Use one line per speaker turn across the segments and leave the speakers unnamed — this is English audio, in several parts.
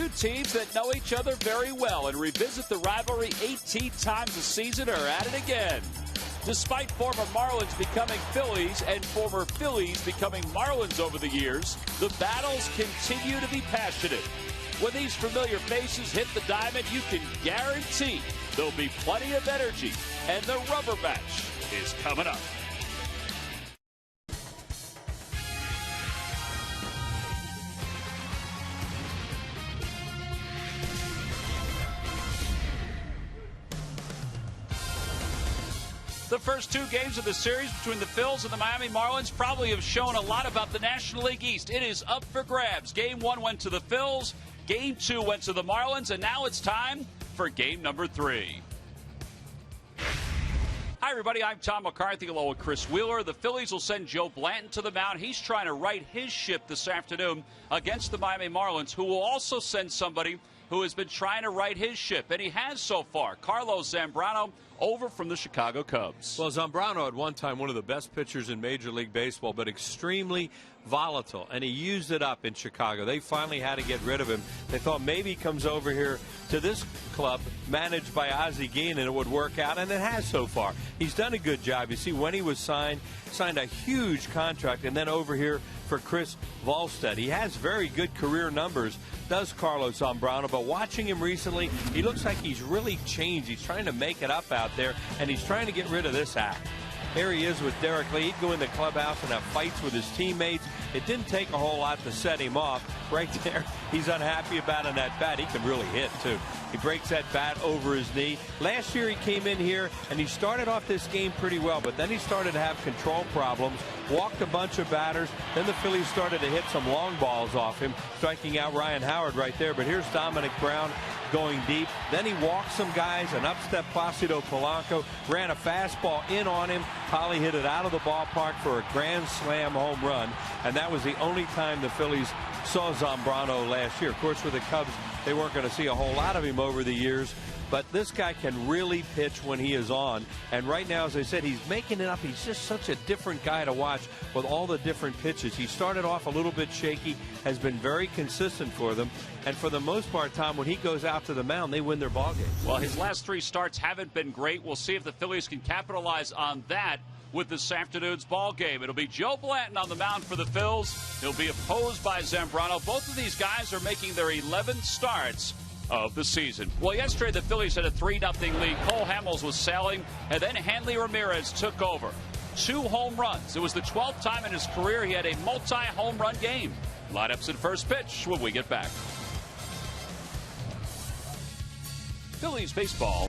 two teams that know each other very well and revisit the rivalry 18 times a season are at it again. Despite former Marlins becoming Phillies and former Phillies becoming Marlins over the years, the battles continue to be passionate. When these familiar faces hit the diamond, you can guarantee there'll be plenty of energy, and the rubber match is coming up. The first two games of the series between the Phils and the Miami Marlins probably have shown a lot about the National League East. It is up for grabs. Game 1 went to the Phils. Game 2 went to the Marlins. And now it's time for game number 3. Hi, everybody. I'm Tom McCarthy along with Chris Wheeler. The Phillies will send Joe Blanton to the mound. He's trying to right his ship this afternoon against the Miami Marlins, who will also send somebody who has been trying to right his ship, and he has so far. Carlos Zambrano over from the Chicago Cubs.
Well, Zambrano at one time one of the best pitchers in Major League Baseball, but extremely volatile, and he used it up in Chicago. They finally had to get rid of him. They thought maybe he comes over here to this club managed by Ozzie Guillen and it would work out, and it has so far. He's done a good job. You see, when he was signed a huge contract, and then over here for Chris Volstead. He has very good career numbers, does Carlos Zambrano, but watching him recently, he looks like he's really changed. He's trying to make it up out there, and he's trying to get rid of this act. Here he is with Derek Lee. He'd go in the clubhouse and have fights with his teammates. It didn't take a whole lot to set him off. Right there, he's unhappy about an at-bat. He can really hit, too. He breaks that bat over his knee. Last year he came in here and he started off this game pretty well, but then he started to have control problems, walked a bunch of batters. Then the Phillies started to hit some long balls off him, striking out Ryan Howard right there. But here's Dominic Brown going deep. Then he walked some guys, and up-step Placido Polanco, ran a fastball in on him. Polly hit it out of the ballpark for a grand slam home run, and that was the only time the Phillies saw Zambrano last year. Of course, for the Cubs, they weren't going to see a whole lot of him over the years, but this guy can really pitch when he is on. And right now, as I said, he's making it up. He's just such a different guy to watch with all the different pitches. He started off a little bit shaky, has been very consistent for them. And for the most part, Tom, when he goes out to the mound, they win their ball game.
Well, his last 3 starts haven't been great. We'll see if the Phillies can capitalize on that with this afternoon's ball game. It'll be Joe Blanton on the mound for the Phils. He'll be opposed by Zambrano. Both of these guys are making their 11th starts of the season. Well, yesterday the Phillies had a 3-0 lead. Cole Hamels was sailing, and then Hanley Ramirez took over. 2 home runs. It was the 12th time in his career he had a multi-home run game. Lineups at first pitch when we get back. Phillies baseball.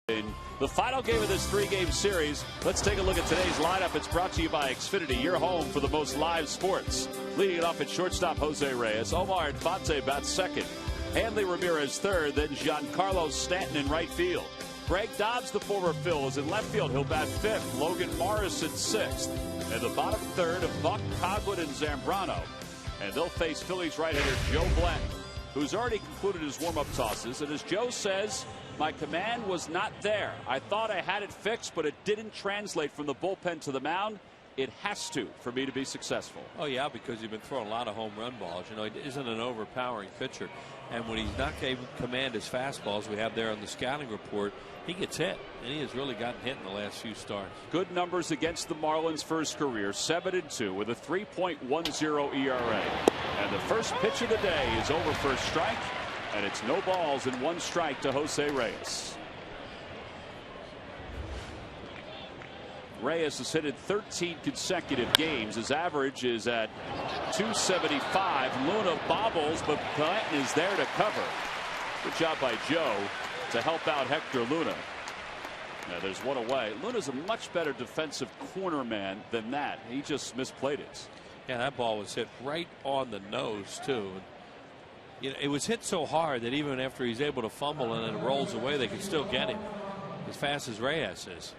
In the final game of this three-game series, let's take a look at today's lineup. It's brought to you by Xfinity, your home for the most live sports. Leading it off at shortstop, Jose Reyes. Omar Infante bats second. Hanley Ramirez third. Then Giancarlo Stanton in right field. Greg Dobbs, the former Phil, is in left field. He'll bat fifth. Logan Morris in sixth. And the bottom third of Buck, Coghlan, and Zambrano. And they'll face Phillies right-hander Joe Blanton, who's already concluded his warm-up tosses. And as Joe says, my command was not there. I thought I had it fixed, but it didn't translate from the bullpen to the mound. It has to for me to be successful.
Oh, yeah, because you've been throwing a lot of home run balls. You know, he isn't an overpowering pitcher. And when he's not able to command his fastballs, we have there on the scouting report, he gets hit. And he has really gotten hit in the last few starts.
Good numbers against the Marlins for his career. 7-2 with a 3.10 ERA. And the first pitch of the day is over for a strike. And it's no balls and one strike to Jose Reyes. Reyes has hit in 13 consecutive games. His average is at .275. Luna bobbles, but Blanton is there to cover. Good job by Joe to help out Hector Luna. Now there's one away. Luna's a much better defensive corner man than that. He just misplayed it.
Yeah, that ball was hit right on the nose, too. You know, it was hit so hard that even after he's able to fumble and it rolls away, they can still get him as fast as Reyes is.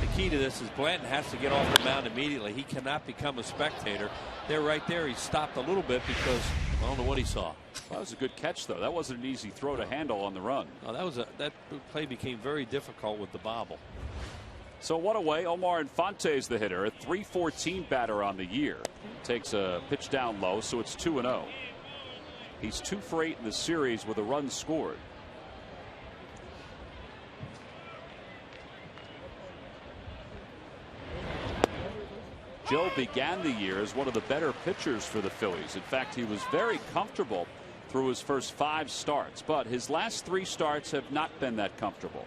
The key to this is Blanton has to get off the mound immediately. He cannot become a spectator. There, right there, he stopped a little bit because I don't know what he saw.
That was a good catch, though. That wasn't an easy throw to handle on the run.
No, that play became very difficult with the bobble.
So one away. Omar Infante is the hitter, a .314 batter on the year. Takes a pitch down low, so it's 2-0. He's 2 for 8 in the series with a run scored. Joe began the year as one of the better pitchers for the Phillies. In fact, he was very comfortable through his first 5 starts, but his last 3 starts have not been that comfortable.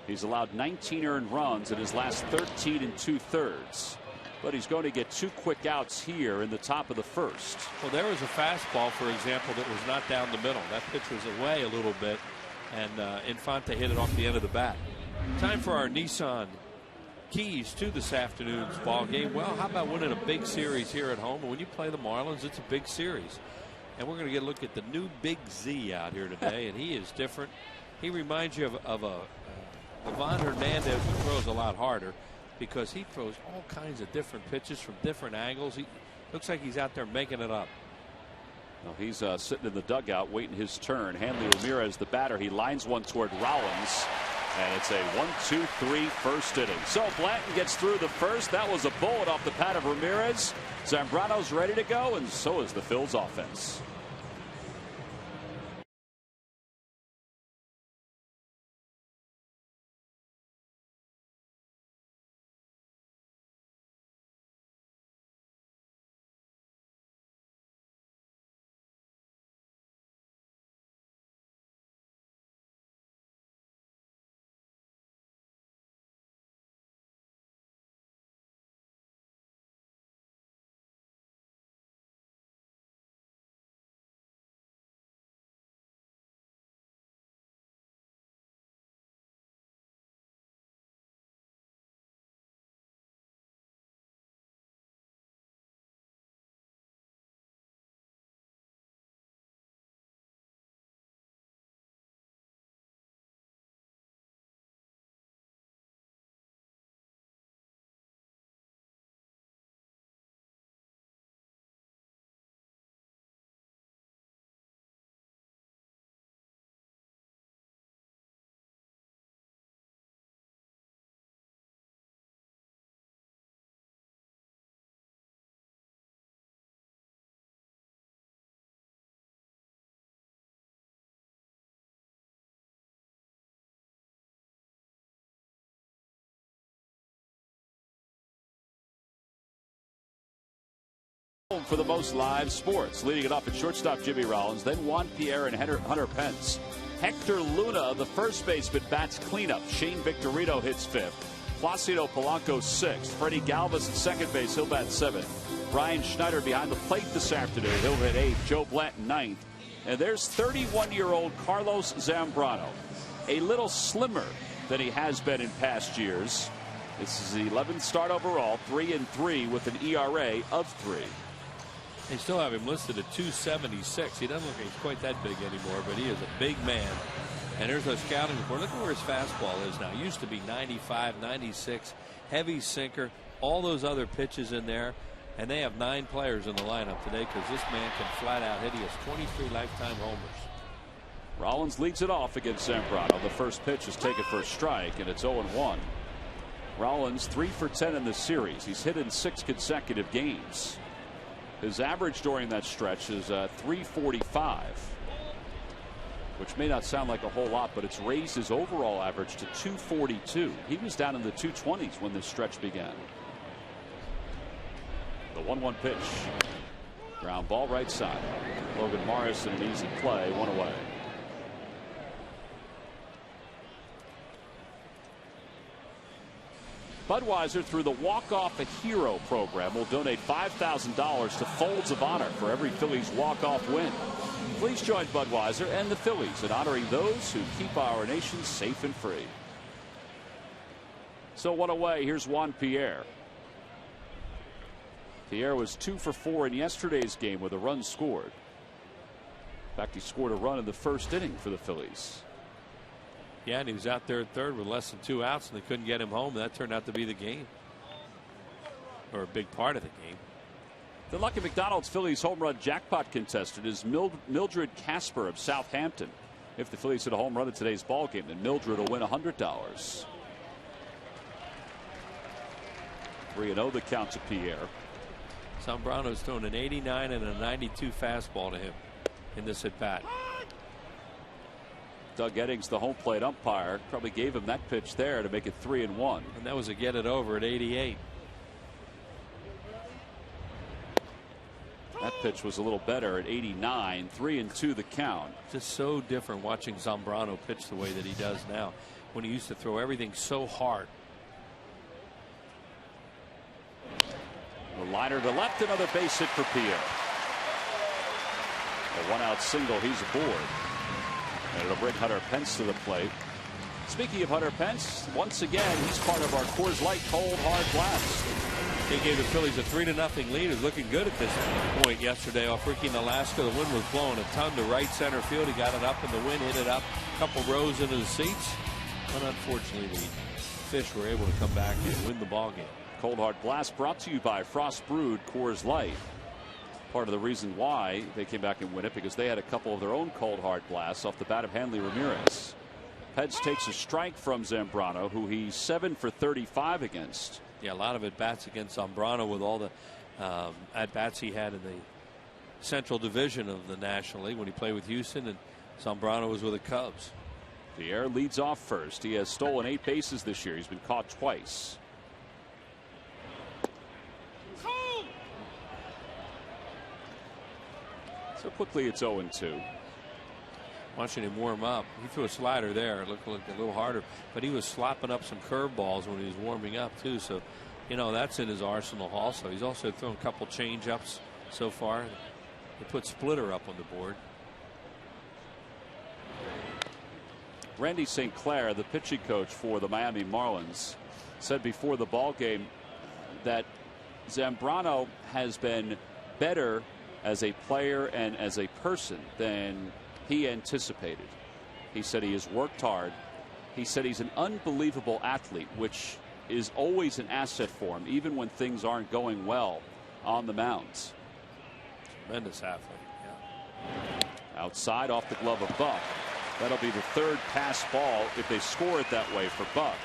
He's allowed 19 earned runs in his last 13 2/3. But he's going to get 2 quick outs here in the top of the first.
Well, there was a fastball, for example, that was not down the middle. That pitch was away a little bit, and Infante hit it off the end of the bat. Time for our Nissan keys to this afternoon's ball game. Well, how about winning a big series here at home? And when you play the Marlins, it's a big series. And we're going to get a look at the new Big Z out here today, and he is different. He reminds you of a Ivan Hernandez, who throws a lot harder because he throws all kinds of different pitches from different angles. He looks like he's out there making it up.
Well, he's sitting in the dugout waiting his turn. Hanley Ramirez, the batter, he lines one toward Rollins. And it's a 1-2-3 first inning. So Blanton gets through the first. That was a bullet off the pad of Ramirez. Zambrano's ready to go, and so is the Phil's offense. For the most live sports, leading it off at shortstop Jimmy Rollins, then Juan Pierre and Hunter Pence. Hector Luna, the first baseman, bats cleanup. Shane Victorino hits 5th. Placido Polanco 6th. Freddie Galvis at second base, he'll bat 7th. Ryan Schneider behind the plate this afternoon, he'll hit 8th. Joe Blanton 9th. And there's 31-year-old Carlos Zambrano, a little slimmer than he has been in past years. This is the 11th start overall, 3-3 with an ERA of 3.
They still have him listed at 276. He doesn't look like he's quite that big anymore, but he is a big man. And there's a scouting report. Look at where his fastball is now. It used to be 95, 96, heavy sinker, all those other pitches in there. And they have 9 players in the lineup today because this man can flat out hit. He has 23 lifetime homers.
Rollins leads it off against Zambrano. The first pitch is taken for a strike, and it's 0-1. Rollins 3 for 10 in the series. He's hit in 6 consecutive games. His average during that stretch is 345, which may not sound like a whole lot, but it's raised his overall average to 242. He was down in the 220s when this stretch began. The 1-1 pitch. Ground ball right side. Logan Morrison, an easy play, 1 away. Budweiser, through the Walk-Off a Hero program, will donate $5,000 to Folds of Honor for every Phillies walk-off win. Please join Budweiser and the Phillies in honoring those who keep our nation safe and free. So 1 away. Here's Juan Pierre. Pierre was 2 for 4 in yesterday's game with a run scored. In fact, he scored a run in the first inning for the Phillies.
Yeah, and he was out there at third with less than 2 outs, and they couldn't get him home. That turned out to be the game, or a big part of the game.
The Lucky McDonald's Phillies home run jackpot contestant is Mildred Casper of Southampton. If the Phillies hit a home run in today's ball game, then Mildred will win $100. 3-0 the count to Pierre.
Zambrano's thrown an 89 and a 92 fastball to him in this at bat.
Doug Eddings, the home plate umpire, probably gave him that pitch there to make it 3-1.
And that was a get it over at 88.
That pitch was a little better at 89. 3-2 the count.
Just so different watching Zambrano pitch the way that he does now, when he used to throw everything so hard.
A liner to left, another base hit for Pierre. A 1-out single, he's aboard. And it'll bring Hunter Pence to the plate. Speaking of Hunter Pence, once again, he's part of our Coors Light Cold Hard Blast.
He gave the Phillies a 3-0 lead. It was looking good at this point yesterday off Ricky in Alaska. The wind was blowing a ton to right center field. He got it up in the wind, hit it up a couple rows into the seats. But unfortunately, the Fish were able to come back and win the ball game.
Cold Hard Blast brought to you by Frost Brewed Coors Light. Part of the reason why they came back and win it, because they had a couple of their own Cold Hard Blasts off the bat of Hanley Ramirez. Pence takes a strike from Zambrano, who he's 7 for 35 against.
Yeah, a lot of at-bats against Zambrano with all the at-bats he had in the Central Division of the National League when he played with Houston, and Zambrano was with the Cubs.
Pierre leads off first. He has stolen 8 bases this year. He's been caught twice. So quickly it's 0-2.
Watching him warm up, he threw a slider there. It looked a little harder, but he was slopping up some curveballs when he was warming up too. So, you know, that's in his arsenal also. He's also thrown a couple change-ups so far. They put Splitter up on the board.
Randy St. Clair, the pitching coach for the Miami Marlins, said before the ball game that Zambrano has been better as a player and as a person than he anticipated. He said he has worked hard. He said he's an unbelievable athlete, which is always an asset for him, even when things aren't going well on the mounds.
Tremendous athlete. Yeah.
Outside off the glove of Buck. That'll be the 3rd pass ball if they score it that way for Buck.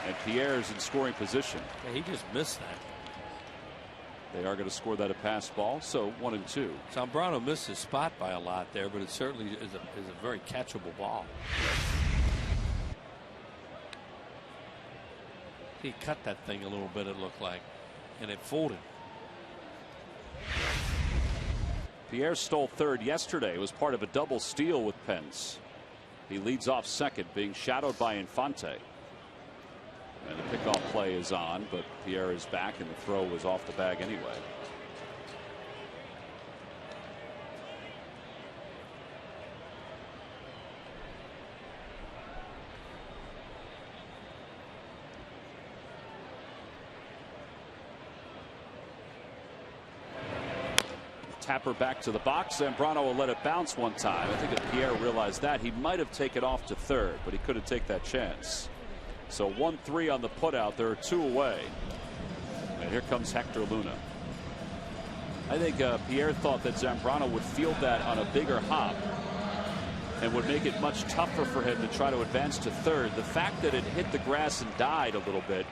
And Pierre's in scoring position.
Yeah, he just missed that.
They are going to score that a pass ball, so 1-2.
Zambrano missed his spot by a lot there, but it certainly is a very catchable ball. He cut that thing a little bit, it looked like, and it folded.
Pierre stole 3rd yesterday. It was part of a double steal with Pence. He leads off 2nd, being shadowed by Infante. And the pickoff play is on, but Pierre is back, and the throw was off the bag anyway. tapper back to the box. Zambrano will let it bounce one time. I think if Pierre realized that, he might have taken off to third, but he couldn't take that chance. So 1-3 on the putout. There are 2 away. And here comes Hector Luna. I think Pierre thought that Zambrano would field that on a bigger hop and would make it much tougher for him to try to advance to third. The fact that it hit the grass and died a little bit,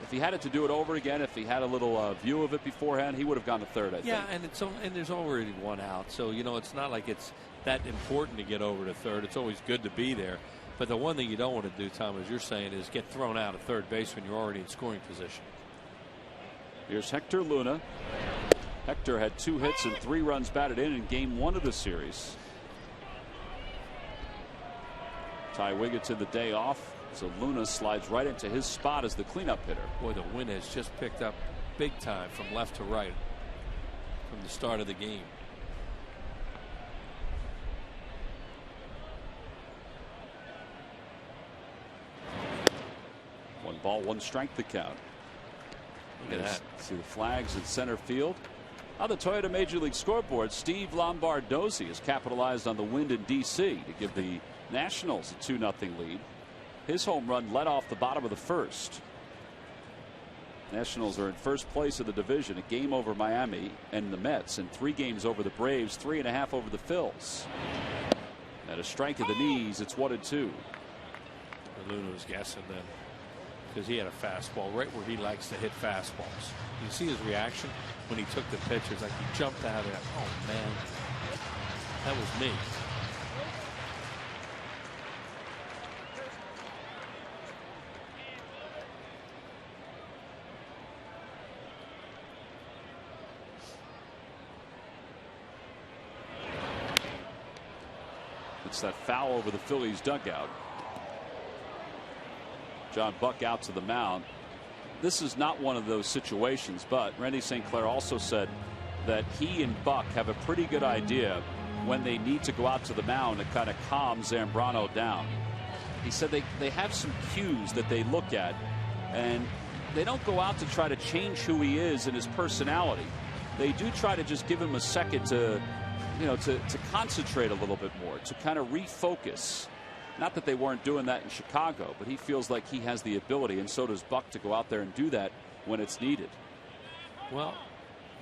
if he had it to do it over again, if he had a little view of it beforehand, he would have gone to third, I think.
Yeah, and there's already 1 out, so it's not like it's that important to get over to third. It's always good to be there. But the one thing you don't want to do, Tom, as you're saying, is get thrown out at third base when you're already in scoring position.
Here's Hector Luna. Hector had 2 hits and 3 runs batted in game 1 of the series. Ty Wigginton the day off, so Luna slides right into his spot as the cleanup hitter.
Boy, the wind has just picked up big time from left to right from the start of the game.
One ball, 1 strike the count.
Look at that.
See the flags in center field. On the Toyota Major League scoreboard, Steve Lombardozzi has capitalized on the wind in D.C. to give the Nationals a 2-0 lead. His home run led off the bottom of the first. Nationals are in first place of the division, a game over Miami and the Mets, and 3 games over the Braves, 3.5 over the Phils. At a strike of the knees, it's 1-2.
Luna was guessing then, because he had a fastball right where he likes to hit fastballs. You see his reaction when he took the pitch. It's like he jumped out of it. Oh man, that was me.
It's that foul over the Phillies dugout. John Buck out to the mound. This is not one of those situations, but Randy St. Clair also said that he and Buck have a pretty good idea when they need to go out to the mound to kind of calm Zambrano down. He said they have some cues that they look at, and they don't go out to try to change who he is and his personality. They do try to just give him a second to concentrate a little bit more, to kind of refocus. Not that they weren't doing that in Chicago, but he feels like he has the ability, and so does Buck, to go out there and do that when it's needed.
Well,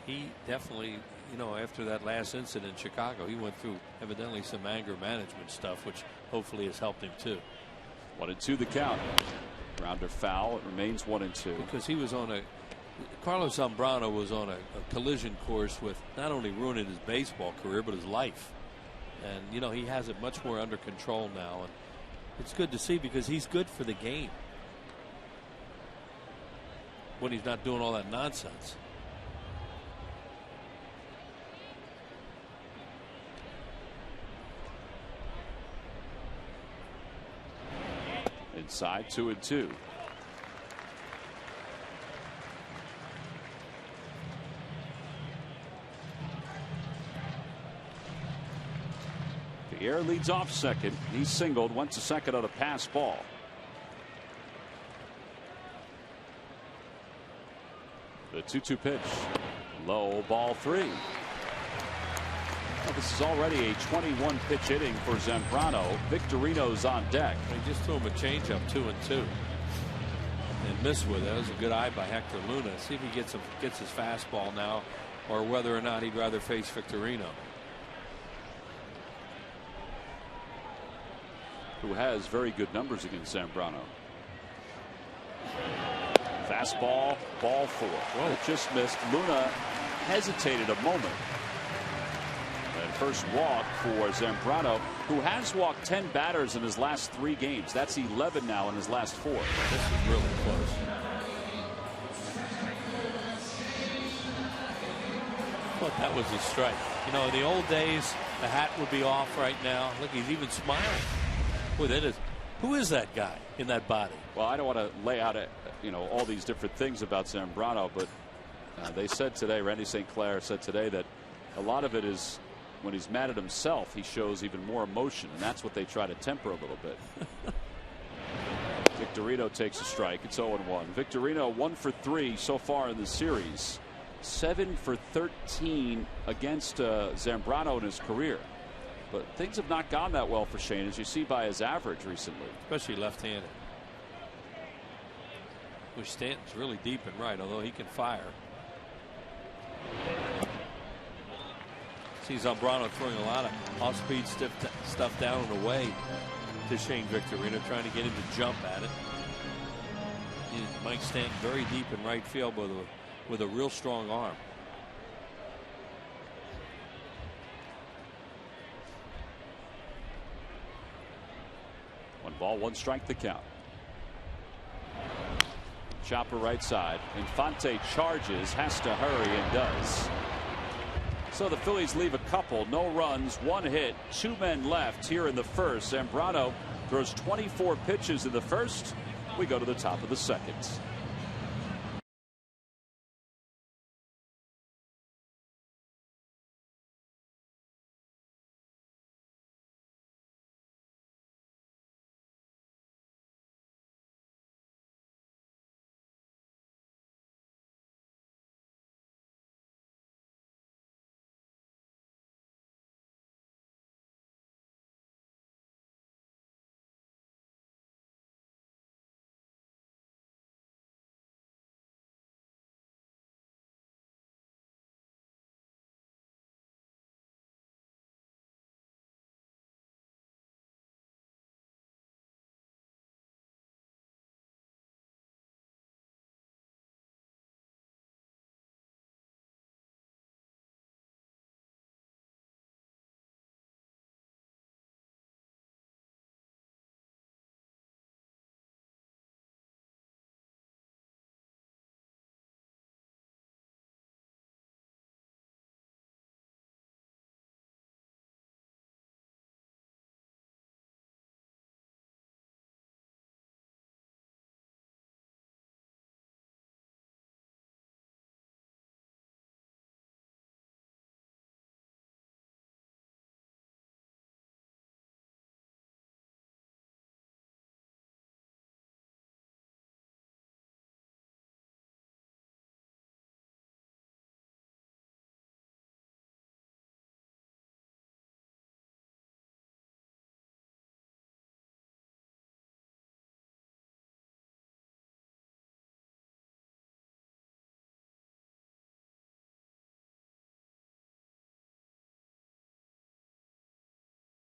he definitely, after that last incident in Chicago, he went through evidently some anger management stuff, which hopefully has helped him too.
1-2 the count. Grounder foul. It remains 1-2.
Because he was on Carlos Zambrano was on a collision course with not only ruining his baseball career, but his life. And, he has it much more under control now. And it's good to see, because he's good for the game when he's not doing all that nonsense.
Inside, 2-2. Pierre leads off second. He singled, went to second on a pass ball. The 2-2 pitch. Low, ball 3. Well, this is already a 21 pitch inning for Zambrano. Victorino's on deck.
He just threw him a changeup, 2-2, and missed with it. That was a good eye by Hector Luna. See if he gets his fastball now, or whether or not he'd rather face Victorino,
who has very good numbers against Zambrano. Fastball, ball 4. Well, it just missed. Luna hesitated a moment. And first walk for Zambrano, who has walked 10 batters in his last 3 games. That's 11 now in his last 4.
This is really close. I thought that was a strike. In the old days, the hat would be off right now. Look, he's even smiling. Boy, who is that guy in that body?
Well, I don't want to lay out all these different things about Zambrano, but they said today, Randy St. Clair said today, that a lot of it is when he's mad at himself, he shows even more emotion, and that's what they try to temper a little bit. Victorino takes a strike. It's 0-1. Victorino 1 for 3 so far in the series. 7 for 13 against Zambrano in his career. But things have not gone that well for Shane, as you see by his average recently.
Especially left-handed. Which Stanton's really deep and right, although he can fire. See Zambrano throwing a lot of off-speed stuff down and away to Shane Victorino, trying to get him to jump at it. Mike Stanton very deep in right field with a real strong arm.
One ball, one strike, the count. Chopper right side. Infante charges, has to hurry, and does. So the Phillies leave a couple. No runs, one hit, 2 men left here in the first. Zambrano throws 24 pitches in the first. We go to the top of the second.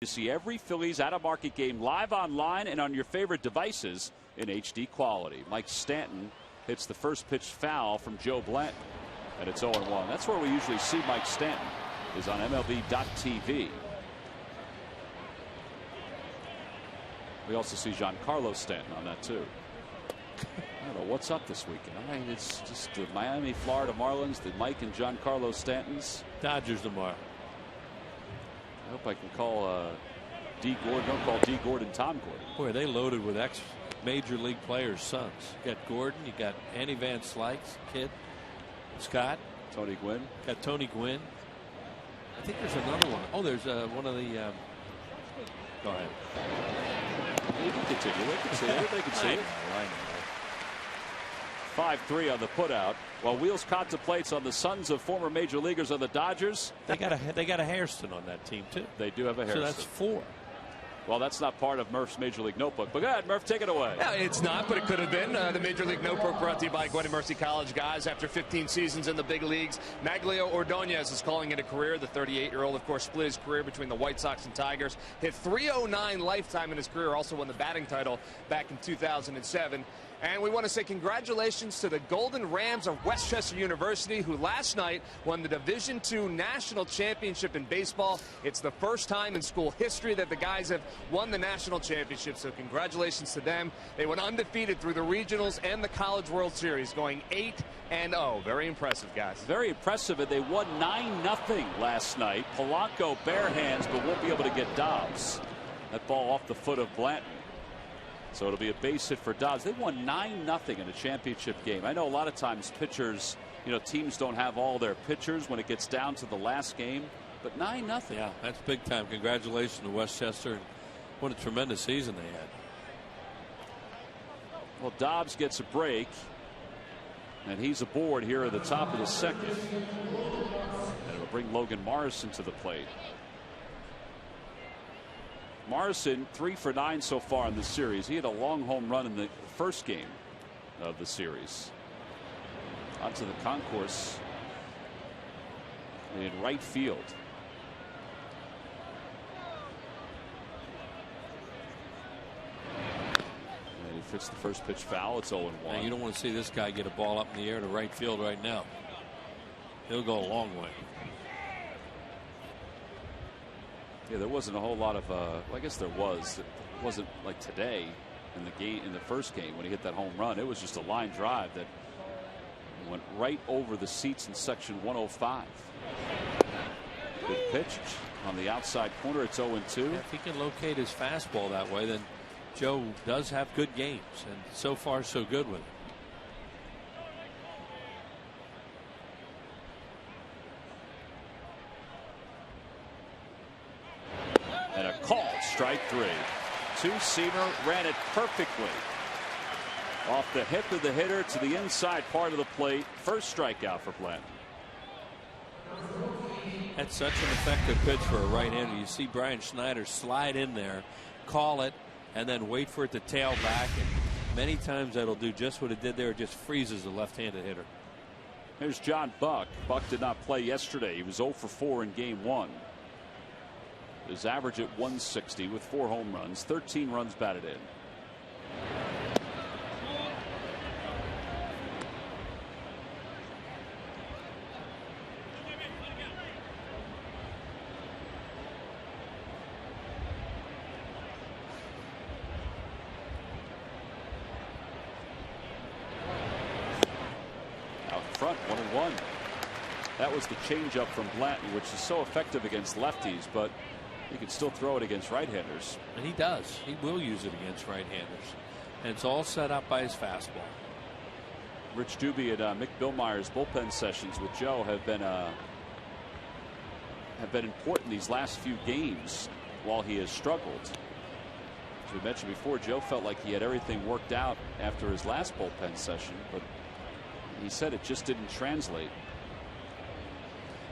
You see every Phillies out-of-market game live online and on your favorite devices in HD quality. Mike Stanton hits the first pitch foul from Joe Blanton, and it's 0-1. That's where we usually see Mike Stanton, is on MLB.TV. We also see Giancarlo Stanton on that too. I don't know what's up this weekend. I mean, it's just the Miami, Florida Marlins, the Mike and Giancarlo Stantons.
Dodgers tomorrow.
I hope I can call D. Gordon. Don't call D. Gordon Tom Gordon.
Boy, they loaded with ex-major league players' sons. You got Gordon, you got Andy Van Slyke's kid, Scott.
Tony Gwynn.
Got Tony Gwynn. I think there's another one. Oh, there's one of the. Go ahead.
You can continue. They can see it. They can see it. 5-3 on the putout, while Wheels contemplates on the sons of former major leaguers of the Dodgers.
They got a Hairston on that team too.
They do have a Hairston.
So that's 4.
Well, that's not part of Murph's Major League Notebook. But go ahead, Murph, take it away.
Yeah, it's not, but it could have been. The Major League Notebook brought to you by Gwinnett Mercy College. Guys, after 15 seasons in the big leagues, Maglio Ordonez is calling it a career. The 38-year-old, of course, split his career between the White Sox and Tigers. Hit .309 lifetime in his career. Also won the batting title back in 2007. And we want to say congratulations to the Golden Rams of Westchester University, who last night won the Division II National Championship in baseball. It's the first time in school history that the guys have won the national championship, so congratulations to them. They went undefeated through the regionals and the College World Series, going 8-0. Very impressive, guys.
Very impressive, and they won 9-0 last night. Polanco bare hands, but won't be able to get Dobbs. That ball off the foot of Blanton. So it'll be a base hit for Dobbs. They won 9-0 in a championship game. I know a lot of times pitchers, teams don't have all their pitchers when it gets down to the last game, but 9-0.
Yeah, that's big time. Congratulations to Westchester. What a tremendous season they had.
Well, Dobbs gets a break. And he's aboard here at the top of the second. And it'll bring Logan Morrison to the plate. Morrison 3 for 9 so far in the series. He had a long home run in the first game of the series. Onto the concourse in right field. And he fits the first pitch foul. It's 0-1.
Now, you don't want to see this guy get a ball up in the air to right field right now. He'll go a long way.
Yeah, there wasn't a whole lot of well, I guess there was. It wasn't like today in the game, in the first game when he hit that home run. It was just a line drive that went right over the seats in section 105. Good pitch on the outside corner. It's 0-2.
If he can locate his fastball that way, then Joe does have good games, and so far so good with it.
And a called strike 3. Two-seamer, ran it perfectly off the hip of the hitter to the inside part of the plate. First strikeout for Blanton.
That's such an effective pitch for a right-hander. You see Brian Schneider slide in there, call it, and then wait for it to tail back. And many times that'll do just what it did there. It just freezes the left-handed hitter.
Here's John Buck. Buck did not play yesterday. He was 0 for 4 in game 1. His average at 160 with 4 home runs, 13 runs batted in. Out front, 1-1. That was the changeup from Blanton, which is so effective against lefties, but he can still throw it against right-handers.
And he does. He will use it against right-handers. And it's all set up by his fastball.
Rich Doobie and Mick Billmeyer's bullpen sessions with Joe have been important these last few games while he has struggled. As we mentioned before, Joe felt like he had everything worked out after his last bullpen session, but he said it just didn't translate.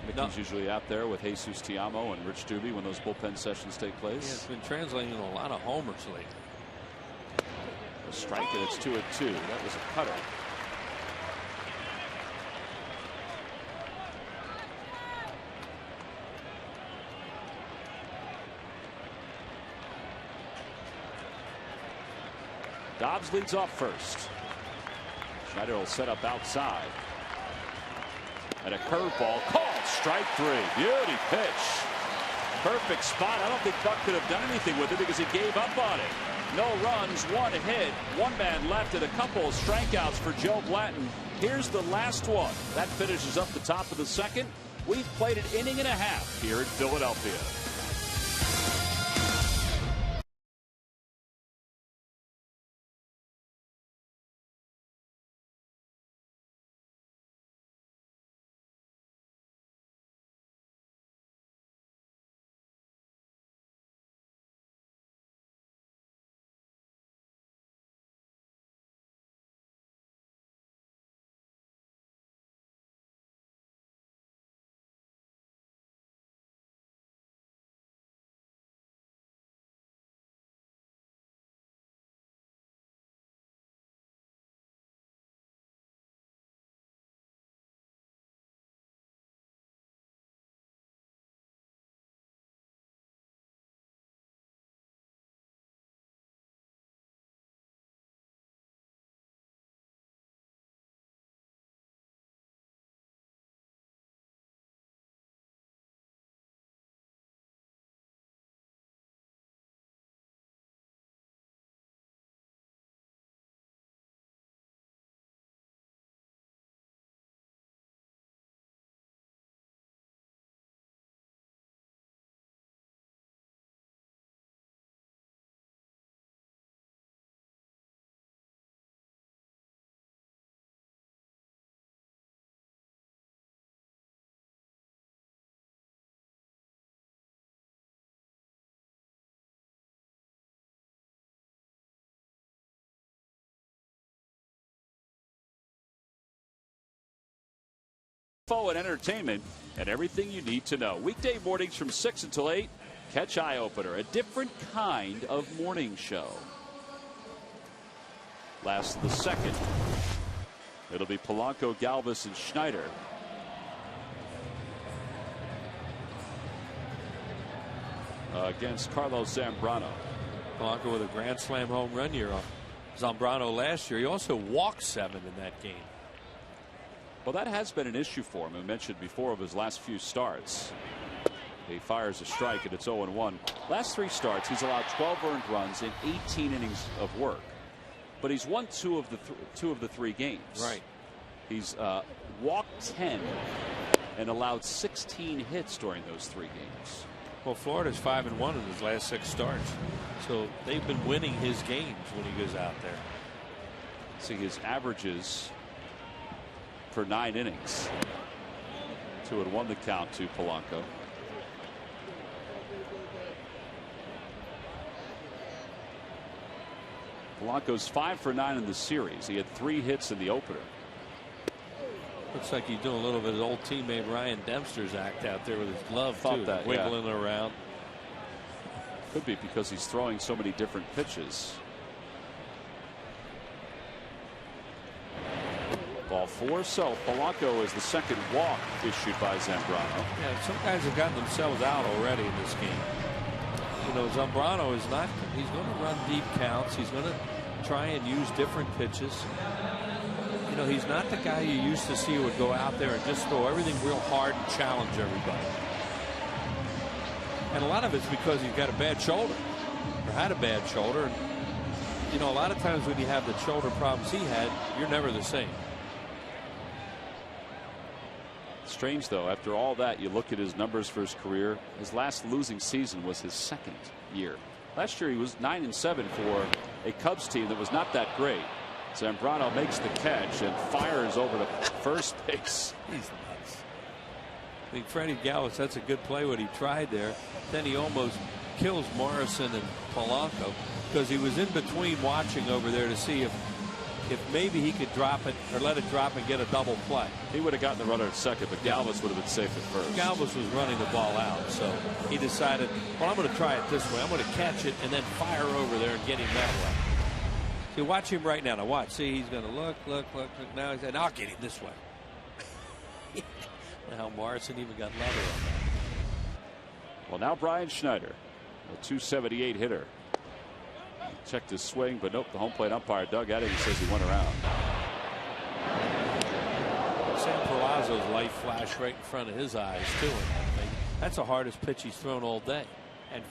Mickey's usually out there with Jesus Tiamo and Rich Doobie when those bullpen sessions take place.
Yeah, it's been translating into a lot of homers lately.
A strike, and it's 2-2. That was a cutter. Dobbs leads off first. Schneider will set up outside. And a curveball called strike 3. Beauty pitch. Perfect spot. I don't think Buck could have done anything with it because he gave up on it. No runs, 1 hit, 1 man left, and a couple of strikeouts for Joe Blanton. Here's the last one. That finishes up the top of the second. We've played an inning and a half here in Philadelphia. info and entertainment and everything you need to know. Weekday mornings from 6 until 8. Catch Eye Opener, a different kind of morning show. Last of the second. It'll be Polanco, Galvis, and Schneider. Against Carlos Zambrano.
Polanco with a grand slam home run year on Zambrano last year. He also walked 7 in that game.
Well, that has been an issue for him. I mentioned before of his last few starts. He fires a strike and it's 0-1. Last 3 starts, he's allowed 12 earned runs in 18 innings of work. But he's won 2 of the 3 games.
Right.
He's walked 10 and allowed 16 hits during those 3 games.
Well, Florida's 5-1 in his last 6 starts. So they've been winning his games when he goes out there.
See his averages for 9 innings. 2-1 the count to Polanco. Polanco's 5 for 9 in the series. He had 3 hits in the opener.
Looks like he's doing a little bit of his old teammate Ryan Dempster's act out there with his glove too,
that,
wiggling around.
Could be because he's throwing so many different pitches. Ball 4. So Polanco is the second walk issued by Zambrano.
Yeah, some guys have gotten themselves out already in this game. You know, Zambrano is not. He's going to run deep counts. He's going to try and use different pitches. You know, he's not the guy you used to see who would go out there and just throw everything real hard and challenge everybody. And a lot of it's because he's got a bad shoulder or had a bad shoulder. And, you know, a lot of times when you have the shoulder problems he had, you're never the same.
Strange, though, after all that, you look at his numbers for his career. His last losing season was his 2nd year. Last year he was 9-7 for a Cubs team that was not that great. Zambrano makes the catch and fires over to first base.
He's nuts. I think Freddie Galvis, that's a good play what he tried there. Then he almost kills Morrison and Polanco because he was in between watching over there to see if maybe he could drop it or let it drop and get a double play.
He would have gotten the runner at second, but Galvis would have been safe at first.
Galvis was running the ball out, so he decided, well, I'm going to try it this way. I'm going to catch it and then fire over there and get him that way. See, watch him right now. Now watch. See, he's going to look. Now he's saying, I'll get him this way. Now Morrison even got leather on that.
Well, now Brian Schneider, a 278 hitter. Checked his swing, but nope, the home plate umpire dug at it. He says he went around.
Sam Palazzo's light flashed right in front of his eyes, too. That's the hardest pitch he's thrown all day. And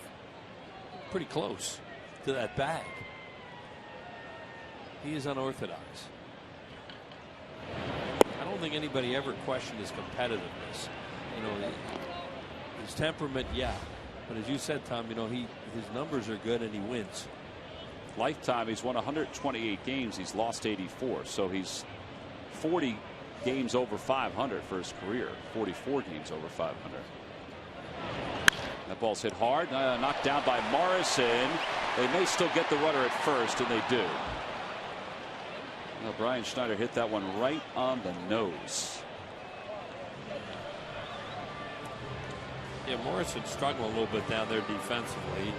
pretty close to that bag. He is unorthodox. I don't think anybody ever questioned his competitiveness. You know, his temperament, yeah. But as you said, Tom, you know, his numbers are good and he wins.
Lifetime, he's won 128 games. He's lost 84. So he's 40 games over 500 for his career. 44 games over 500. That ball's hit hard. Knocked down by Morrison. They may still get the runner at first, and they do. Now Brian Schneider hit that one right on the nose.
Yeah, Morrison struggled a little bit down there defensively.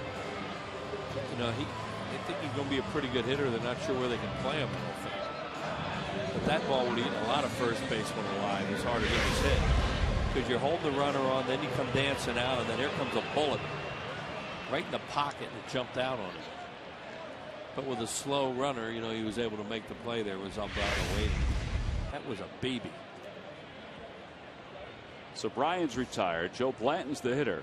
You know, they think he's going to be a pretty good hitter. They're not sure where they can play him. I don't think. But that ball would eat a lot of first basemen alive as hard as it was hit. Because you're holding the runner on, then you come dancing out, and then here comes a bullet right in the pocket, and it jumped out on him. But with a slow runner, you know, he was able to make the play there with Zambrano waiting. That was a baby.
So Brian's retired. Joe Blanton's the hitter.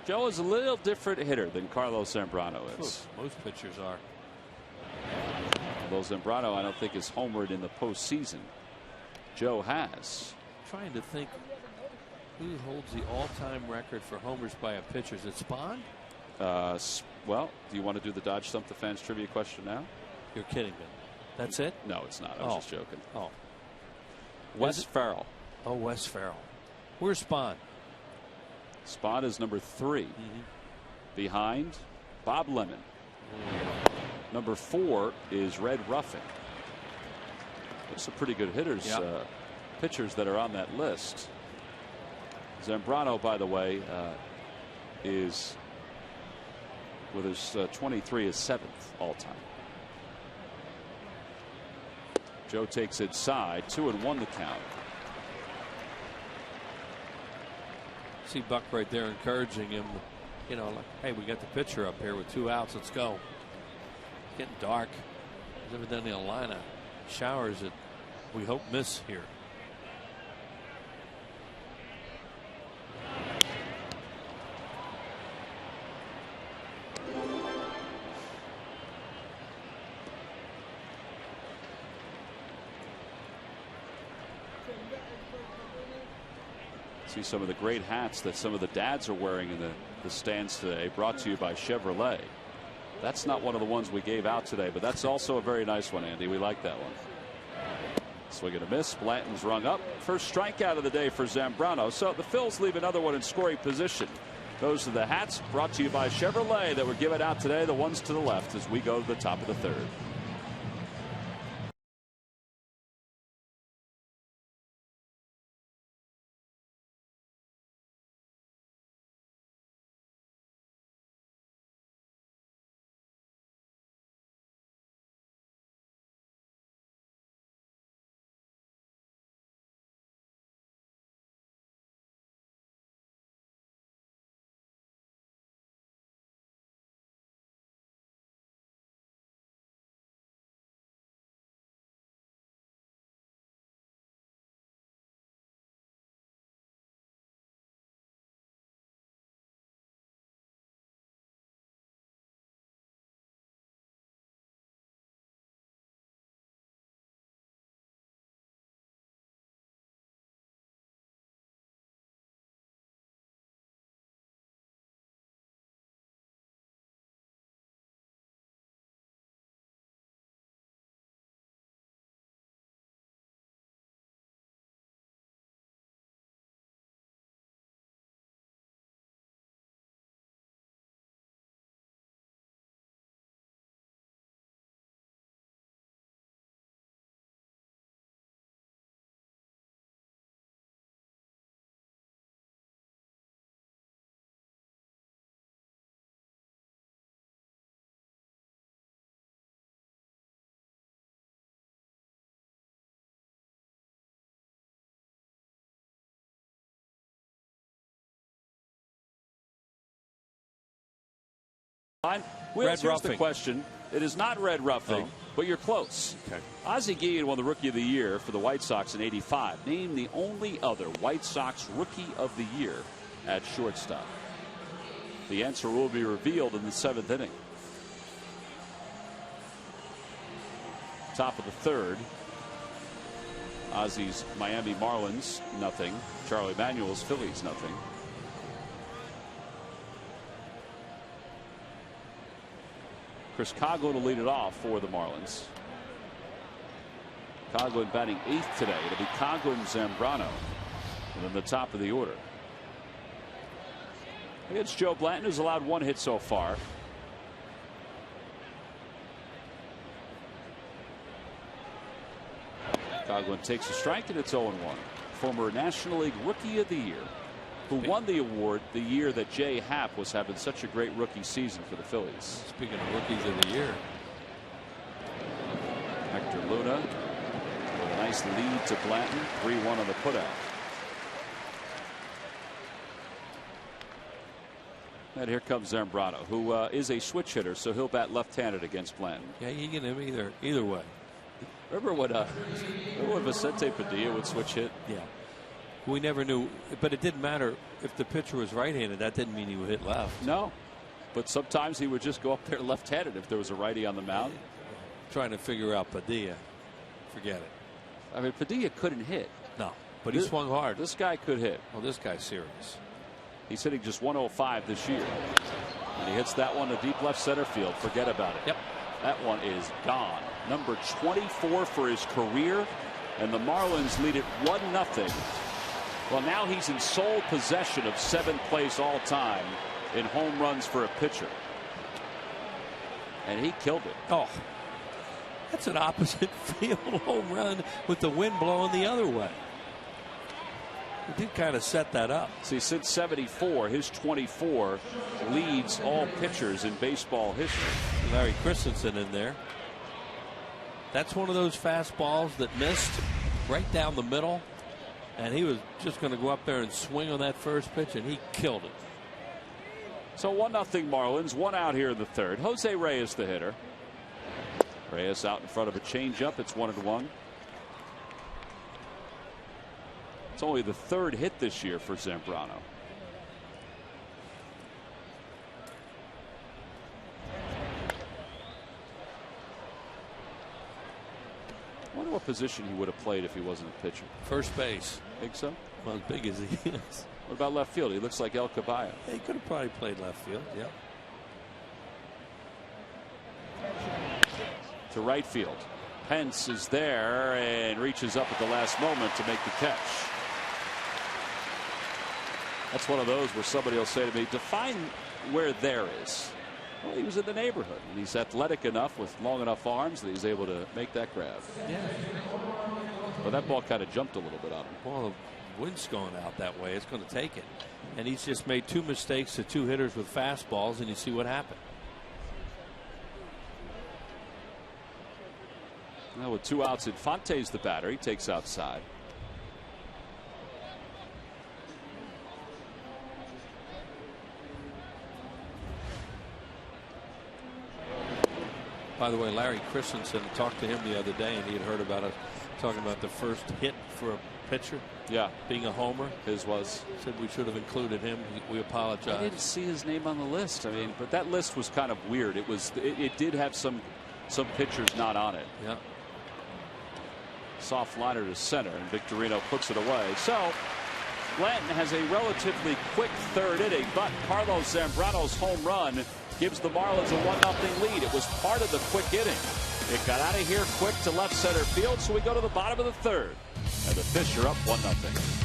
Joe is a little different hitter than Carlos Zambrano is.
Most pitchers are.
Although Zambrano, I don't think, is homered in the postseason. Joe has.
I'm trying to think who holds the all-time record for homers by a pitcher. Is it Spahn?
Well, do you want to do the Dodge Stump the Fans trivia question now?
You're kidding me. That's it?
No, it's not. I was just joking.
Oh.
Wes Farrell.
Oh, Wes Farrell. Where's Spahn?
Spahn is number 3. Behind Bob Lemon. Number 4 is Red Ruffin. Those are pretty good hitters.
Yep.
pitchers that are on that list. Zambrano, by the way, is with his 23 is 7th all time. Joe takes inside, 2-1 the count.
See Buck right there encouraging him. You know, like, hey, we got the pitcher up here with 2 outs. Let's go. It's getting dark. There's evidently a line of showers that we hope miss here.
See some of the great hats that some of the dads are wearing in the stands today, brought to you by Chevrolet. That's not one of the ones we gave out today, but that's also a very nice one, Andy. We like that one. Swing and a miss. Blanton's rung up. First strikeout of the day for Zambrano. So the Phils leave another one in scoring position. Those are the hats brought to you by Chevrolet that were given out today, the ones to the left, as we go to the top of the 3rd. Here's the question. It is not red roughing, but you're close.
Okay.
Ozzie Guillen won the Rookie of the Year for the White Sox in '85. Named the only other White Sox Rookie of the Year at shortstop. The answer will be revealed in the 7th inning. Top of the 3rd. Ozzie's Miami Marlins, nothing. Charlie Manuel's Phillies, nothing. Chris Coughlin will lead it off for the Marlins. Coughlin batting 8th today. It'll be Coughlin, Zambrano, and then the top of the order. It's Joe Blanton, who's allowed 1 hit so far. Coughlin takes a strike, and it's 0-1. Former National League Rookie of the Year, who won the award the year that Jay Happ was having such a great rookie season for the Phillies.
Speaking of rookies of the year,
Hector Luna with a nice lead to Blanton, 3-1 on the putout. And here comes Zambrano, who is a switch hitter, so he'll bat left-handed against Blanton.
yeah, you get him either way.
Remember when Vicente Padilla would switch hit?
Yeah. We never knew, but it didn't matter if the pitcher was right-handed. That didn't mean he would hit left.
No, but sometimes he would just go up there left-handed if there was a righty on the mound.
Trying to figure out Padilla, forget it.
I mean, Padilla couldn't hit.
No, but he swung hard.
This guy could hit.
Well, this guy's serious.
He's hitting just 105 this year, and he hits that one to deep left center field. Forget about it.
Yep,
that one is gone. Number 24 for his career, and the Marlins lead it 1-0. Well, now he's in sole possession of 7th place all time in home runs for a pitcher. And he killed it.
Oh, that's an opposite field home run with the wind blowing the other way. He did kind of set that up.
See, since '74, his 24 leads all pitchers in baseball history.
Larry Christensen in there. That's one of those fastballs that missed right down the middle, and he was just going to go up there and swing on that first pitch, and he killed it.
So 1-0 Marlins, 1 out here in the third. Jose Reyes the hitter. Reyes out in front of a changeup. It's 1-1. It's only the third hit this year for Zambrano. I wonder what position he would have played if he wasn't a pitcher.
First base.
Think so?
Well, as big as he is.
What about left field? He looks like El Caballo.
He could have probably played left field. Yeah.
To right field. Pence is there and reaches up at the last moment to make the catch. That's one of those where somebody will say to me, define where there is. Well, he was in the neighborhood, and he's athletic enough with long enough arms that he's able to make that grab.
Yeah.
But that ball kind of jumped a little bit on him.
Well, the wind's going out that way. It's going to take it. And he's just made 2 mistakes to 2 hitters with fastballs, and you see what happened.
Now with 2 outs, Infante's the batter. He takes outside.
By the way, Larry Christensen, talked to him the other day, and he had heard about us talking about the first hit for a pitcher.
Yeah,
being a homer.
His was.
Said we should have included him. We apologize.
I didn't see his name on the list. I mean, but that list was kind of weird. It did have some pitchers not on it.
Yeah.
Soft liner to center, and Victorino puts it away. So Blanton has a relatively quick third inning, but Carlos Zambrano's home run gives the Marlins a 1-0 lead. It was part of the quick inning. It got out of here quick to left center field, so we go to the bottom of the third. And the Fish are up 1-0.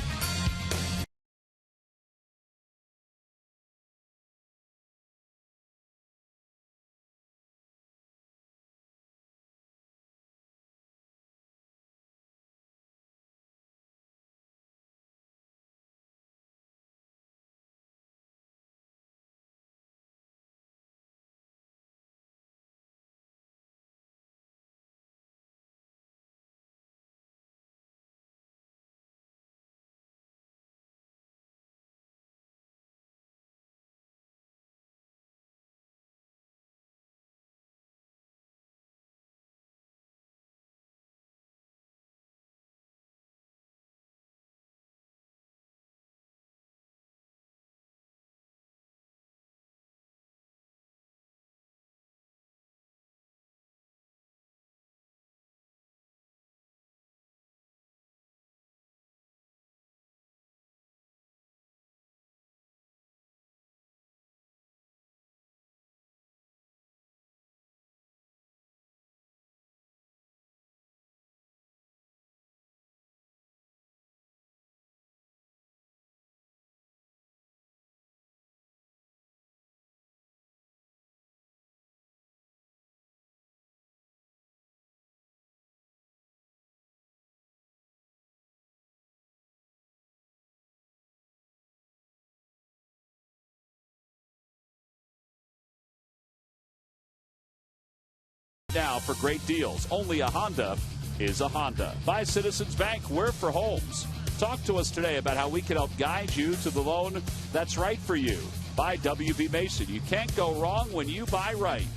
Now for great deals. Only a Honda is a Honda. By Citizens Bank, we're for homes. Talk to us today about how we can help guide you to the loan that's right for you. By WB Mason. You can't go wrong when you buy right.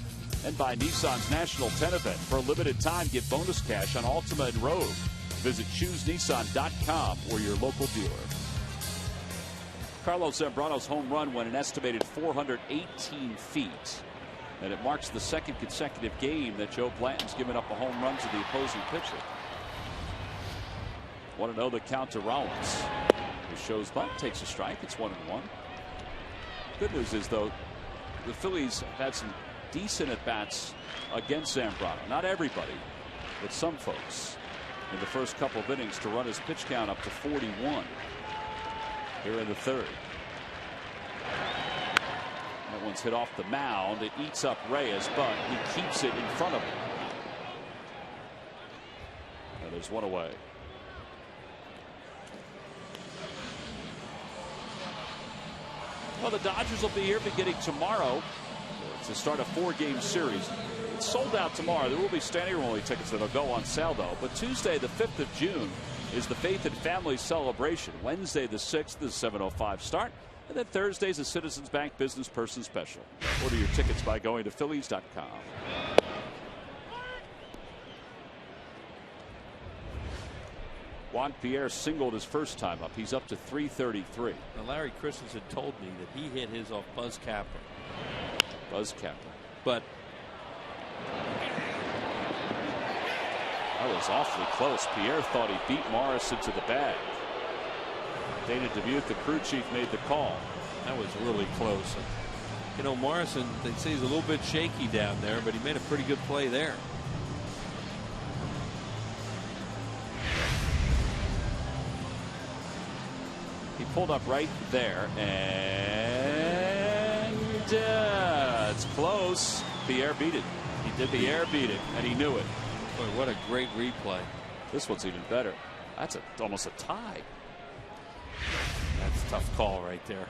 And by Nissan's National 10 event. For a limited time, get bonus cash on Altima and Rogue. Visit ChooseNissan.com or your local dealer. Carlos Zambrano's home run went an estimated 418 feet. And it marks the second consecutive game that Joe Blanton's given up a home run to the opposing pitcher. Want to know the count to Rollins. It shows bunt, takes a strike. It's 1-1. Good news is, though, the Phillies have had some decent at-bats against Zambrano. Not everybody, but some folks in the first couple of innings to run his pitch count up to 41 here in the third. That one's hit off the mound. It eats up Reyes, but he keeps it in front of him. And there's one away. Well, the Dodgers will be here beginning tomorrow to start a 4-game series. It's sold out tomorrow. There will be standing room only tickets that'll go on sale, though. But Tuesday, the 5th of June, is the Faith and Family Celebration. Wednesday, the 6th, is 7:05 start. And then Thursday's a Citizens Bank Business Person Special. Order your tickets by going to Phillies.com. Juan Pierre singled his first time up. He's up to 333.
Now, Larry Christensen told me that he hit his off Buzz Kapler.
Buzz Kapler.
But
that was awfully close. Pierre thought he beat Morrison to the bag. Dana Dubuque, the crew chief, made the call.
That was really close. You know, Morrison, they say he's a little bit shaky down there, but he made a pretty good play there.
He pulled up right there, and it's close. Pierre beat it. He did. Pierre beat it, and he knew it.
Boy, what a great replay.
This one's even better. That's almost a tie.
That's a tough call right there.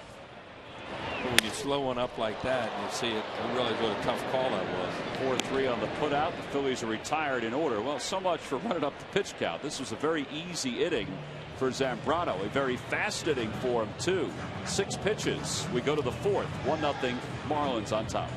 But when you slow one up like that and you see it, you realize what a tough call that was.
4-3 on the putout. The Phillies are retired in order. Well, so much for running up the pitch count. This was a very easy inning for Zambrano. A very fast inning for him, too. 6 pitches. We go to the 4th. 1-0 Marlins on top.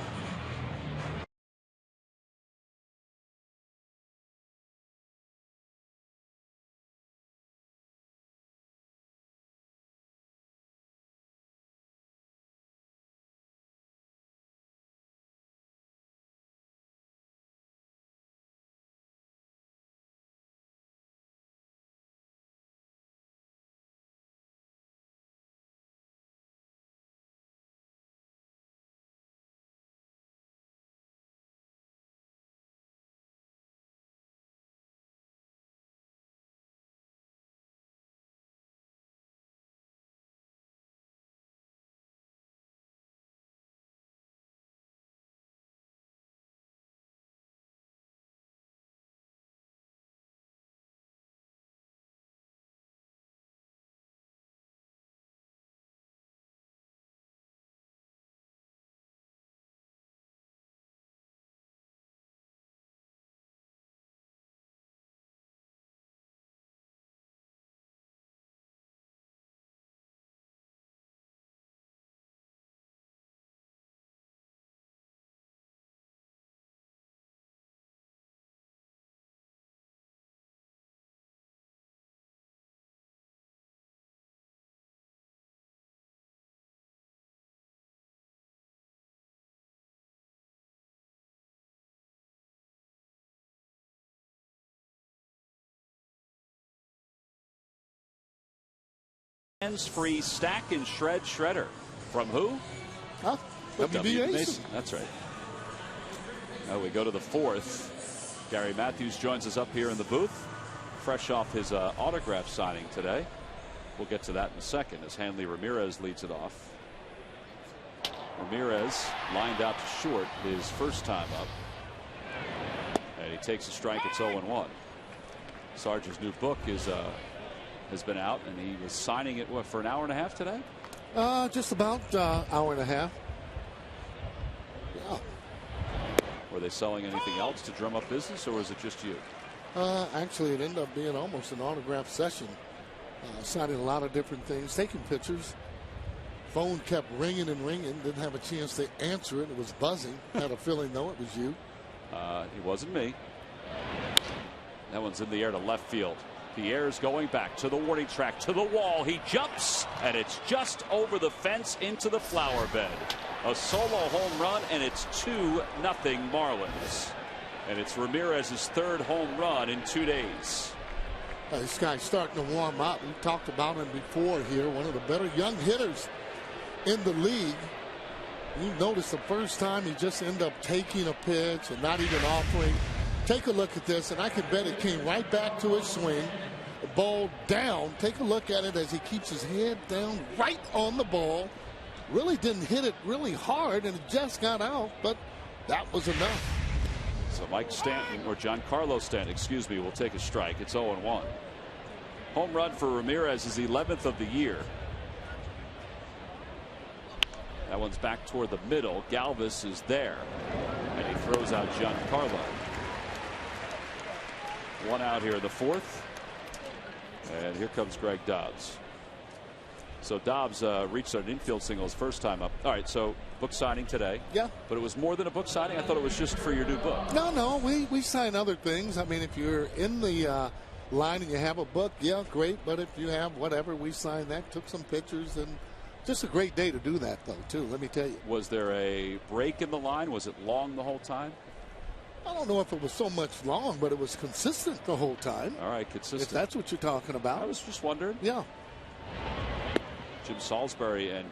Hands-free stack and shred shredder. From who?
Huh?
W.B. Mason. That's right. Now we go to the 4th. Gary Matthews joins us up here in the booth, fresh off his autograph signing today. We'll get to that in a second as Hanley Ramirez leads it off. Ramirez lined out to short his first time up, and he takes a strike. It's 0-1. Sarge's new book is has been out, and he was signing it for an hour and a half today.
Just about hour and a half. Yeah.
Were they selling anything else to drum up business, or was it just you?
Actually, it ended up being almost an autograph session. Signing a lot of different things, taking pictures. Phone kept ringing and ringing. Didn't have a chance to answer it. It was buzzing. Had a feeling, though, it was you.
It wasn't me. That one's in the air to left field. Pierre's going back to the warning track, to the wall. He jumps, and it's just over the fence into the flower bed. A solo home run, and it's 2-0 Marlins. And it's Ramirez's 3rd home run in 2 days.
This guy's starting to warm up. We talked about him before here. One of the better young hitters in the league. You notice the first time he just ended up taking a pitch and not even offering. Take a look at this, and I can bet it came right back to his swing. The ball down. Take a look at it as he keeps his head down right on the ball. Really didn't hit it really hard, and it just got out, but that was enough.
So Mike Stanton, or Giancarlo Stanton, excuse me, will take a strike. It's 0-1. Home run for Ramirez is 11th of the year. That one's back toward the middle. Galvis is there, and he throws out Giancarlo. One out here in the fourth, and here comes Greg Dobbs. So Dobbs reached an infield single his first time up. All right, so book signing today.
Yeah.
But it was more than a book signing. I thought it was just for your new book.
No, we sign other things. I mean, if you're in the line and you have a book, yeah, great. But if you have whatever, we signed that, took some pictures, and just a great day to do that, though, too, let me tell you.
Was there a break in the line? Was it long the whole time?
I don't know if it was so much long, but it was consistent the whole time.
All right, consistent.
If that's what you're talking about.
I was just wondering.
Yeah.
Jim Salisbury and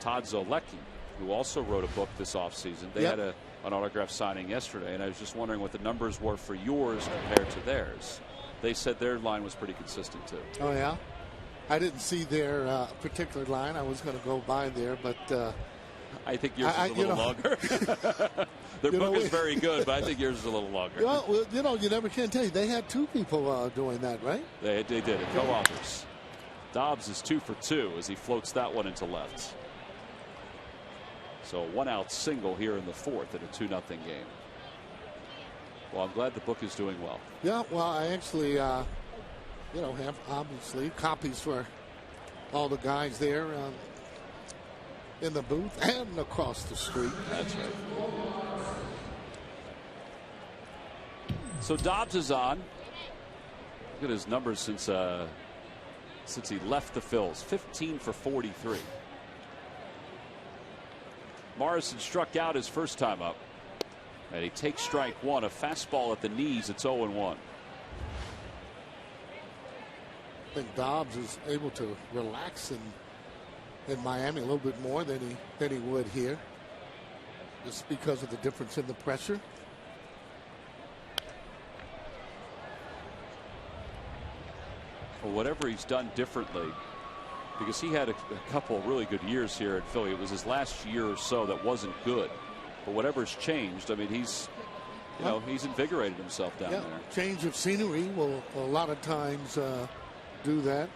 Todd Zolecki, who also wrote a book this offseason. They had an autograph signing yesterday, and I was just wondering what the numbers were for yours compared to theirs. They said their line was pretty consistent, too.
Oh, yeah? I didn't see their particular line. I was going to go by there, but
I think yours is a little longer. Their book is very good, but I think yours is a little longer.
Well, you never can tell. They had two people doing that, right?
They did it, co-authors. Dobbs is 2 for 2 as he floats that one into left. So a 1-out single here in the fourth in a 2-0 game. Well, I'm glad the book is doing well.
Yeah, well, I actually, have obviously copies for all the guys there in the booth and across the street.
That's right. So Dobbs is on. Look at his numbers since he left the Phils. 15 for 43. Morrison struck out his first time up, and he takes strike one. A fastball at the knees. It's 0-1.
I think Dobbs is able to relax in Miami a little bit more than he would here, just because of the difference in the pressure.
Or whatever he's done differently, because he had a couple of really good years here at Philly. It was his last year or so that wasn't good. But whatever's changed, I mean, he's invigorated himself down there.
Change of scenery will a lot of times do that.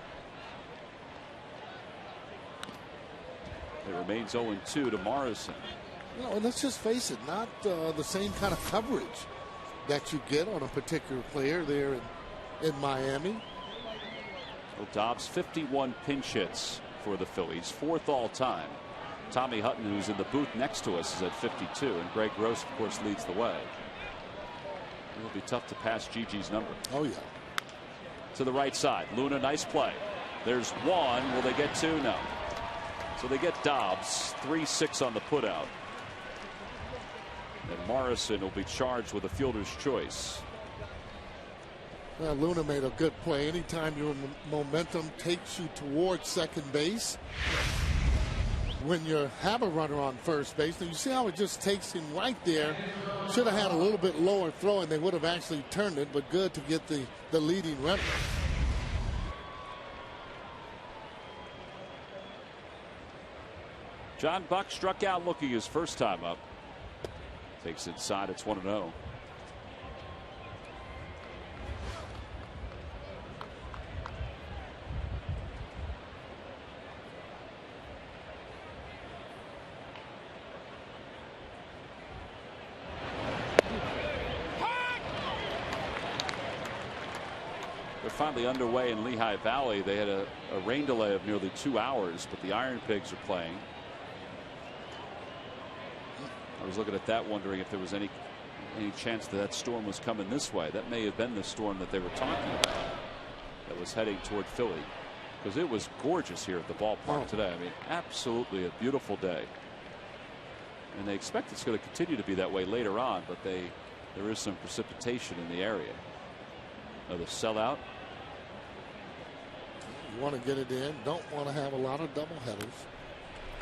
It remains 0-2 to Morrison.
And let's just face it, not the same kind of coverage that you get on a particular player there in Miami.
Well, Dobbs 51 pinch hits for the Phillies, 4th all time. Tommy Hutton, who's in the booth next to us, is at 52, and Greg Gross, of course, leads the way. It'll be tough to pass Gigi's number.
Oh, yeah.
To the right side. Luna, nice play. There's one. Will they get two? No. So they get Dobbs. 3-6 on the putout. And Morrison will be charged with a fielder's choice.
Well, Luna made a good play. Anytime your momentum takes you towards second base, when you have a runner on first base, now you see how it just takes him right there. Should have had a little bit lower throw, and they would have actually turned it, but good to get the leading runner.
John Buck struck out looking his first time up. Takes inside. It's 1-0. Finally underway in Lehigh Valley. They had a rain delay of nearly 2 hours, but the Iron Pigs are playing. I was looking at that, wondering if there was any chance that storm was coming this way. That may have been the storm that they were talking about that was heading toward Philly, because it was gorgeous here at the ballpark today. I mean, absolutely a beautiful day, and they expect it's going to continue to be that way later on, but there is some precipitation in the area. Another sellout.
You want to get it in. Don't want to have a lot of doubleheaders.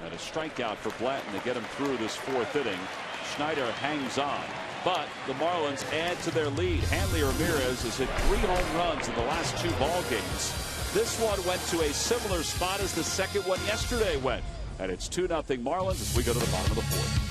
And a strikeout for Blanton to get him through this 4th inning. Schneider hangs on, but the Marlins add to their lead. Hanley Ramirez has hit 3 home runs in the last 2 ball games. This one went to a similar spot as the second one yesterday went, and it's 2-0 Marlins as we go to the bottom of the 4th.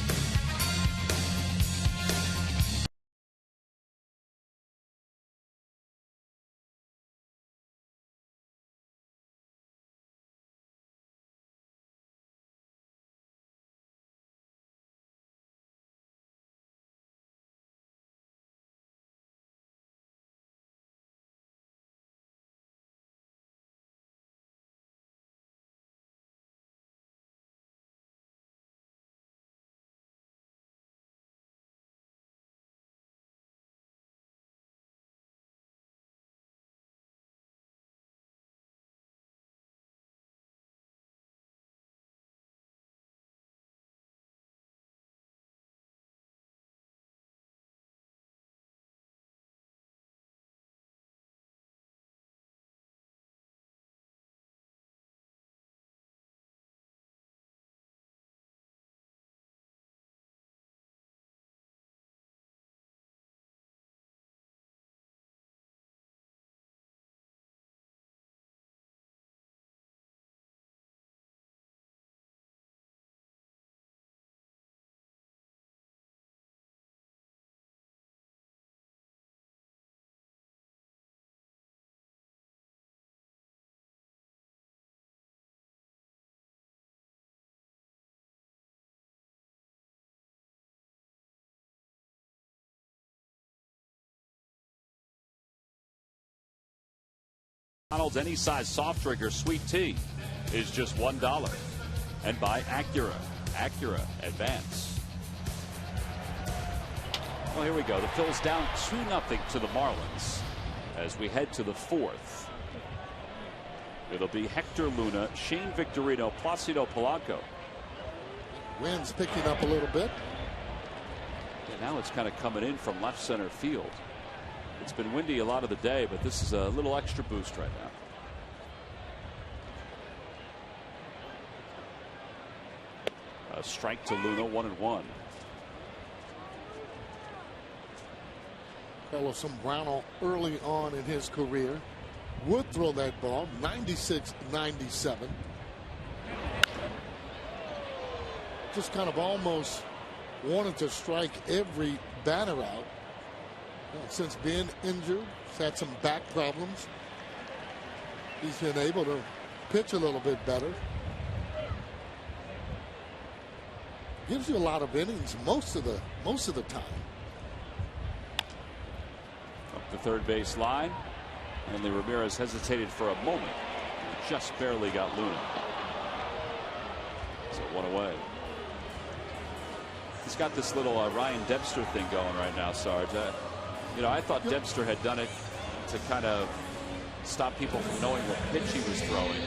McDonald's any size soft drink or sweet tea is just $1. And by Acura Advance. Well, here we go. The Phillies down 2-0 to the Marlins as we head to the fourth. It'll be Hector Luna, Shane Victorino, Placido Polanco.
Wind's picking up a little bit.
And now it's kind of coming in from left center field. It's been windy a lot of the day, but this is a little extra boost right now. A strike to Luna, 1-1.
Carlos Zambrano early on in his career would throw that ball 96-97. Just kind of almost wanted to strike every batter out. Since being injured, he's had some back problems. He's been able to pitch a little bit better. Gives you a lot of innings most of the time.
Up the third base line. Only Ramirez hesitated for a moment. Just barely got Luna. So one away. He's got this little Ryan Dempster thing going right now, Sarge. I thought Dempster had done it to kind of stop people from knowing what pitch he was throwing.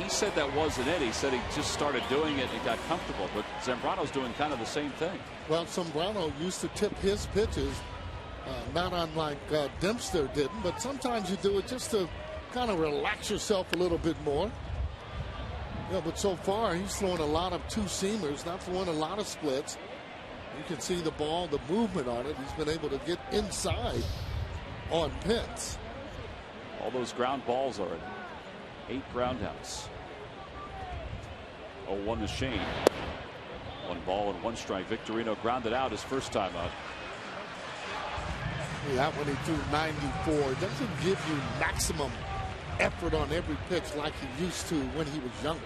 He said that wasn't it. He said he just started doing it and got comfortable. But Zambrano's doing kind of the same thing. Well,
Zambrano used to tip his pitches, not unlike Dempster didn't. But sometimes you do it just to kind of relax yourself a little bit more. But so far he's throwing a lot of two-seamers, not throwing a lot of splits. You can see the ball, the movement on it. He's been able to get inside on pins.
All those ground balls are 8 ground outs. 0-1 to Shane. 1 ball and 1 strike. Victorino grounded out his first time up.
That one he threw 94. Doesn't give you maximum effort on every pitch like he used to when he was younger.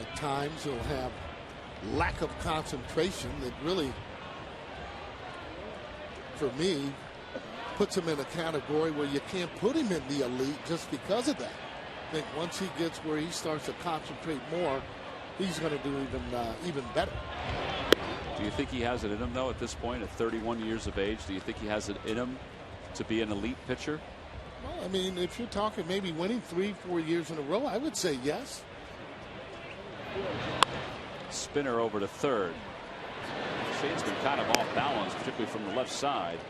At times he'll have lack of concentration that really, for me, puts him in a category where you can't put him in the elite just because of that. I think once he gets where he starts to concentrate more, he's going to do even better.
Do you think he has it in him, though, at this point, at 31 years of age? Do you think he has it in him to be an elite pitcher?
Well, I mean, if you're talking maybe winning 3-4 years in a row, I would say yes.
Spinner over to third. Shane's been kind of off balance, particularly from the left side.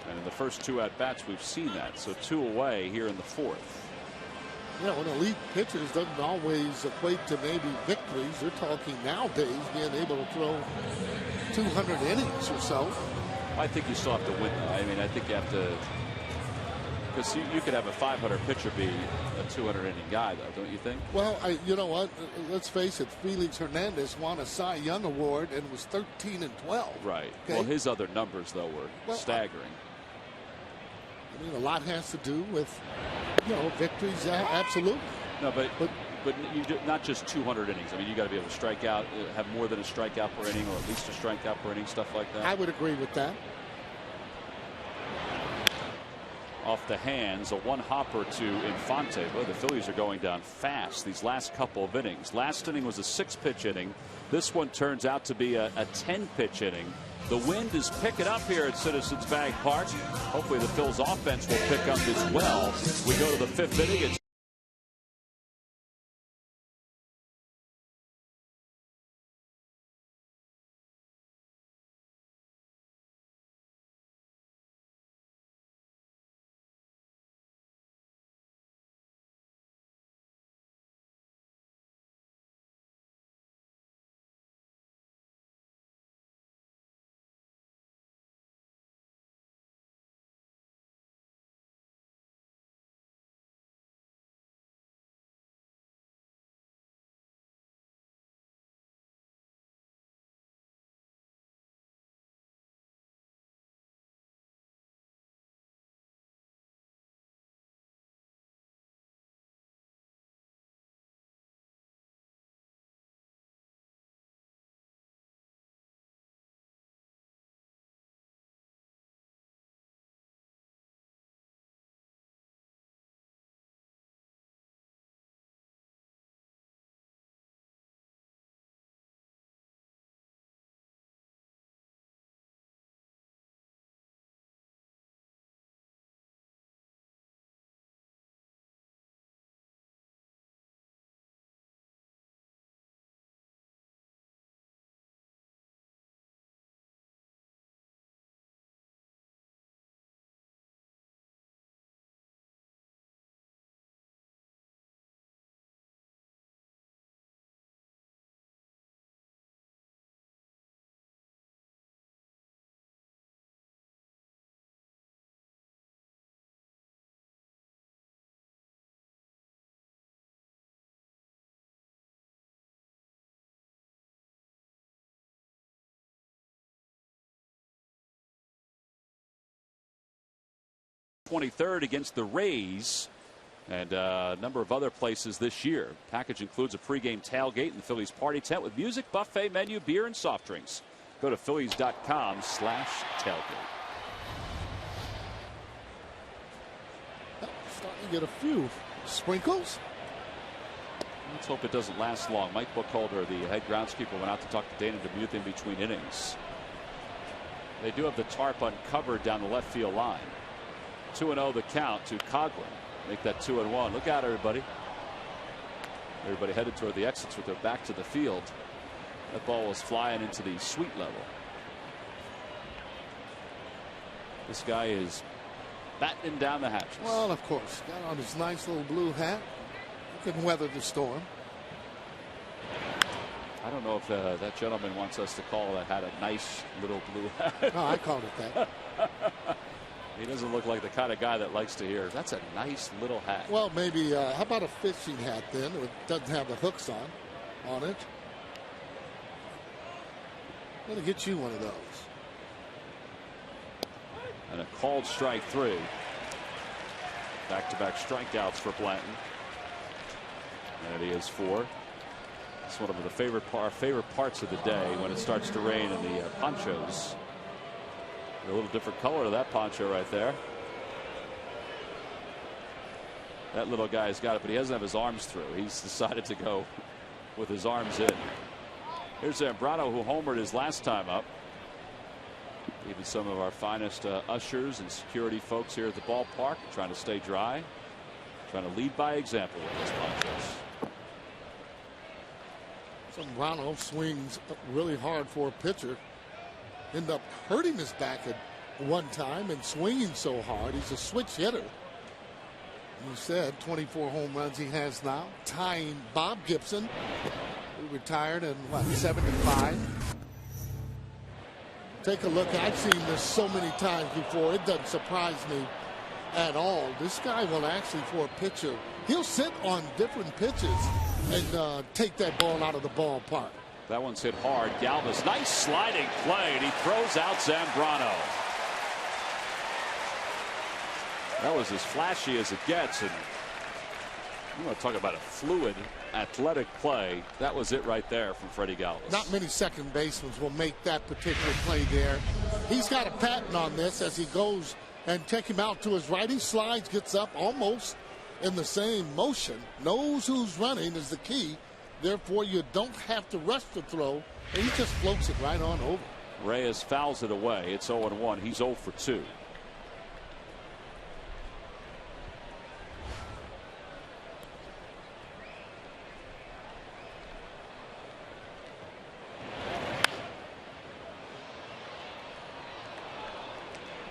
And in the first 2 at-bats, we've seen that. So 2 away here in the fourth.
An elite pitchers doesn't always equate to maybe victories. You're talking nowadays being able to throw 200 innings or so.
I think you still have to win. I mean, I think you have to, because you could have a 500 pitcher be a 200 inning guy, though, don't you think?
Well, you know what? Let's face it. Felix Hernandez won a Cy Young Award and was 13-12.
Right.
Okay?
Well, his other numbers, though, were staggering.
I mean, a lot has to do with, victories. Absolutely.
No, but you do, not just 200 innings. I mean, you got to be able to strike out, have more than a strikeout per inning, or at least a strikeout per inning, stuff like that.
I would agree with that.
Off the hands, a 1-hopper to Infante. Boy, the Phillies are going down fast these last couple of innings. Last inning was a 6-pitch inning. This one turns out to be a 10-pitch inning. The wind is picking up here at Citizens Bank Park. Hopefully the Phillies offense will pick up as well. We go to the 5th inning. It's 23rd against the Rays and a number of other places this year. Package includes a pregame tailgate in the Phillies party tent with music, buffet menu, beer, and soft drinks. Go to Phillies.com/tailgate.
Starting to get a few sprinkles.
Let's hope it doesn't last long. Mike Buckholder, the head groundskeeper, went out to talk to Dana DeMuth in between innings. They do have the tarp uncovered down the left field line. 2-0 the count to Coghlan. Make that 2-1. Look out, everybody. Everybody headed toward the exits with their back to the field. That ball was flying into the suite level. This guy is battening down the hatches.
Well, of course, got on his nice little blue hat. He can weather the storm.
I don't know if that gentleman wants us to call that hat a nice little blue hat.
No, I called it that.
He doesn't look like the kind of guy that likes to hear, that's a nice little hat.
Well, maybe, how about a fishing hat then? It doesn't have the hooks on it. I'm going to get you one of those.
And a called strike 3. Back-to-back strikeouts for Blanton. And he has 4. It's one of our favorite parts of the day when it starts to rain and the ponchos. A little different color to that poncho right there. That little guy's got it, but he doesn't have his arms through. He's decided to go with his arms in. Here's Zambrano, who homered his last time up. Even some of our finest ushers and security folks here at the ballpark trying to stay dry, trying to lead by example with those ponchos.
Zambrano swings really hard for a pitcher. End up hurting his back at one time and swinging so hard. He's a switch hitter. You said 24 home runs he has now, tying Bob Gibson, who retired in what, 75. Take a look. I've seen this so many times before. It doesn't surprise me at all. This guy will actually, for a pitcher, he'll sit on different pitches and take that ball out of the ballpark.
That one's hit hard. Galvis, nice sliding play, and he throws out Zambrano. That was as flashy as it gets, and you want to talk about a fluid, athletic play. That was it right there from Freddie Galvis.
Not many second basemen will make that particular play there. He's got a patent on this as he goes and take him out to his right. He slides, gets up almost in the same motion. Knows who's running is the key. Therefore, you don't have to rush the throw, and he just floats it right on over.
Reyes fouls it away. It's 0-1. He's 0 for 2.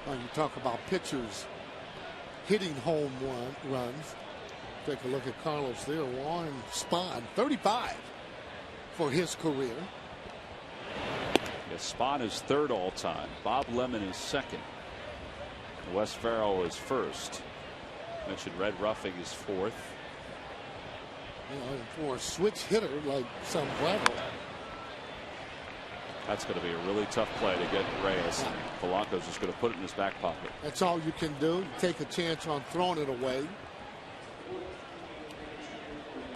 Well, you talk about pitchers hitting home runs. Take a look at Carlos there. Warren Spahn, 35 for his career.
Yes, Spahn is 3rd all time. Bob Lemon is 2nd. Wes Farrell is 1st. Mentioned Red Ruffing is 4th.
You know, and for a switch hitter like Zambrano,
that's going to be a really tough play to get Reyes. Polanco's just going to put it in his back pocket.
That's all you can do. You take a chance on throwing it away.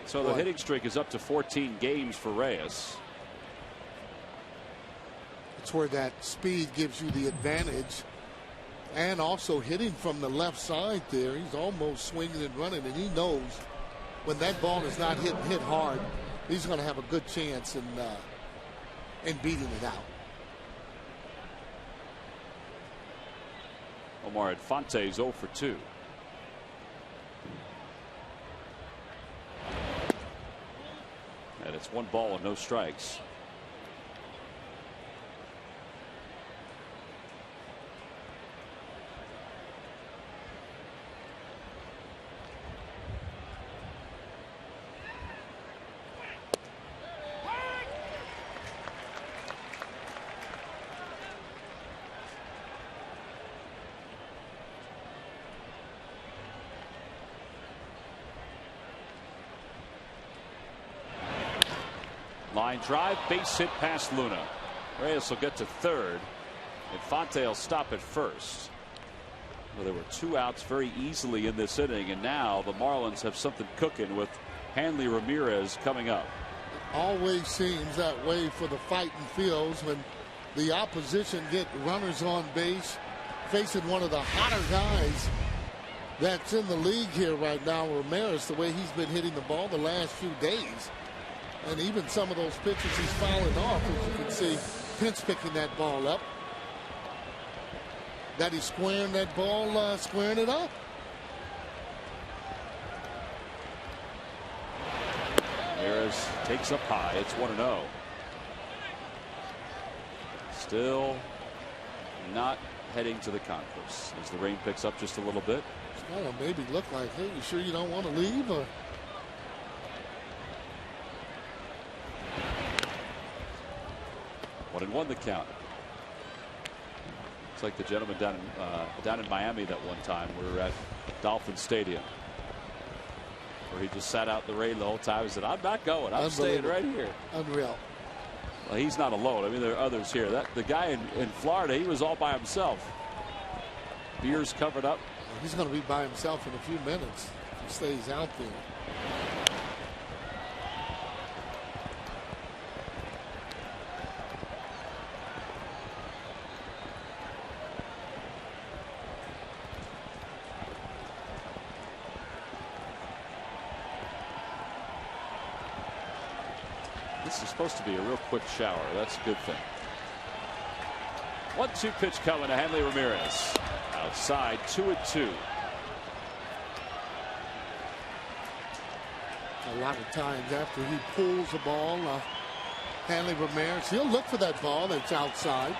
So the hitting streak is up to 14 games for Reyes.
It's where that speed gives you the advantage. And also hitting from the left side there. He's almost swinging and running, and he knows when that ball is not hit hard, he's going to have a good chance in beating it out.
Omar Infante is 0 for 2. And it's 1 ball and no strikes. Line drive, base hit past Luna. Reyes will get to 3rd. Infante will stop at 1st. Well, there were 2 outs very easily in this inning, and now the Marlins have something cooking with Hanley Ramirez coming up.
It always seems that way for the fighting Phils when the opposition get runners on base, facing one of the hotter guys that's in the league here right now, Ramirez, the way he's been hitting the ball the last few days. And even some of those pitches he's fouling off, as you can see, pinch picking that ball up. That he's squaring that ball, squaring it up.
Ramirez takes up high. It's 1-0. Still not heading to the concourse as the rain picks up just a little bit.
It's gonna maybe look like, hey, you sure you don't want to leave? Or
1-1 the count. It's like the gentleman down in Miami that one time. We were at Dolphin Stadium, where he just sat out the rain the whole time. He said, "I'm not going. I'm staying right here."
Unreal.
Well, he's not alone. I mean, there are others here. The guy in Florida, he was all by himself. Beers covered up.
He's going to be by himself in a few minutes if he stays out there.
This is supposed to be a real quick shower. That's a good thing. 1-2 pitch coming to Hanley Ramirez. Outside, 2-2.
A lot of times after he pulls the ball, Hanley Ramirez, he'll look for that ball that's outside.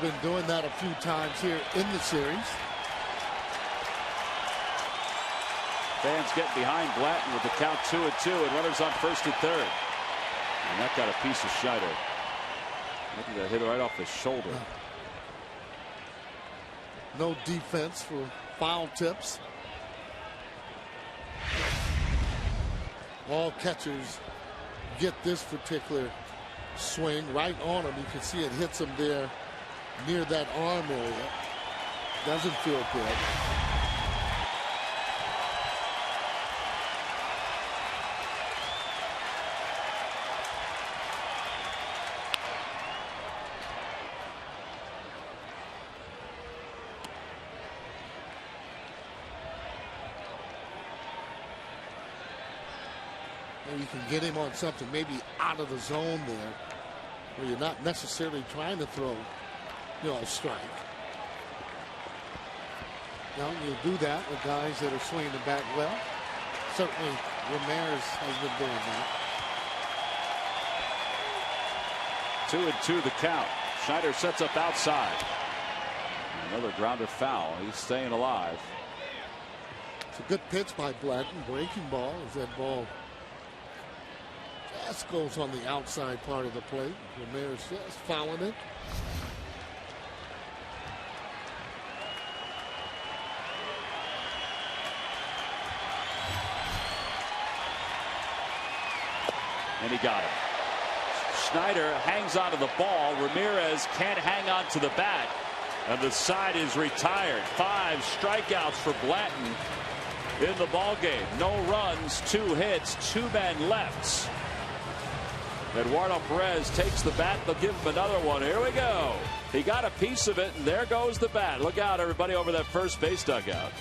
Been doing that a few times here in the series.
Fans getting behind Blanton with the count 2-2 and runners on first and third. And that got a piece of Schneider. Look at that hit right off his shoulder.
No defense for foul tips. All catchers get this particular swing right on him. You can see it hits him there near that arm area. Doesn't feel good. You can get him on something maybe out of the zone there where you're not necessarily trying to throw, a strike. Now you do that with guys that are swinging the bat well. Certainly Ramirez has been doing that.
2-2 the count. Schneider sets up outside. Another grounder foul. He's staying alive.
It's a good pitch by Blanton. Breaking ball as that ball just goes on the outside part of the plate. Ramirez just fouling it.
And he got him. Schneider hangs onto the ball. Ramirez can't hang on to the bat. And the side is retired. 5 strikeouts for Blanton in the ball game. No runs, 2 hits, 2 men left. Eduardo Perez takes the bat. They'll give him another one. Here we go. He got a piece of it, and there goes the bat. Look out, everybody, over that first base dugout.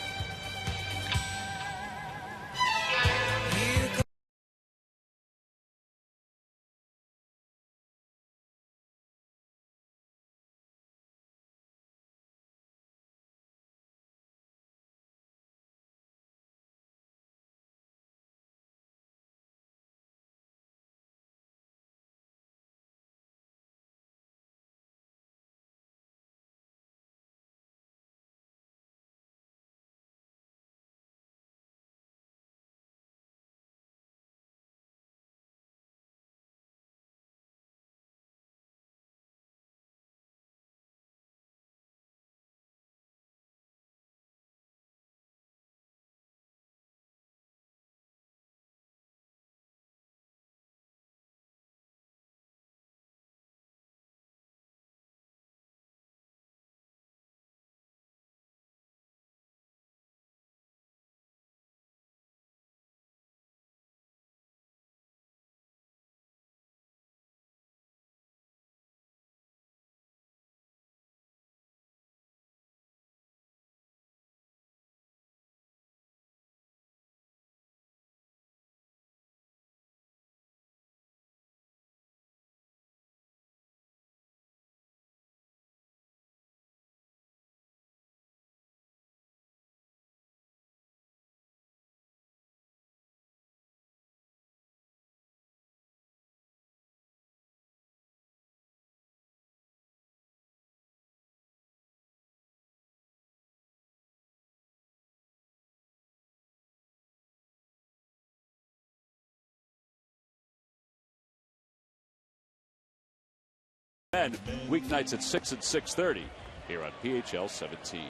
Weeknights at 6 and 6:30 here on PHL 17.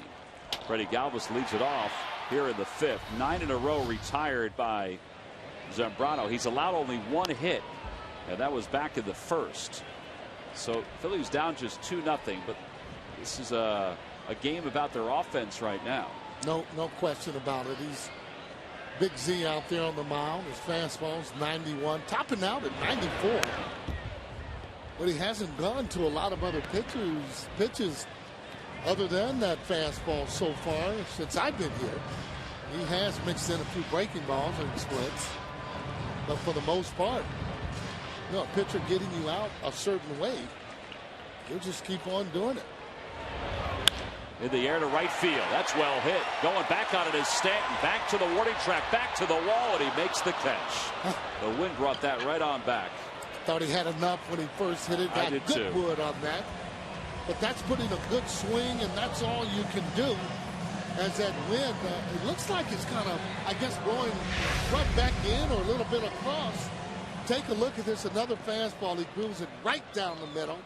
Freddie Galvis leads it off here in the 5th. 9 in a row retired by Zambrano. He's allowed only 1 hit, and that was back in the 1st. So Phillies down just 2-0, but this is a game about their offense right now.
No question about it. He's Big Z out there on the mound. His fastball's 91, topping out at 94. But he hasn't gone to a lot of other pitches other than that fastball so far since I've been here. He has mixed in a few breaking balls and splits, but for the most part, you know, a pitcher getting you out a certain way, he'll just keep on doing it.
In the air to right field. That's well hit. Going back on it is Stanton. Back to the warning track. Back to the wall, and he makes the catch. The wind brought that right on back.
Thought he had enough when he first hit it. Got good wood on that. But that's putting a good swing, and that's all you can do. As that wind, it looks like it's kind of, I guess, blowing front back in or a little bit across. Take a look at this. Another fastball. He grooves it right down the middle.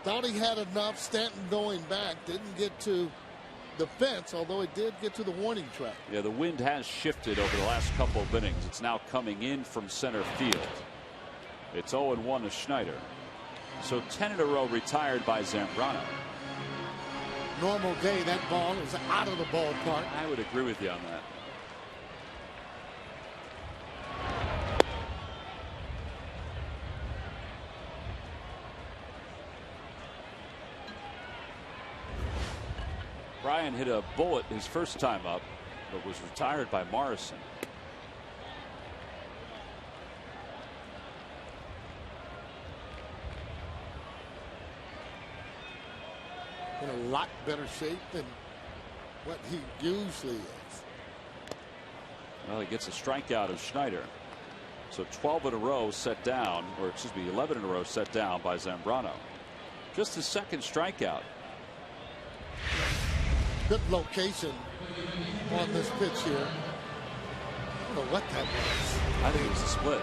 Thought he had enough. Stanton going back. Didn't get to the fence, although it did get to the warning track.
Yeah, the wind has shifted over the last couple of innings. It's now coming in from center field. It's 0-1 to Schneider. So 10 in a row retired by Zambrano.
Normal day, that ball is out of the ballpark.
I would agree with you on that. Ryan hit a bullet his first time up, but was retired by Morrison.
In a lot better shape than what he usually is.
Well, he gets a strikeout of Schneider. So 12 in a row set down, or excuse me, 11 in a row set down by Zambrano. Just his second strikeout.
Good location on this pitch here. I don't know what that was.
I think it was a split.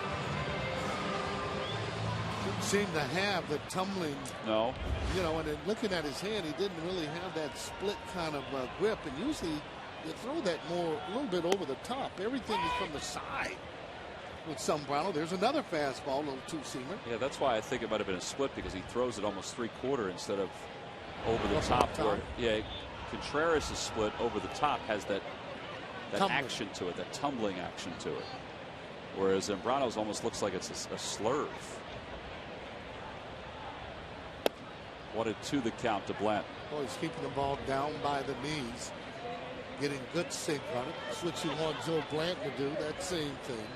Didn't seem to have the tumbling.
No.
You know, and then looking at his hand, he didn't really have that split kind of grip. And usually you throw that more, a little bit over the top. Everything is from the side with Zambrano. There's another fastball, a little two-seamer.
Yeah, that's why I think it might have been a split, because he throws it almost three-quarter instead of over the top. Where, yeah, Contreras' split over the top has that action to it, that tumbling action to it. Whereas Zambrano's almost looks like it's a slurve. 1-2 the count to Blanton.
Oh, he's keeping the ball down by the knees. Getting good sync on it. That's what you want Joe Blanton to do, that same thing.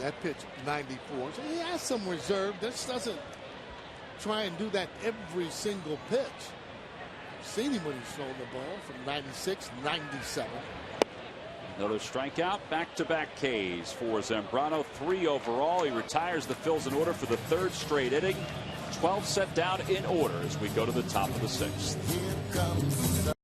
That pitch, 94. So he has some reserve. This doesn't try and do that every single pitch. I've seen him when he's thrown the ball from 96, 97.
Another strikeout, back-to-back Ks for Zambrano. 3 overall. He retires the Phils in order for the 3rd straight inning. 12 set down in order as we go to the top of the 6th.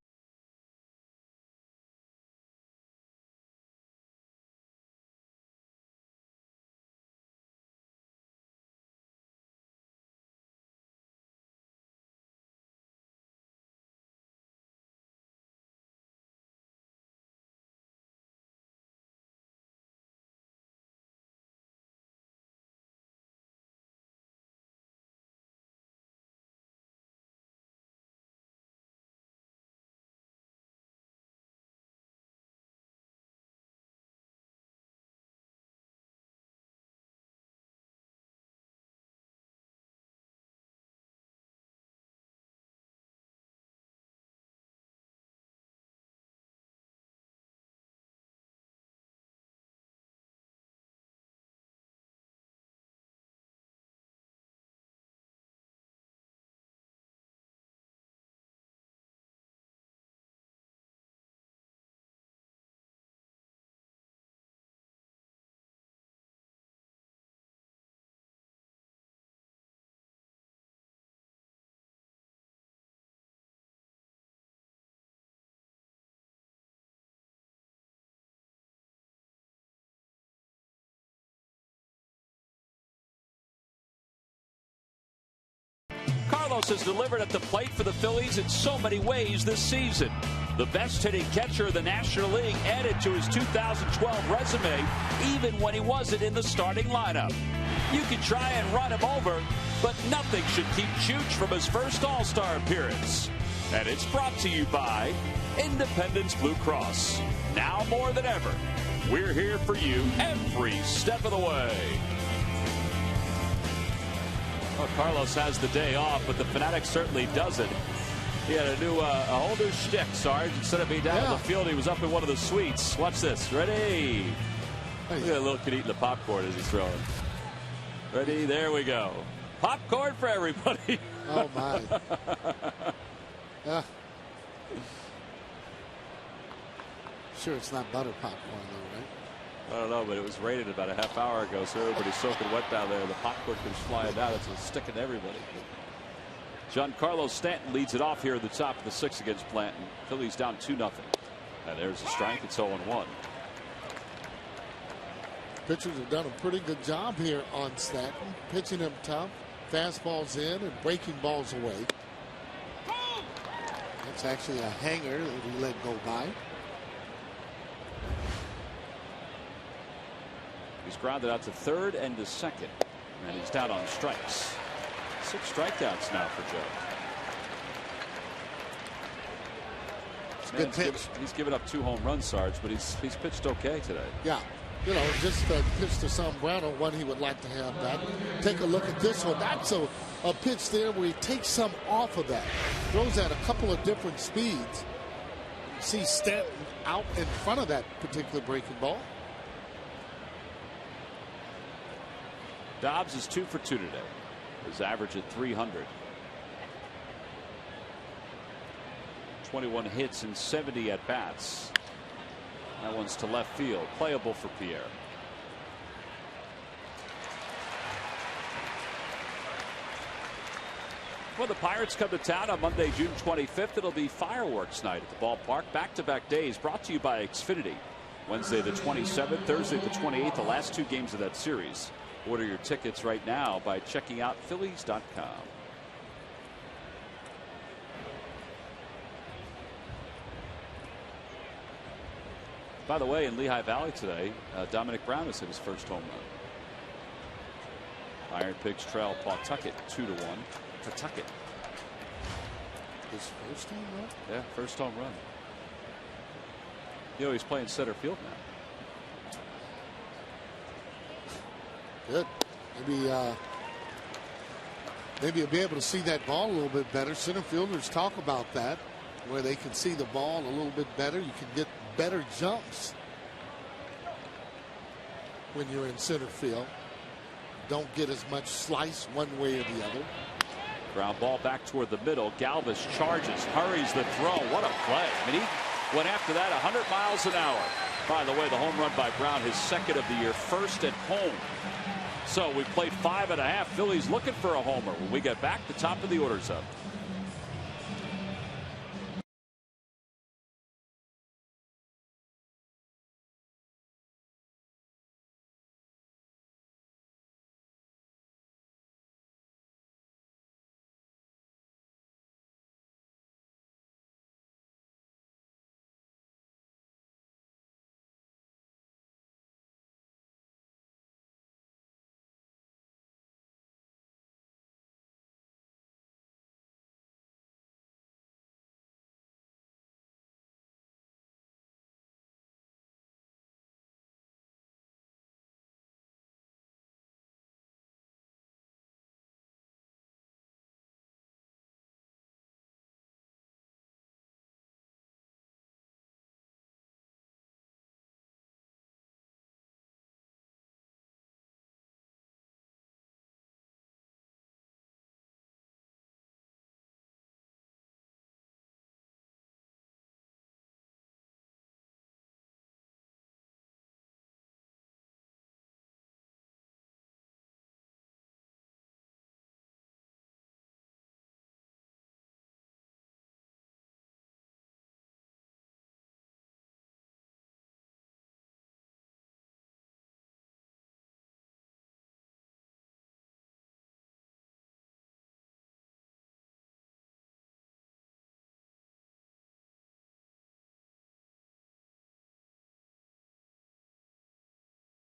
Carlos has delivered at the plate for the Phillies in so many ways this season. The best hitting catcher in the National League added to his 2012 resume, even when he wasn't in the starting lineup. You can try and run him over, but nothing should keep Chooch from his first All-Star appearance. And it's brought to you by Independence Blue Cross. Now more than ever, we're here for you every step of the way. Well, Carlos has the day off, but the Fanatic certainly doesn't. He had a whole new shtick, Sarge. Instead of being down in the field, he was up in one of the suites. Watch this. Ready? Look at that little kid eating the popcorn as he's throwing. Ready? There we go. Popcorn for everybody.
Oh, my. Sure it's not butter popcorn, though, right?
I don't know, but it was rated about a half hour ago, so everybody's soaking wet down there. The popcorn comes flying down. It's sticking to everybody. Giancarlo Stanton leads it off here at the top of the 6th against Blanton. Phillies down 2-0. And there's a strike. It's 0-1.
Pitchers have done a pretty good job here on Stanton, pitching him tough, fastballs in and breaking balls away. That's actually a hanger that he let go by.
He's grounded out to third and to second, and he's down on strikes. 6 strikeouts now for Joe.
It's a good pitch.
He's given up 2 home runs, Sarge, but he's pitched okay today.
Yeah. You know, just pitch to Zambrano, one he would like to have back. Take a look at this one. That's a pitch there where he takes some off of that. Throws at a couple of different speeds. See Stanton out in front of that particular breaking ball.
Dobbs is 2 for 2 today. His average at 300. 21 hits and 70 at bats. That one's to left field. Playable for Pierre. Well, the Pirates come to town on Monday, June 25th. It'll be fireworks night at the ballpark. Back-to-back days brought to you by Xfinity. Wednesday the 27th, Thursday the 28th, the last 2 games of that series. Order your tickets right now by checking out Phillies.com. By the way, in Lehigh Valley today, Dominic Brown has hit his first home run. Iron Pigs trail Pawtucket 2-1. Pawtucket.
His first home run?
Yeah, first home run. You know, he's playing center field now.
Good. Maybe you'll be able to see that ball a little bit better. Center fielders talk about that, where they can see the ball a little bit better. You can get better jumps when you're in center field. Don't get as much slice one way or the other.
Ground ball back toward the middle. Galvis charges, hurries the throw. What a play. I mean, he went after that 100 miles an hour. By the way, the home run by Brown, his 2nd of the year, 1st at home. So we played 5.5. Phillies looking for a homer. When we get back, the top of the order's up.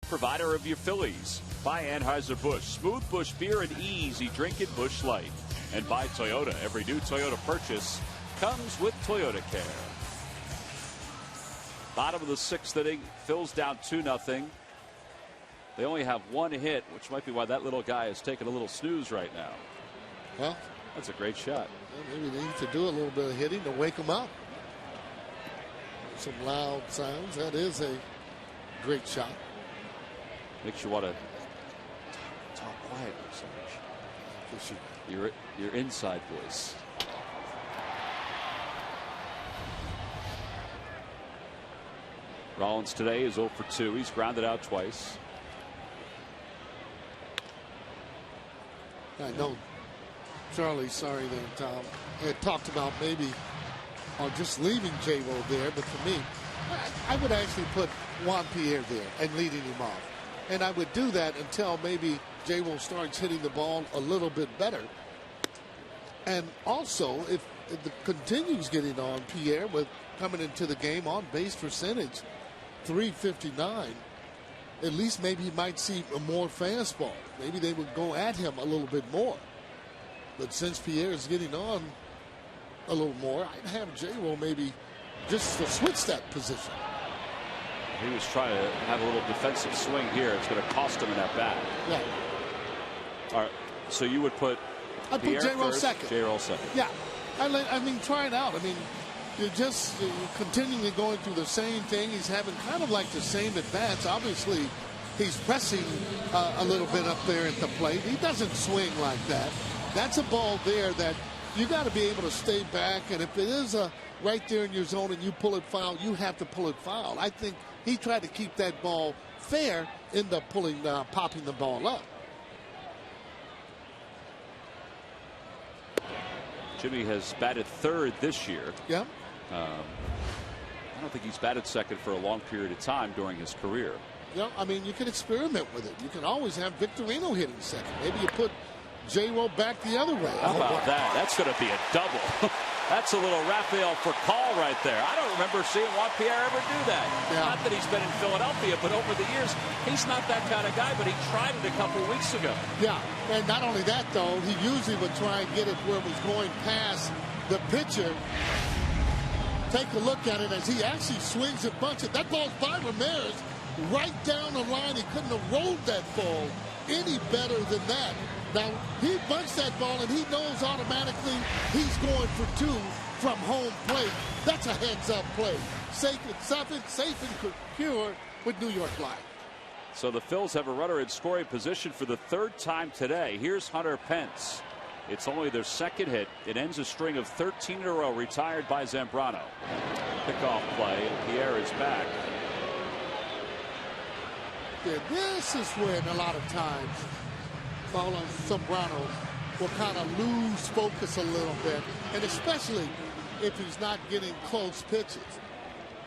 Provider of your Phillies. By Anheuser-Busch. Smooth Busch beer and easy drinking Busch Light. And by Toyota. Every new Toyota purchase comes with Toyota Care. Bottom of the 6th inning. Phil's down 2-0. They only have 1 hit, which might be why that little guy is taking a little snooze right now.
Well,
that's a great shot.
Well, maybe they need to do a little bit of hitting to wake him up. Some loud sounds. That is a great shot.
Makes you want to talk quietly so much. Your inside voice. Rollins today is 0 for 2. He's grounded out twice.
I know Charlie, sorry there, Tom, had talked about maybe just leaving J-Ro there, but for me, I would actually put Juan Pierre there and leading him off. And I would do that until maybe J-Ro starts hitting the ball a little bit better. And also, if it continues getting on Pierre with coming into the game on base percentage, 359, at least maybe he might see a more fastball. Maybe they would go at him a little bit more. But since Pierre is getting on a little more, I'd have J-Ro maybe just to switch that position.
He was trying to have a little defensive swing here. It's going to cost him in that bat.
Yeah.
All right. So you would put
I'd put J-Ro second.
J-Ro second.
Yeah. I mean, try it out. I mean, you're just continually going through the same thing. He's having kind of like the same at-bats. Obviously, he's pressing a little bit up there at the plate. He doesn't swing like that. That's a ball there that you got to be able to stay back. And if it is right there in your zone and you pull it foul, you have to pull it foul. I think he tried to keep that ball fair, end up popping the ball up.
Jimmy has batted third this year.
Yeah.
I don't think he's batted second for a long period of time during his career.
Yeah, I mean, you can experiment with it. You can always have Victorino hitting second. Maybe you put J-Ro back the other way.
How about that? That's going to be a double. That's a little Rafael Furcal right there. I don't remember seeing Juan Pierre ever do that. Yeah. Not that he's been in Philadelphia, but over the years, he's not that kind of guy, but he tried it a couple of weeks ago.
Yeah, and not only that, though, he usually would try and get it where it was going past the pitcher. Take a look at it as he actually swings and bunches it. That ball's by Ramirez right down the line. He couldn't have rolled that ball any better than that. Now, he bunched that ball, and he knows automatically he's going for 2 from home plate. That's a heads-up play. Safe and secure with New York Live.
So the Phils have a runner in scoring position for the 3rd time today. Here's Hunter Pence. It's only their 2nd hit. It ends a string of 13 in a row retired by Zambrano. Pickoff play, and Pierre is back.
Yeah, this is when a lot of times Zambrano will kind of lose focus a little bit, and especially if he's not getting close pitches.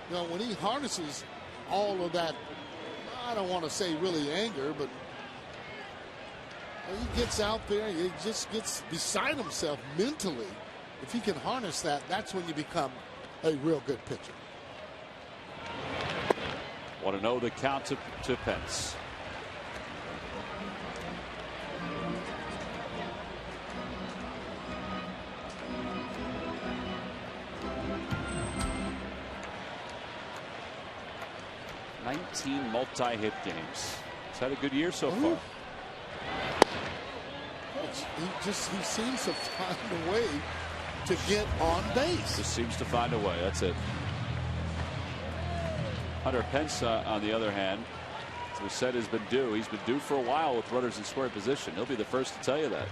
You know, when he harnesses all of that, I don't want to say really anger, but he gets out there, he just gets beside himself mentally. If he can harness that, that's when you become a real good pitcher.
Want to know the count to Pence. Multi-hit games. He's had a good year so far.
He seems to find a way to get on base.
Just seems to find a way. That's it. Hunter Pence, on the other hand, as we said, has been due. He's been due for a while with runners in scoring position. He'll be the first to tell you that.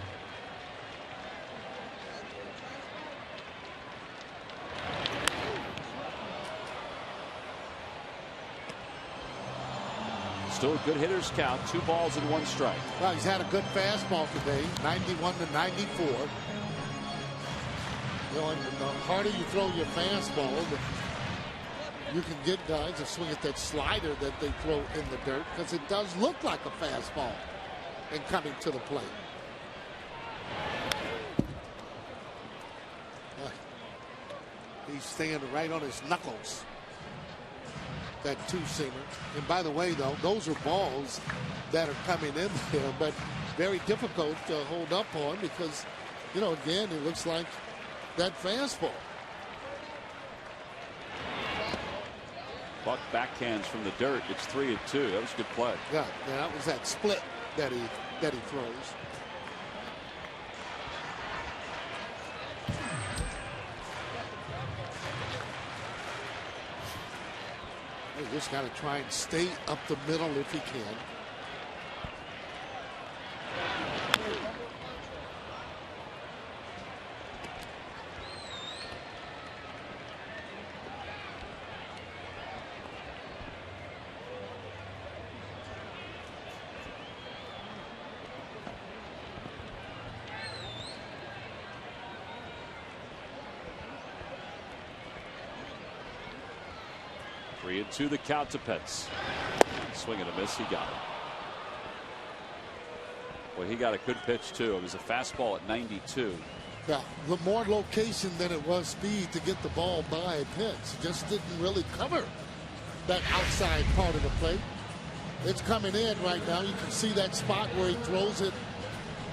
Still a good hitter's count. 2 balls and 1 strike.
Well, he's had a good fastball today, 91 to 94. You know, and the harder you throw your fastball, you can get guys to swing at that slider that they throw in the dirt, because it does look like a fastball and coming to the plate. He's staying right on his knuckles. that two-seamer. And by the way, though, those are balls that are coming in there, but very difficult to hold up on because, you know, again, it looks like that fastball.
Buck backhands from the dirt. It's 3-2. That was a good play.
Yeah, that was that split that he throws. He just got to try and stay up the middle if he can.
To the count to Pence. Swing and a miss. He got it. Well, he got a good pitch too. It was a fastball at 92.
Yeah, more location than it was speed to get the ball by Pence. Just didn't really cover that outside part of the plate. It's coming in right now. You can see that spot where he throws it.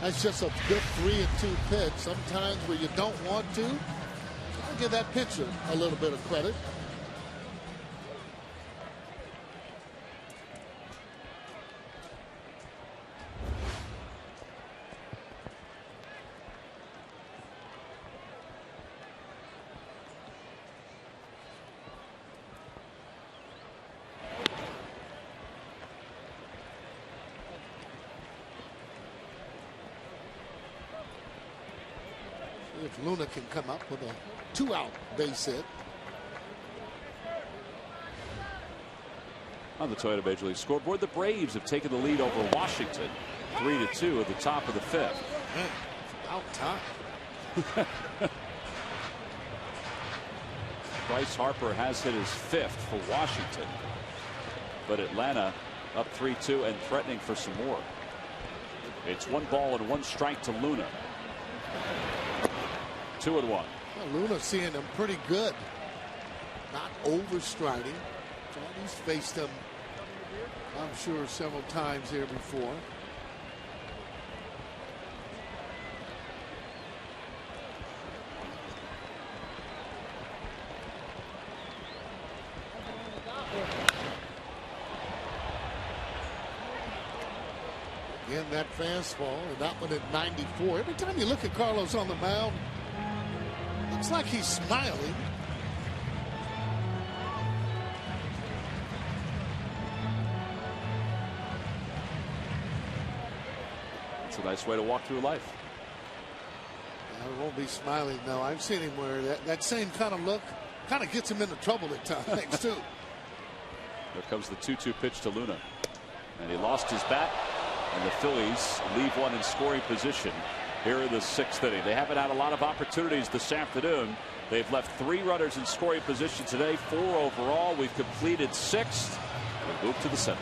That's just a good 3-2 pitch. Sometimes where you don't want to, I'll give that pitcher a little bit of credit. If Luna can come up with a 2-out base hit.
On the Toyota Major League scoreboard, the Braves have taken the lead over Washington 3-2 at the top of the fifth.
Man, it's about time.
Bryce Harper has hit his fifth for Washington, but Atlanta up 3-2 and threatening for some more. It's 1-1 strike to Luna. 2-1.
Well, Luna seeing him pretty good. Not overstriding. He's faced him, I'm sure, several times here before. Again, that fastball, and that one at 94. Every time you look at Carlos on the mound, looks like he's smiling.
It's a nice way to walk through life.
I won't be smiling, no. I've seen him where that same kind of look kind of gets him into trouble at times, too.
Here comes the 2-2 pitch to Luna. And he lost his bat, and the Phillies leave one in scoring position here in the sixth inning. They haven't had a lot of opportunities this afternoon. They've left 3 runners in scoring position today, 4 overall. We've completed 6. We'll move to the 7th.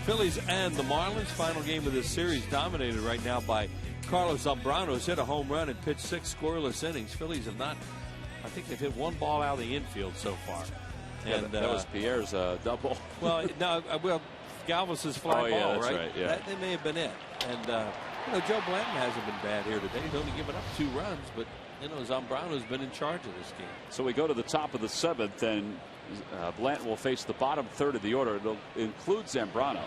Phillies and the Marlins. Final game of this series dominated right now by Carlos Zambrano. Has hit a home run and pitched 6 scoreless innings. Phillies have not, I think they've hit 1 ball out of the infield so far.
And yeah, that was Pierre's double.
Well, no, Galvis's fly ball,
that's right? Yeah.
That may have been it. And, Joe Blanton hasn't been bad here today. He's only given up 2 runs, but, Zambrano's been in charge of this game.
So we go to the top of the 7th, and Blanton will face the bottom third of the order. It'll include Zambrano.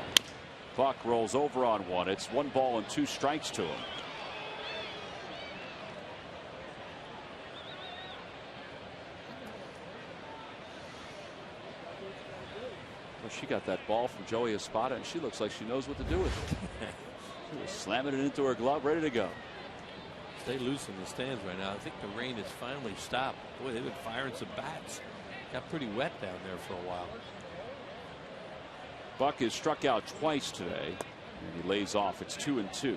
Buck rolls over on 1. It's 1 ball and 2 strikes to him. Well, she got that ball from Joey Espada, and she looks like she knows what to do with it. She was slamming it into her glove, ready to go.
Stay loose in the stands right now. I think the rain has finally stopped. Boy, they've been firing some bats. Got pretty wet down there for a while.
Buck is struck out twice today, and he lays off. It's 2-2.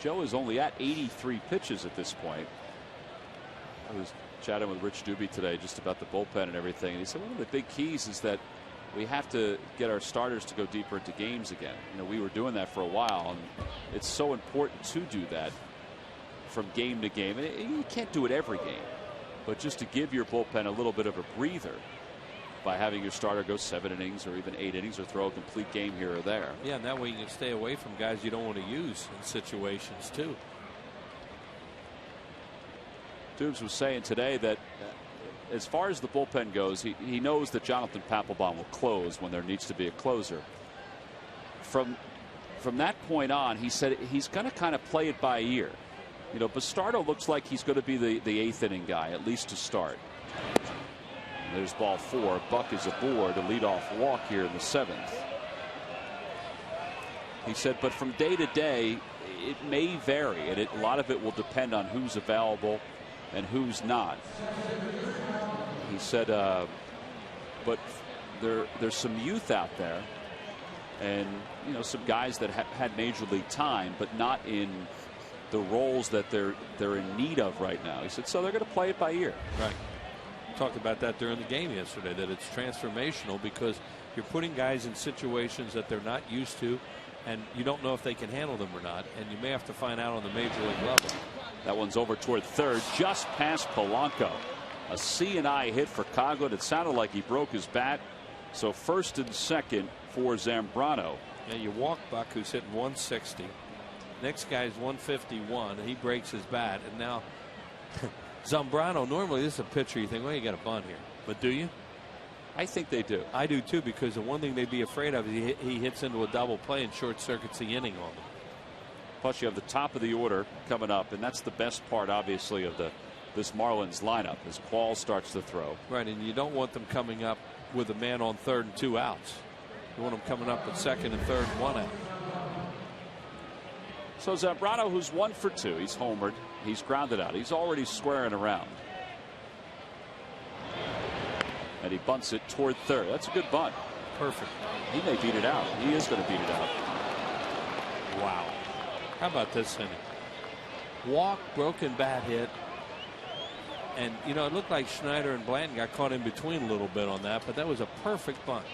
Joe is only at 83 pitches at this point. I was chatting with Rich Doobie today just about the bullpen and everything, and he said one of the big keys is that we have to get our starters to go deeper into games again. We were doing that for a while, and it's so important to do that from game to game. And you can't do it every game, but just to give your bullpen a little bit of a breather by having your starter go 7 innings or even 8 innings or throw a complete game here or there.
Yeah, and that way you can stay away from guys you don't want to use in situations too.
Dubes was saying today that as far as the bullpen goes, he knows that Jonathan Papelbon will close when there needs to be a closer. From that point on, he said he's going to kind of play it by ear. Bastardo looks like he's going to be the 8th inning guy, at least to start. There's ball 4. Buck is aboard, a leadoff walk here in the 7th. He said, but from day to day, it may vary, and a lot of it will depend on who's available and who's not. He said, but there's some youth out there, and some guys that had major league time, but not in the roles that they're in need of right now. He said, so they're going to play it by ear.
Right. Talked about that during the game yesterday, that it's transformational because you're putting guys in situations that they're not used to, and you don't know if they can handle them or not, and you may have to find out on the major league level.
That one's over toward third, just past Polanco. A C&I hit for Coghlan. It sounded like he broke his bat. So first and second for Zambrano.
Yeah, you walk Buck, who's hitting 160. Next guy's 151. He breaks his bat, and now Zambrano, normally this is a pitcher you think, well, you got a bunt here. But do you?
I think they do.
I do too, because the one thing they'd be afraid of is he hits into a double play and short circuits the inning on them.
Plus you have the top of the order coming up, and that's the best part obviously of this Marlins lineup as Quall starts to throw.
Right, and you don't want them coming up with a man on 3rd and 2 outs. You want them coming up with 2nd and 3rd and 1 out.
So Zambrano, who's 1 for 2, he's homered. He's grounded out. He's already squaring around. And he bunts it toward 3rd. That's a good bunt.
Perfect.
He may beat it out. He is going to beat it out.
Wow. How about this inning? Walk, broken bat hit. And, it looked like Schneider and Blanton got caught in between a little bit on that, but that was a perfect bunt.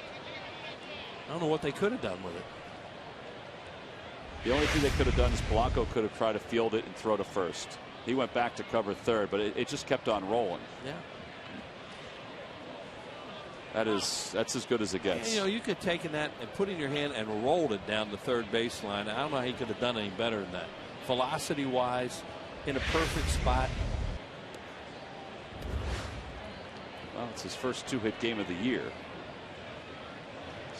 I don't know what they could have done with it.
The only thing they could have done is Polanco could have tried to field it and throw to first. He went back to cover 3rd, but it just kept on rolling.
Yeah.
That's as good as it gets.
You could have taken that and put it in your hand and rolled it down the 3rd baseline. I don't know how he could have done any better than that. Velocity wise, in a perfect spot.
Well, it's his first 2-hit game of the year.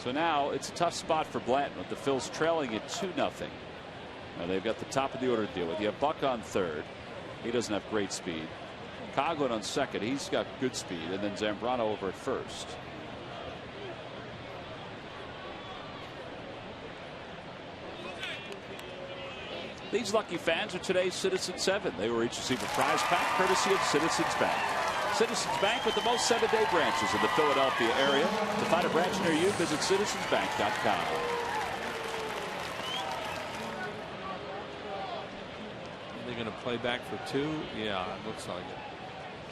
So now it's a tough spot for Blanton with the Phils trailing at 2-0. Now they've got the top of the order to deal with. You have Buck on 3rd. He doesn't have great speed. Coghlan on 2nd. He's got good speed. And then Zambrano over at 1st. These lucky fans are today's Citizens 7. They will each receive a prize pack courtesy of Citizens Bank. Citizens Bank with the most 7-day branches in the Philadelphia area. To find a branch near you, visit citizensbank.com.
They're going to play back for 2. Yeah, it looks like it.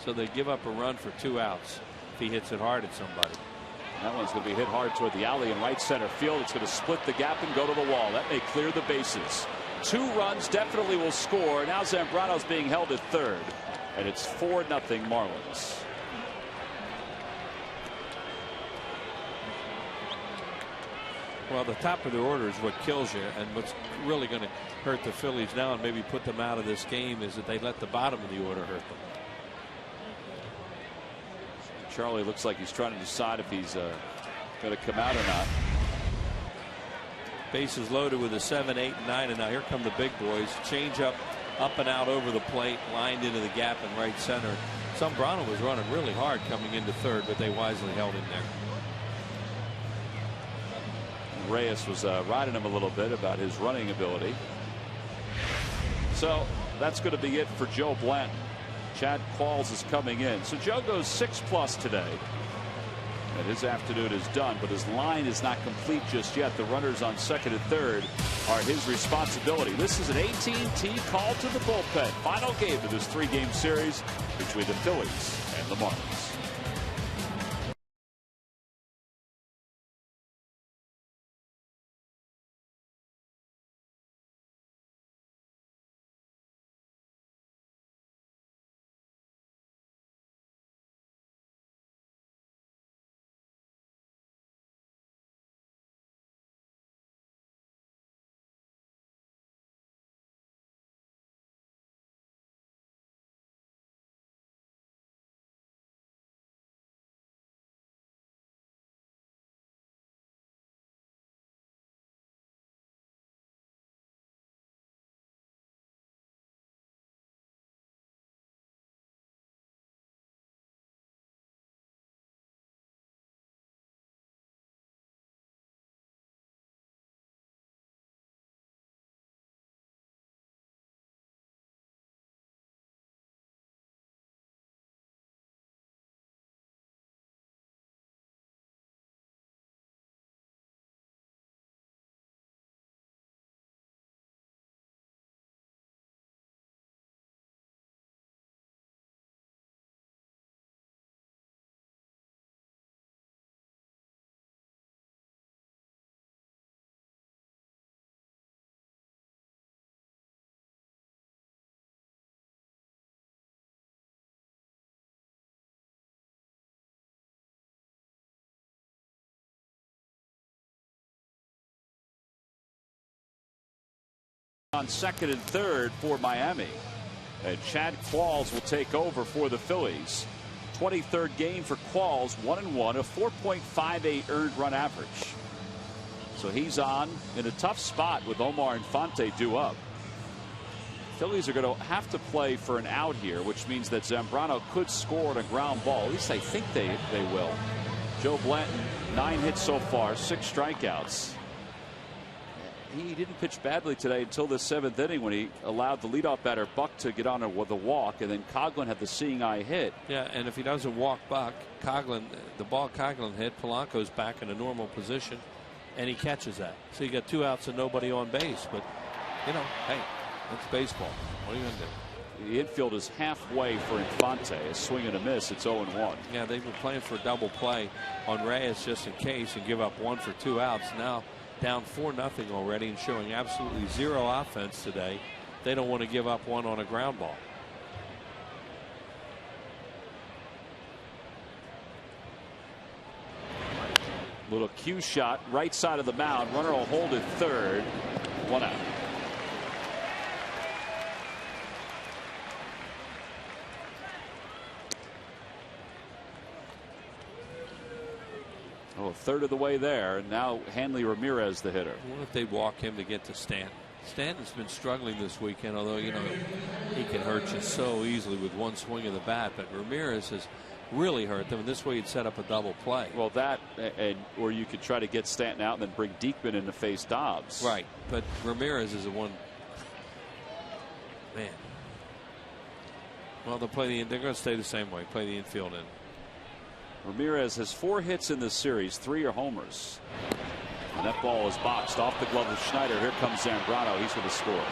So they give up a run for 2 outs if he hits it hard at somebody.
That one's going to be hit hard toward the alley in right center field. It's going to split the gap and go to the wall. That may clear the bases. 2 runs definitely will score. Now Zambrano's being held at third. And it's 4-0 Marlins.
Well, the top of the order is what kills you, and what's really going to hurt the Phillies now and maybe put them out of this game is that they let the bottom of the order hurt them.
Charlie looks like he's trying to decide if he's going to come out or not.
Bases loaded with a 7, 8, and 9, and now here come the big boys. Change up and out over the plate, lined into the gap in right center. Zambrano was running really hard coming into third, but they wisely held him there.
Reyes was riding him a little bit about his running ability. So that's going to be it for Joe Blanton. Chad Qualls is coming in. So Joe goes 6+ today. And his afternoon is done, but his line is not complete just yet. The runners on second and third are his responsibility. This is an AT&T call to the bullpen. Final game of this 3-game series between the Phillies and the Marlins. On second and third for Miami, and Chad Qualls will take over for the Phillies. 23rd game for Qualls, 1-1, a 4.58 earned run average. So he's on in a tough spot with Omar Infante due up. Phillies are going to have to play for an out here, which means that Zambrano could score on a ground ball. At least I think they will. Joe Blanton, 9 hits so far, 6 strikeouts. He didn't pitch badly today until the 7th inning when he allowed the leadoff batter Buck to get on with a walk, and then Coghlan had the seeing eye hit.
Yeah, and if he doesn't walk Buck, Coghlan, the ball Coghlan hit, Polanco's back in a normal position, and he catches that. So you got 2 outs and nobody on base. But you know, hey, it's baseball. What are you going to do?
The infield is halfway for Infante. A swing and a miss. It's 0-1.
Yeah, they've been playing for a double play on Reyes just in case and give up 1 for 2 outs. Now down 4-0 already and showing absolutely 0 offense today. They don't want to give up 1 on a ground ball.
Little cue shot right side of the mound. Runner will hold at third. 1 out. Oh, a third of the way there, and now Hanley Ramirez the hitter.
I wonder if they walk him to get to Stanton. Stanton's been struggling this weekend, although you know he can hurt you so easily with 1 swing of the bat. But Ramirez has really hurt them, and this way he'd set up a double play.
Well, that, or you could try to get Stanton out and then bring Diekman in to face Dobbs.
Right, but Ramirez is the one. Man. Well, they're going to stay the same way. Play the infield in.
Ramirez has 4 hits in this series. 3 are homers. And that ball is boxed off the glove of Schneider. Here comes Zambrano. He's with a score.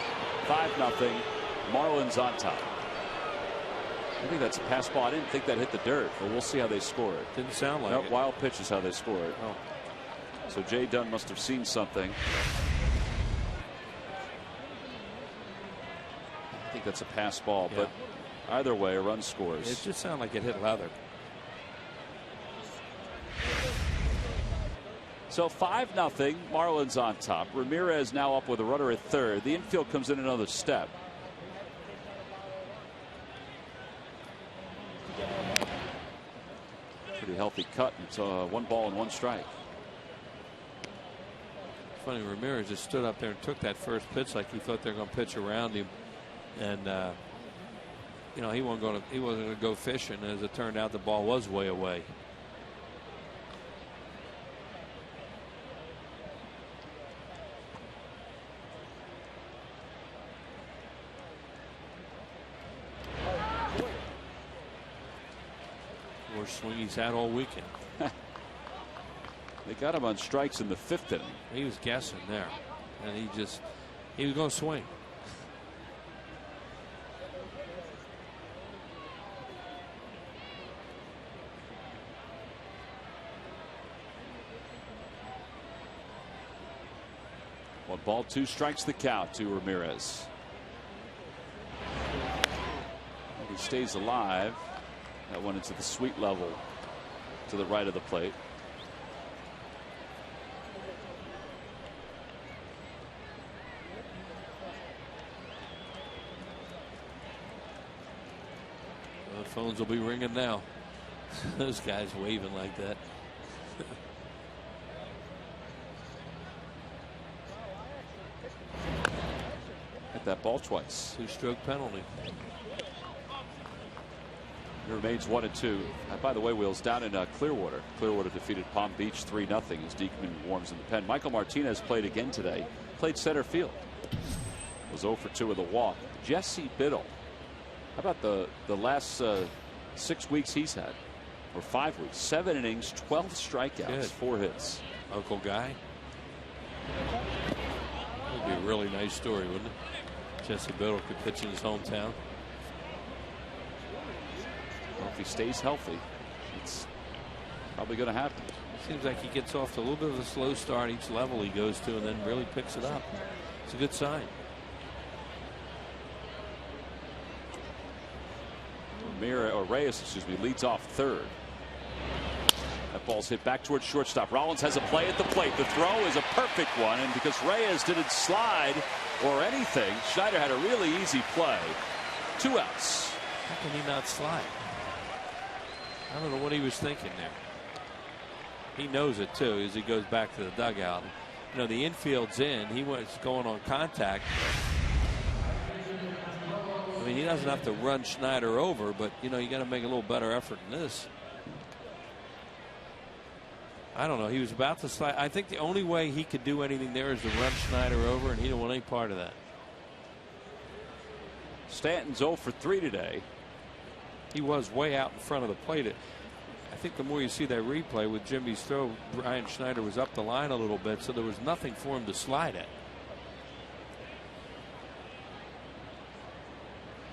5-0. Marlins on top. I think that's a pass ball. I didn't think that hit the dirt, but we'll see how they score it.
Didn't sound like it.
Wild pitch is how they score it.
Oh.
So Jay Dunn must have seen something. I think that's a pass ball, but either way, a run scores.
It just sounded like it hit leather.
So 5-0. Marlins on top. Ramirez now up with a runner at third. The infield comes in another step. Pretty healthy cut. It's 1 ball and 1 strike.
Funny, Ramirez just stood up there and took that first pitch like he thought they were going to pitch around him, and you know, he wasn't going to go fishing. As it turned out, the ball was way away. Worst swing he's had all weekend.
They got him on strikes in the 5th inning.
He was guessing there, and he was going to swing.
One ball, 2 strikes the count to Ramirez. And he stays alive. That one into the sweet level to the right of the plate.
The phones will be ringing now. Those guys waving like that.
Hit that ball twice.
2-stroke penalty.
It remains 1-2. By the way, Wheels, down in Clearwater. Clearwater defeated Palm Beach 3-0 as Diekman warms in the pen. Michael Martinez played again today. Played center field. Was 0 for 2 with a walk. Jesse Biddle. How about the last 6 weeks he's had? Or 5 weeks. 7 innings, 12 strikeouts,
Good.
4 hits.
Uncle Guy. That would be a really nice story, wouldn't it? Jesse Biddle could pitch in his hometown.
Well, if he stays healthy, it's probably going to happen.
Seems like he gets off to a little bit of a slow start each level he goes to and then really picks it up. It's a good sign.
Reyes, excuse me, leads off third. That ball's hit back towards shortstop. Rollins has a play at the plate. The throw is a perfect one, and because Reyes didn't slide or anything, Schneider had a really easy play. 2 outs.
How can he not slide? I don't know what he was thinking there. He knows it too as he goes back to the dugout. You know, the infield's in. He was going on contact. I mean, he doesn't have to run Schneider over, but you know, you got to make a little better effort than this. I don't know. He was about to slide. I think the only way he could do anything there is to run Schneider over, and he didn't want any part of that.
Stanton's 0 for 3 today.
He was way out in front of the plate. I think the more you see that replay with Jimmy's throw, Brian Schneider was up the line a little bit, so there was nothing for him to slide at.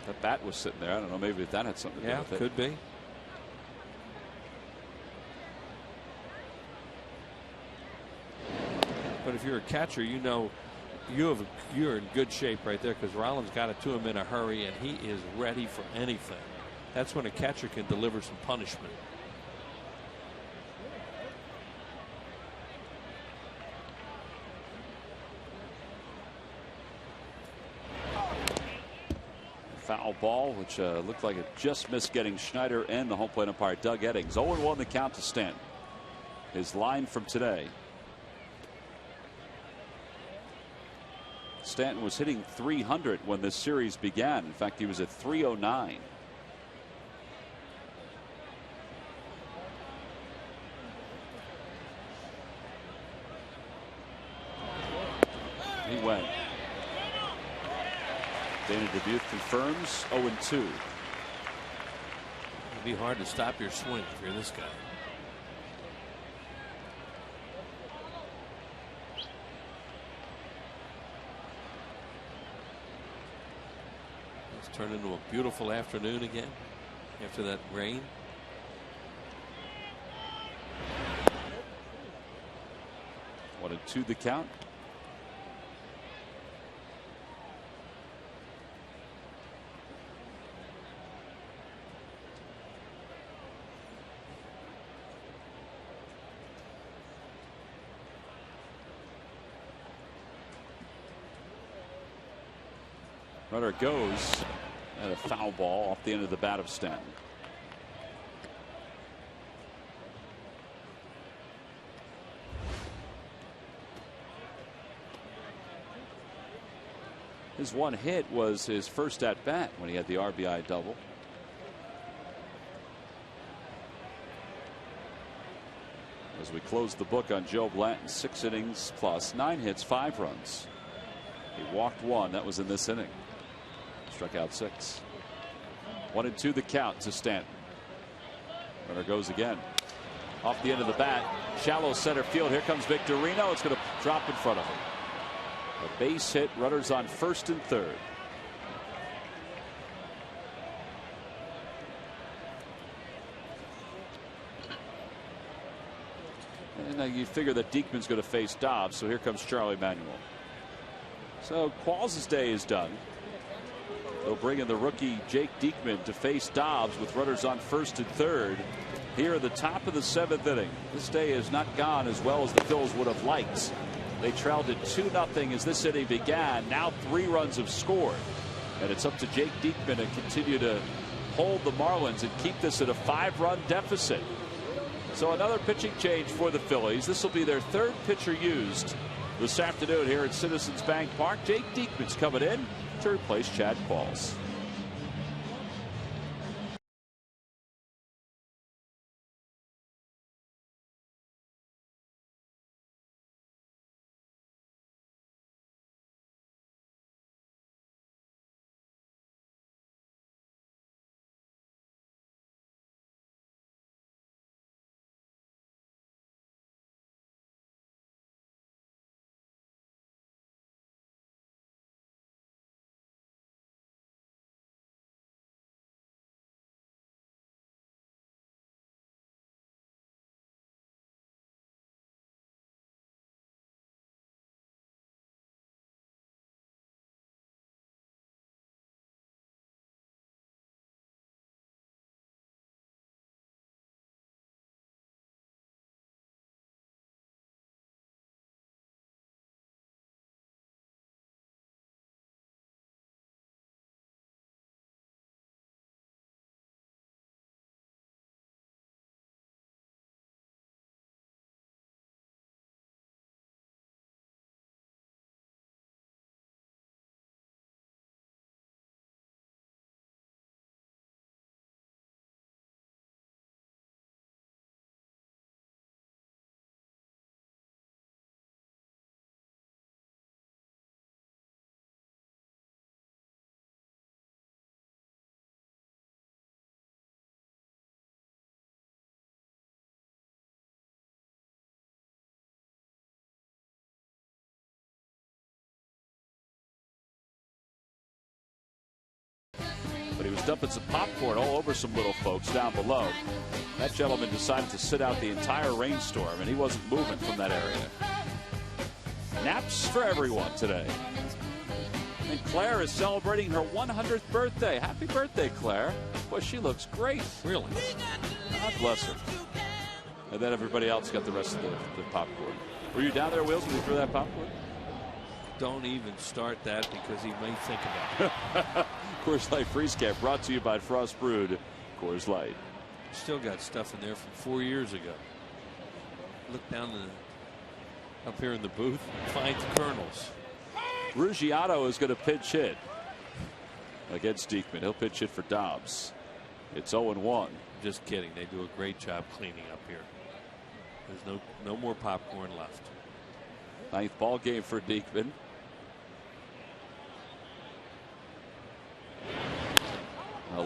That bat was sitting there. I don't know. Maybe if that had something to do with it.
Yeah, could be. But if you're a catcher, you know you're in good shape right there because Rollins got it to him in a hurry, and he is ready for anything. That's when a catcher can deliver some punishment.
Foul ball, which looked like it just missed getting Schneider and the home plate umpire Doug Eddings. 0-1 the count to Stanton. His line from today. Stanton was hitting 300 when this series began. In fact, he was at 309. He went. Dana Dubuque confirms 0-2.
be hard to stop your swing if you're this guy. It's turned into a beautiful afternoon again after that rain.
One and two the count. Runner goes, and a foul ball off the end of the bat of Stanton. His one hit was his first at bat when he had the RBI double. As we close the book on Joe Blanton, 6 innings plus 9 hits, 5 runs. He walked 1. That was in this inning. Struck out 6. 1 and 2 the count to Stanton. Runner goes again. Off the end of the bat. Shallow center field. Here comes Victorino. It's going to drop in front of him. A base hit. Runners on first and third. And now you figure that Diekman's going to face Dobbs. So here comes Charlie Manuel. So Qualls' day is done. They'll bring in the rookie Jake Diekman to face Dobbs with runners on first and third here at the top of the 7th inning. This day has not gone as well as the Phils would have liked. They trailed it 2-0 as this inning began. Now 3 runs have scored. And it's up to Jake Diekman to continue to hold the Marlins and keep this at a 5-run deficit. So another pitching change for the Phillies. This will be their 3rd pitcher used this afternoon here at Citizens Bank Park. Jake Diekman's coming in to replace Chad Qualls. But he was dumping some popcorn all over some little folks down below. That gentleman decided to sit out the entire rainstorm, and he wasn't moving from that area. Naps for everyone today. And Claire is celebrating her 100th birthday. Happy birthday, Claire. Boy, she looks great.
Really?
God bless her. And then everybody else got the rest of the popcorn. Were you down there, Wills, when you threw that popcorn?
Don't even start that because he may think about it.
Coors Light Freeze Cap brought to you by Frost Brewed Coors Light.
Still got stuff in there from 4 years ago. Look down up here in the booth and find the kernels.
Ruggiero is going to pinch hit against Diekman. He'll pitch hit for Dobbs. It's 0-1.
Just kidding. They do a great job cleaning up here. There's no more popcorn left.
9th ball game for Diekman.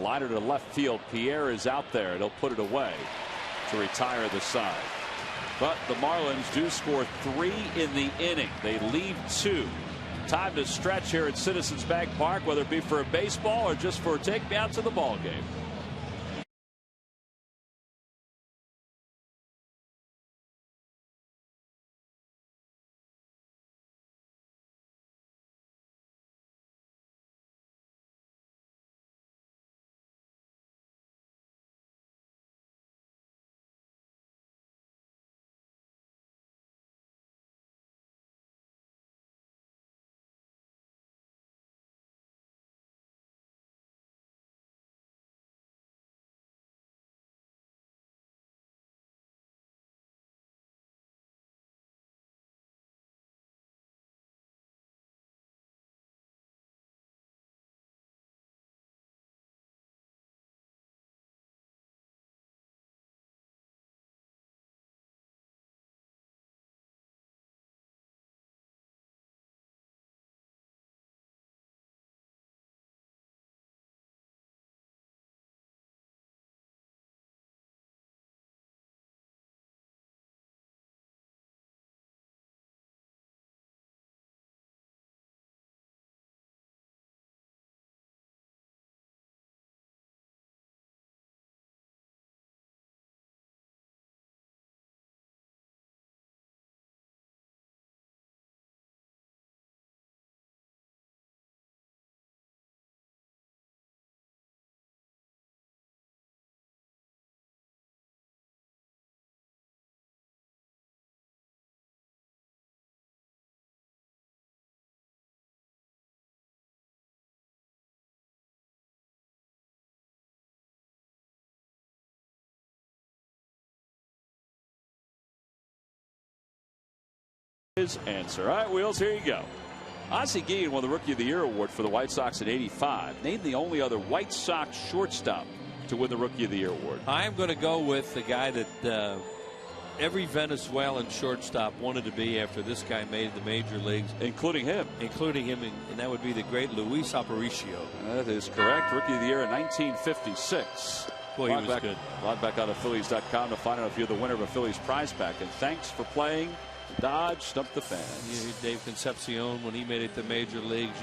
liner to left field. Pierre is out there. He'll put it away to retire the side. But the Marlins do score 3 in the inning. They leave 2. Time to stretch here at Citizens Bank Park, whether it be for a baseball or just for a take me out to the ball game. His answer. All right, Wheels, here you go. Ozzie Guillen won the Rookie of the Year award for the White Sox in '85. Named the only other White Sox shortstop to win the Rookie of the Year award.
I'm going to go with the guy that every Venezuelan shortstop wanted to be after this guy made the major leagues.
Including him.
And that would be the great Luis Aparicio.
That is correct. Rookie of the Year in 1956.
Boy, he was good.
Log back on to Phillies.com to find out if you're the winner of a Phillies prize pack. And thanks for playing Dodge Stump the Fans.
Dave Concepcion, when he made it to major leagues,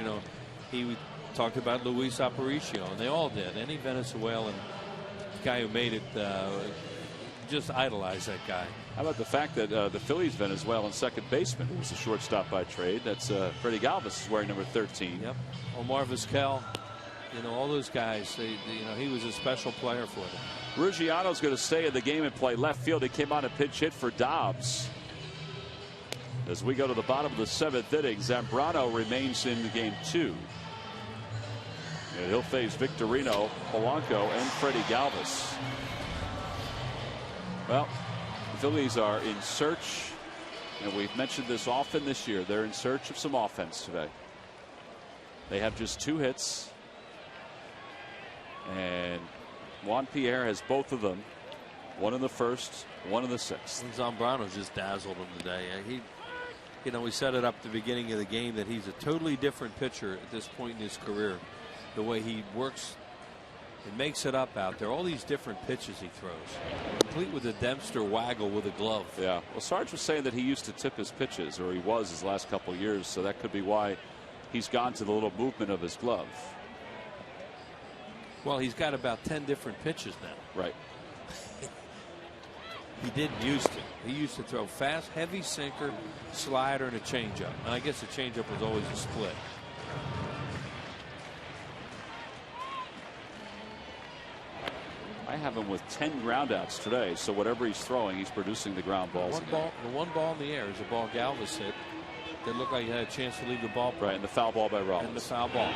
he talked about Luis Aparicio, and they all did. Any Venezuelan guy who made it just idolized that guy.
How about the fact that the Phillies Venezuelan second baseman, who was a shortstop by trade, that's Freddie Galvis, is wearing number 13.
Yep. Omar Vizquel, all those guys. He was a special player for them.
Ruggiano's going to stay in the game and play left field. He came on a pinch hit for Dobbs. As we go to the bottom of the 7th inning, Zambrano remains in the game 2. And he'll face Victorino, Polanco, and Freddie Galvis. Well, the Phillies are in search, and we've mentioned this often this year. They're in search of some offense today. They have just 2 hits, and Juan Pierre has both of them. One in the first, one in the 6th.
And Zambrano just dazzled him today. We set it up at the beginning of the game that he's a totally different pitcher at this point in his career. The way he works and makes it up out there. All these different pitches he throws. Complete with a Dempster waggle with a glove.
Yeah. Well, Sarge was saying that he used to tip his pitches, or he was his last couple of years. So that could be why he's gone to the little movement of his glove.
Well, he's got about 10 different pitches now.
Right.
He didn't used to. He used to throw fast, heavy sinker, slider, and a changeup. And I guess the changeup was always a split.
I have him with 10 groundouts today, so whatever he's throwing, he's producing the ground balls.
The one ball in the air is a ball Galvis hit that looked like he had a chance to leave the ball.
Right, and the foul ball by Rollins.
And the foul ball.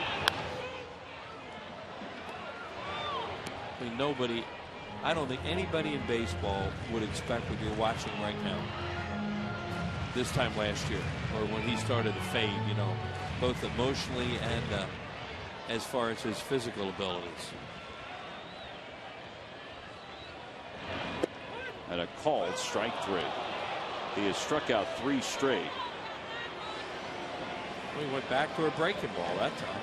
I don't think anybody in baseball would expect what you're watching right now. This time last year, or when he started to fade, both emotionally and as far as his physical abilities.
And a called strike 3. He has struck out 3 straight.
Well, he went back to a breaking ball that time.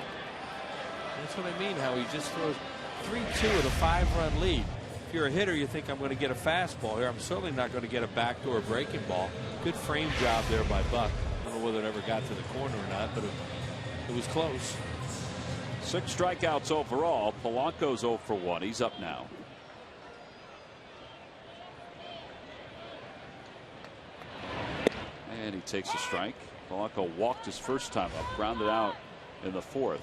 That's what I mean, how he just throws 3-2 with a 5-run lead. If you're a hitter, you think I'm going to get a fastball here. I'm certainly not going to get a backdoor breaking ball. Good frame job there by Buck. I don't know whether it ever got to the corner or not, but it was close.
6 strikeouts overall. Polanco's 0 for 1. He's up now. And he takes a strike. Polanco walked his first time up, grounded out in the 4th.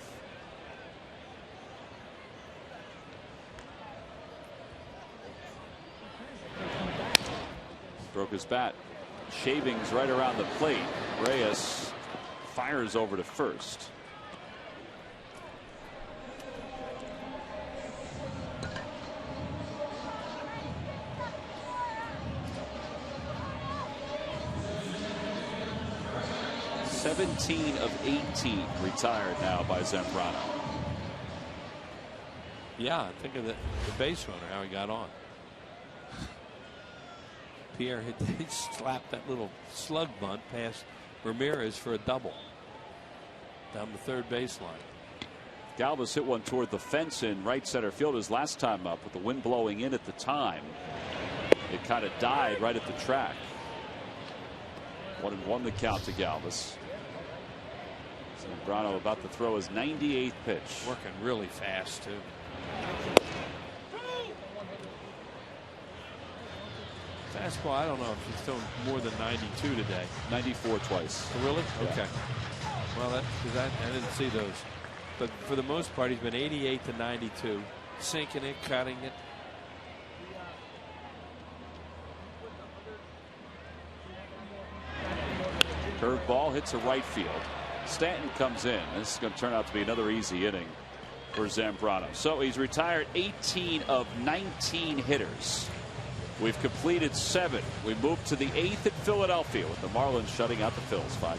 Broke his bat. Shavings right around the plate. Reyes fires over to first. (17 of 18) retired now by Zambrano.
Yeah, think of the base runner, how he got on. Pierre he slapped that little slug bunt past Ramirez for a double down the third baseline.
Galvis hit one toward the fence in right center field his last time up with the wind blowing in at the time. It kind of died right at the track. 1-1 the count to Galvis. Zambrano about to throw his 98th pitch.
Working really fast too. Fastball, I don't know if he's thrown more than 92 today.
94 twice.
Oh, really?
Yeah.
Okay. Well, I didn't see those. But for the most part, he's been 88 to 92. Sinking it, cutting it.
Curveball hits a right field. Stanton comes in. This is going to turn out to be another easy inning for Zambrano. So he's retired 18 of 19 hitters. We've completed 7. We move to the 8th at Philadelphia with the Marlins shutting out the Phils 5-0.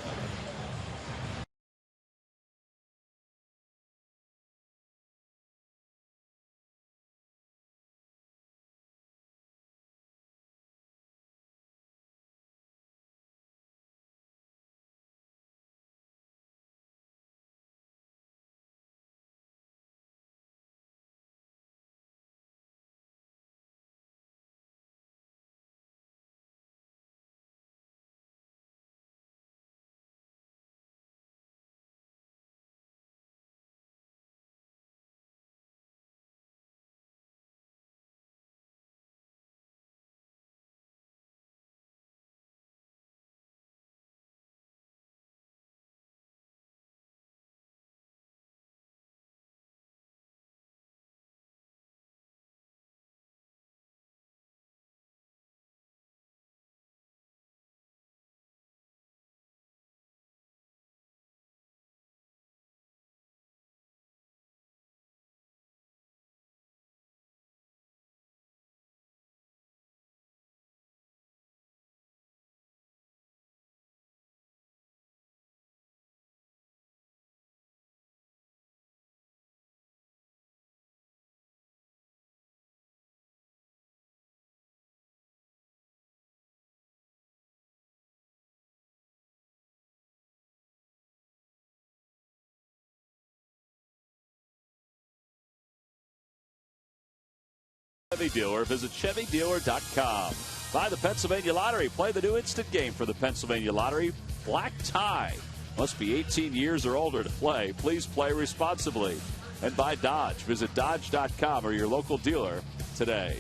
Chevy dealer. Visit ChevyDealer.com. Buy the Pennsylvania Lottery. Play the new instant game for the Pennsylvania Lottery. Black Tie. Must be 18 years or older to play. Please play responsibly. And buy Dodge. Visit Dodge.com or your local dealer today.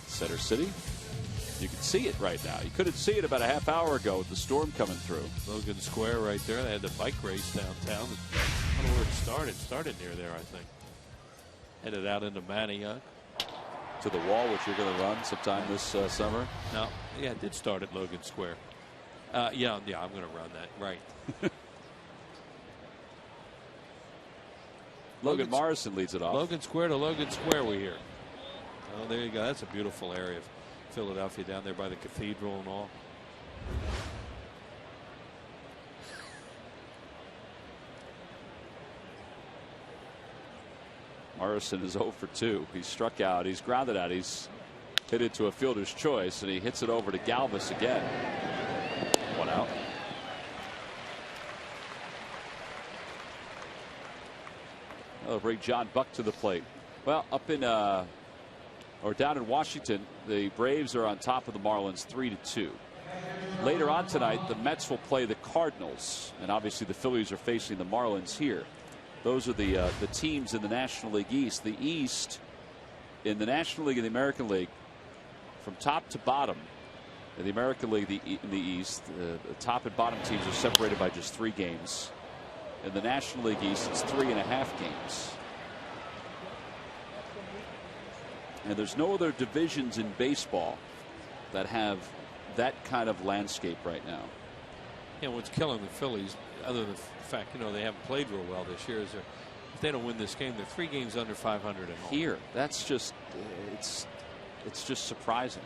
Center City. You can see it right now. You couldn't see it about a half hour ago with the storm coming through.
Logan Square right there. They had the bike race downtown. I don't know where it started. It started near there, I think. Headed out into Manayunk.
To the wall, which you're going to run sometime this summer?
No. Yeah, it did start at Logan Square. Yeah, I'm going to run that. Right.
Logan Morrison leads it off.
Logan Square to Logan Square, we hear. Oh, there you go. That's a beautiful area of Philadelphia down there by the cathedral and all.
Morrison is 0 for 2. He's struck out. He's grounded out. He's hit into a fielder's choice, and he hits it over to Galvis again. 1 out. They'll bring John Buck to the plate. Well, up in or down in Washington, the Braves are on top of the Marlins 3-2. Later on tonight, the Mets will play the Cardinals, and obviously the Phillies are facing the Marlins here. Those are the teams in the National League East. The East, in the National League and the American League, from top to bottom, in the American League in the East, the top and bottom teams are separated by just 3 games. In the National League East, it's 3.5 games. And there's no other divisions in baseball that have that kind of landscape right now.
And what's killing the Phillies, other than the fact, they haven't played real well this year, is if they don't win this game, they're 3 games under 500 at home.
Here, that's just, it's just surprising.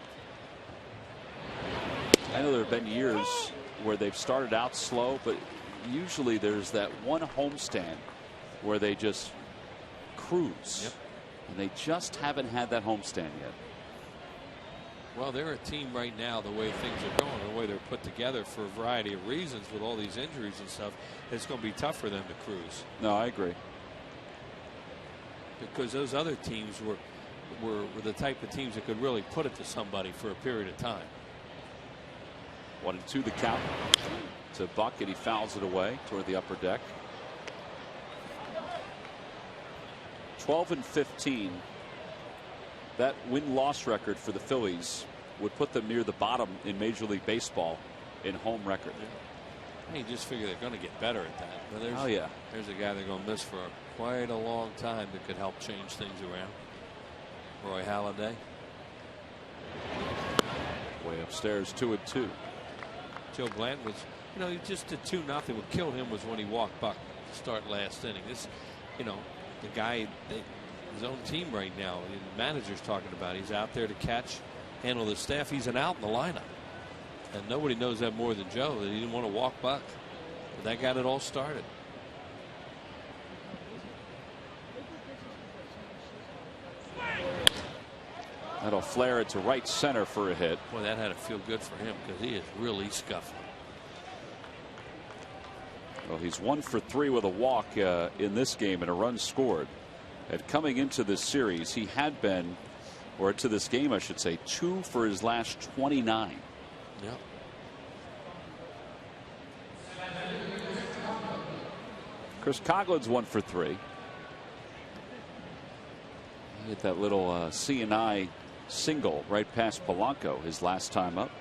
I know there have been years where they've started out slow, but usually there's that one homestand where they just cruise.
Yep.
And they just haven't had that homestand yet.
Well, they're a team right now, the way things are going, the way they're put together for a variety of reasons with all these injuries and stuff, it's going to be tough for them to cruise.
No, I agree.
Because those other teams were the type of teams that could really put it to somebody for a period of time.
1-2 the count to Buck, and he fouls it away toward the upper deck. 12-15. That win-loss record for the Phillies would put them near the bottom in Major League Baseball in home record.
You just figure they're going to get better at that. But
Oh yeah.
There's a guy they're going to miss for quite a long time that could help change things around. Roy Halladay.
Way upstairs, 2-2.
Joe Blanton was, he just did 2-0. What killed him was when he walked Buck to start last inning. The guy, his own team right now, the manager's talking about, he's out there to catch, handle the staff. He's an out in the lineup. And nobody knows that more than Joe, that he didn't want to walk Buck. But that got it all started.
That'll flare it to right center for a hit.
Boy, that had to feel good for him because he is really scuffling.
Well, he's 1 for 3 with a walk in this game and a run scored. And coming into this series, he had been, or to this game, I should say, 2 for his last 29.
Yep.
Chris Coughlin's 1 for 3. Hit that little C&I single right past Polanco his last time up.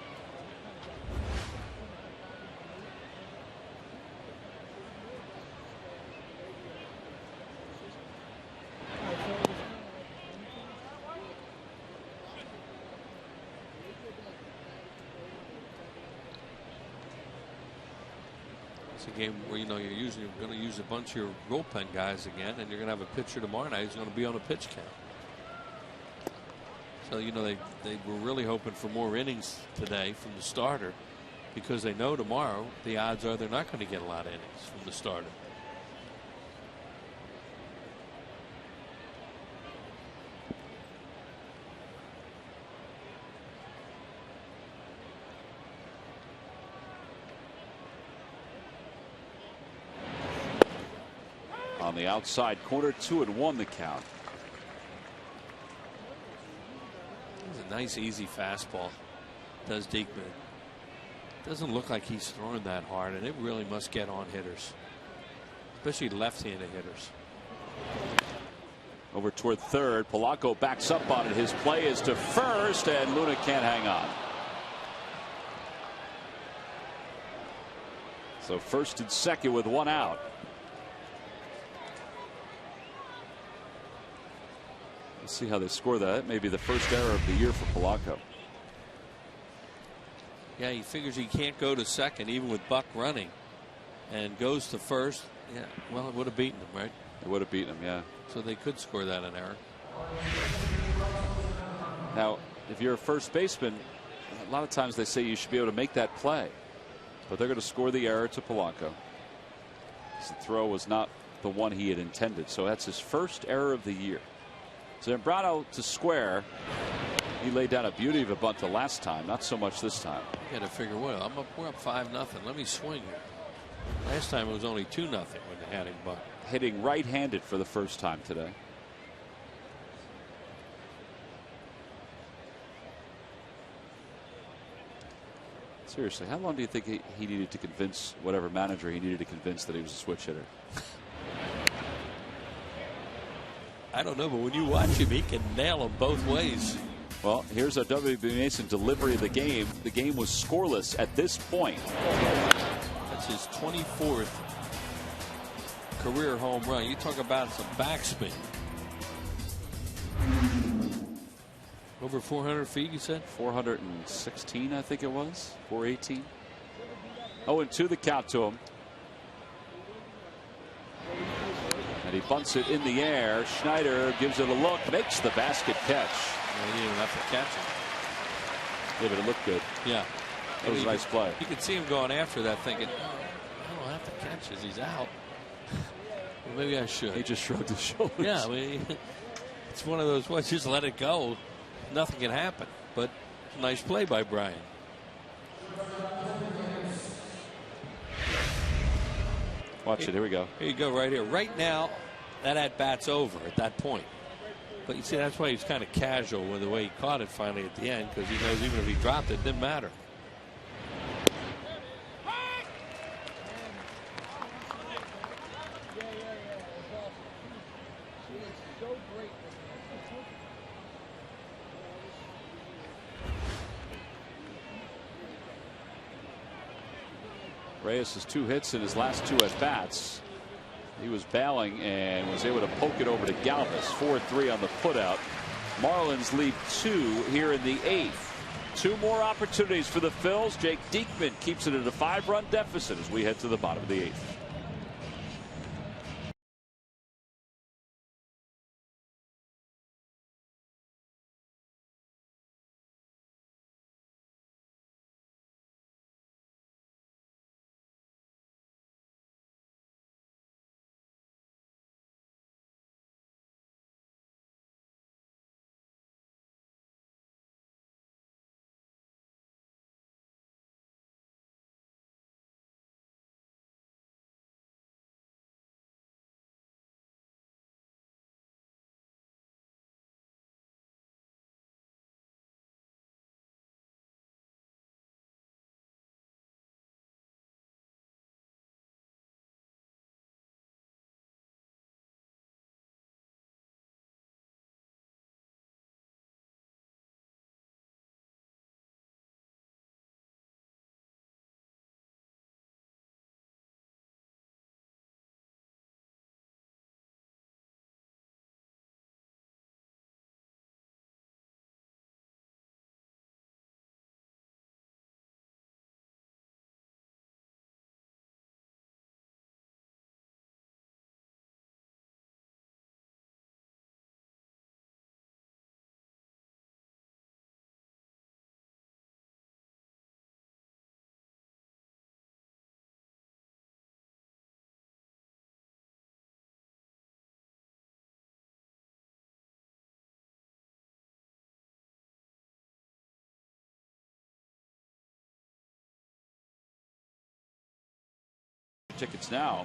A game where you're usually going to use a bunch of your bullpen guys again, and you're going to have a pitcher tomorrow night who's going to be on a pitch count. So they were really hoping for more innings today from the starter because they know tomorrow the odds are they're not going to get a lot of innings from the starter.
On the outside corner, 2-1 the count.
It's a nice easy fastball. Does Diekman. Doesn't look like he's throwing that hard, and it really must get on hitters, especially left-handed hitters.
Over toward third. Polanco backs up on it. His play is to first, and Luna can't hang on. So first and second with 1 out. Let's see how they score that. That may be the first error of the year for Polanco.
Yeah, he figures he can't go to second even with Buck running, and goes to first. Yeah, well, it would have beaten him, right?
It would have beaten him, yeah.
So they could score that an error.
Now, if you're a first baseman, a lot of times they say you should be able to make that play, but they're going to score the error to Polanco. The throw was not the one he had intended, so that's his first error of the year. Zambrano to square. He laid down a beauty of a bunt the last time, not so much this time.
You got to figure, well, we're up 5-0. Let me swing here. Last time it was only 2-0 when had him bunt.
Hitting right-handed for the first time today. Seriously, how long do you think he needed to convince whatever manager he needed to convince that he was a switch hitter?
I don't know, but when you watch him, he can nail them both ways.
Well, here's a W.B. Mason delivery of the game. The game was scoreless at this point.
That's his 24th career home run. You talk about some backspin. Over 400 feet, you said?
416, I think it was. 418. 0-2 the count to him. And he bunts it in the air. Schneider gives it a look, makes the basket catch.
Well, he didn't have to catch it.
Yeah, but it looked good.
Yeah.
That was a nice play.
You could see him going after that thinking, I don't have to catch as he's out. Well, maybe I should.
He just shrugged his shoulders.
Yeah, I mean, it's one of those ones, just let it go. Nothing can happen. But nice play by Brian.
Watch it. Here we go.
Here you go right here. Right now, that at-bat's over at that point. But you see, that's why he's kind of casual with the way he caught it finally at the end, because he knows even if he dropped it, it didn't matter.
Reyes has 2 hits in his last 2 at-bats. He was bailing and was able to poke it over to Galvis. 4-3 on the putout. Marlins lead 2 here in the 8th. 2 more opportunities for the Phils. Jake Diekman keeps it at a 5-run deficit as we head to the bottom of the 8th. Tickets now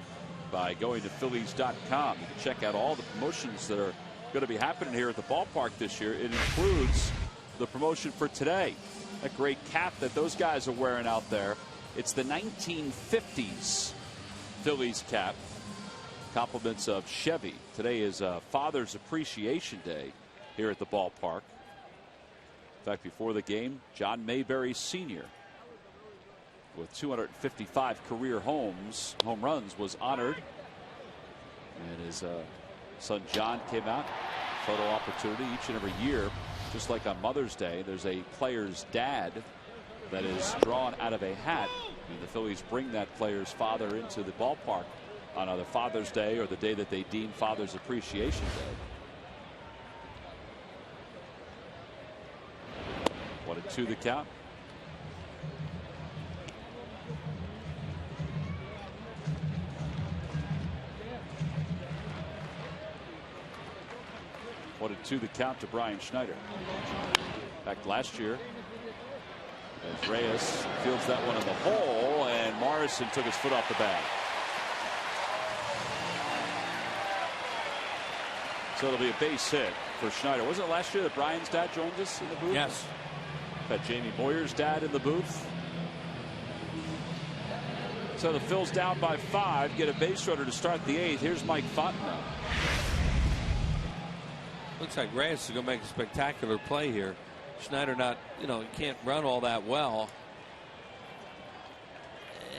by going to Phillies.com. You can check out all the promotions that are going to be happening here at the ballpark this year. It includes the promotion for today. That great cap that those guys are wearing out there. It's the 1950s Phillies cap. Compliments of Chevy. Today is Father's Appreciation Day here at the ballpark. In fact, before the game, John Mayberry Sr., with 255 career home runs, was honored. And his son John came out. Photo opportunity each and every year. Just like on Mother's Day, there's a player's dad that is drawn out of a hat. And the Phillies bring that player's father into the ballpark on either Father's Day or the day that they deem Father's Appreciation Day. 1-2 the count. To the count to Brian Schneider. In fact, last year, as Reyes fields that one in the hole, and Morrison took his foot off the bag. So it'll be a base hit for Schneider. Wasn't it last year that Brian's dad joined us in the booth?
Yes.
Got Jamie Moyer's dad in the booth. So the Phils down by 5, get a base runner to start the 8th. Here's Mike Fontenot.
Looks like Reyes is going to make a spectacular play here. Schneider not, he can't run all that well.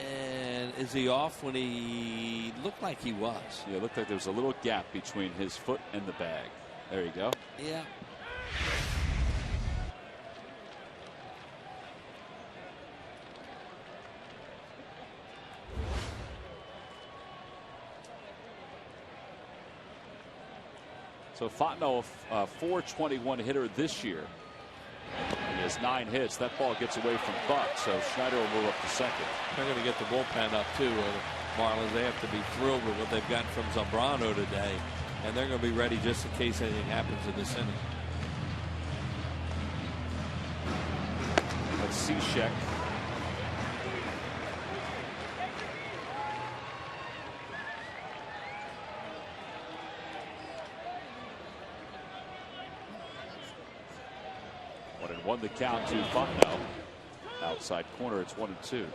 And is he off when he looked like he was?
Yeah, it looked like there was a little gap between his foot and the bag. There you go.
Yeah.
So Fontenot, a .421 hitter this year. He has 9 hits. That ball gets away from Buck, so Schneider will move up to second.
They're going to get the bullpen up too. Marlins, they have to be thrilled with what they've gotten from Zambrano today, and they're going to be ready just in case anything happens in this inning.
That's Cishek. One the count to Fontenot. Outside corner, it's 1-2.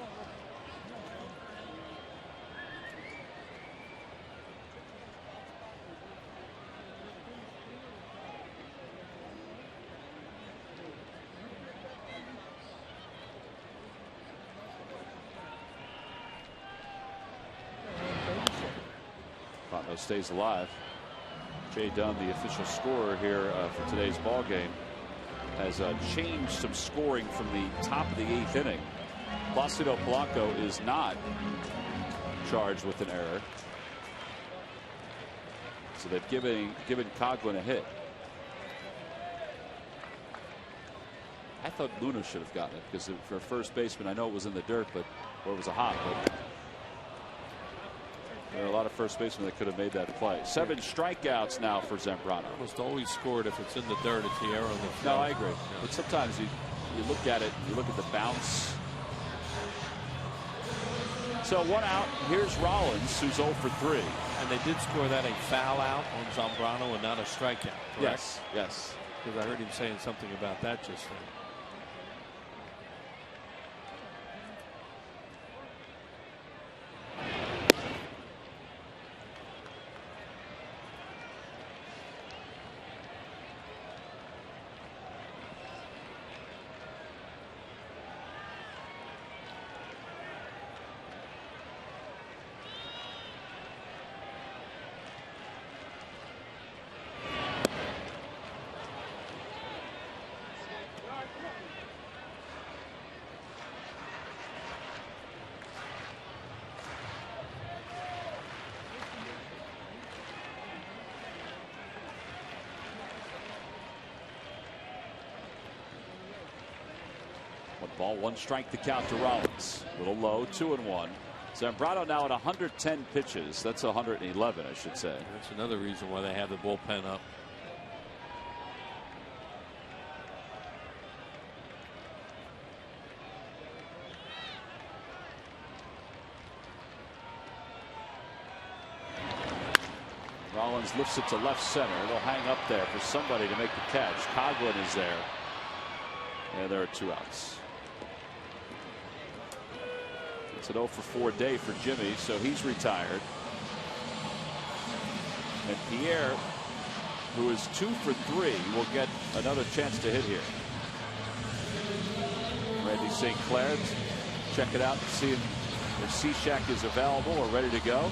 Fontenot stays alive. Jay Dunn, the official scorer here for today's ball game, has changed some scoring from the top of the 8th inning. Placido Blanco is not charged with an error. So they've given Coghlan a hit. I thought Luna should have gotten it because for a first baseman, I know it was in the dirt, or it was a hop, but there are a lot of first basemen that could have made that play. 7 strikeouts now for Zambrano.
Almost always scored if it's in the dirt. It's the arrow in the field.
No, I agree. But sometimes you look at it, you look at the bounce. So 1 out. Here's Rollins, who's 0 for 3.
And they did score that a foul out on Zambrano and not a strikeout. Correct?
Yes, yes.
Because I heard him saying something about that just then.
Ball, 1 strike to count to Rollins. A little low, 2-1. Zambrano now at 110 pitches. That's 111, I should say.
That's another reason why they have the bullpen up.
Rollins lifts it to left center. It'll hang up there for somebody to make the catch. Coghlan is there. And there are 2 outs. It's an 0 for 4 day for Jimmy, so he's retired. And Pierre, who is 2 for 3, will get another chance to hit here. Randy St. Clair, check it out and see if Cishek is available or ready to go.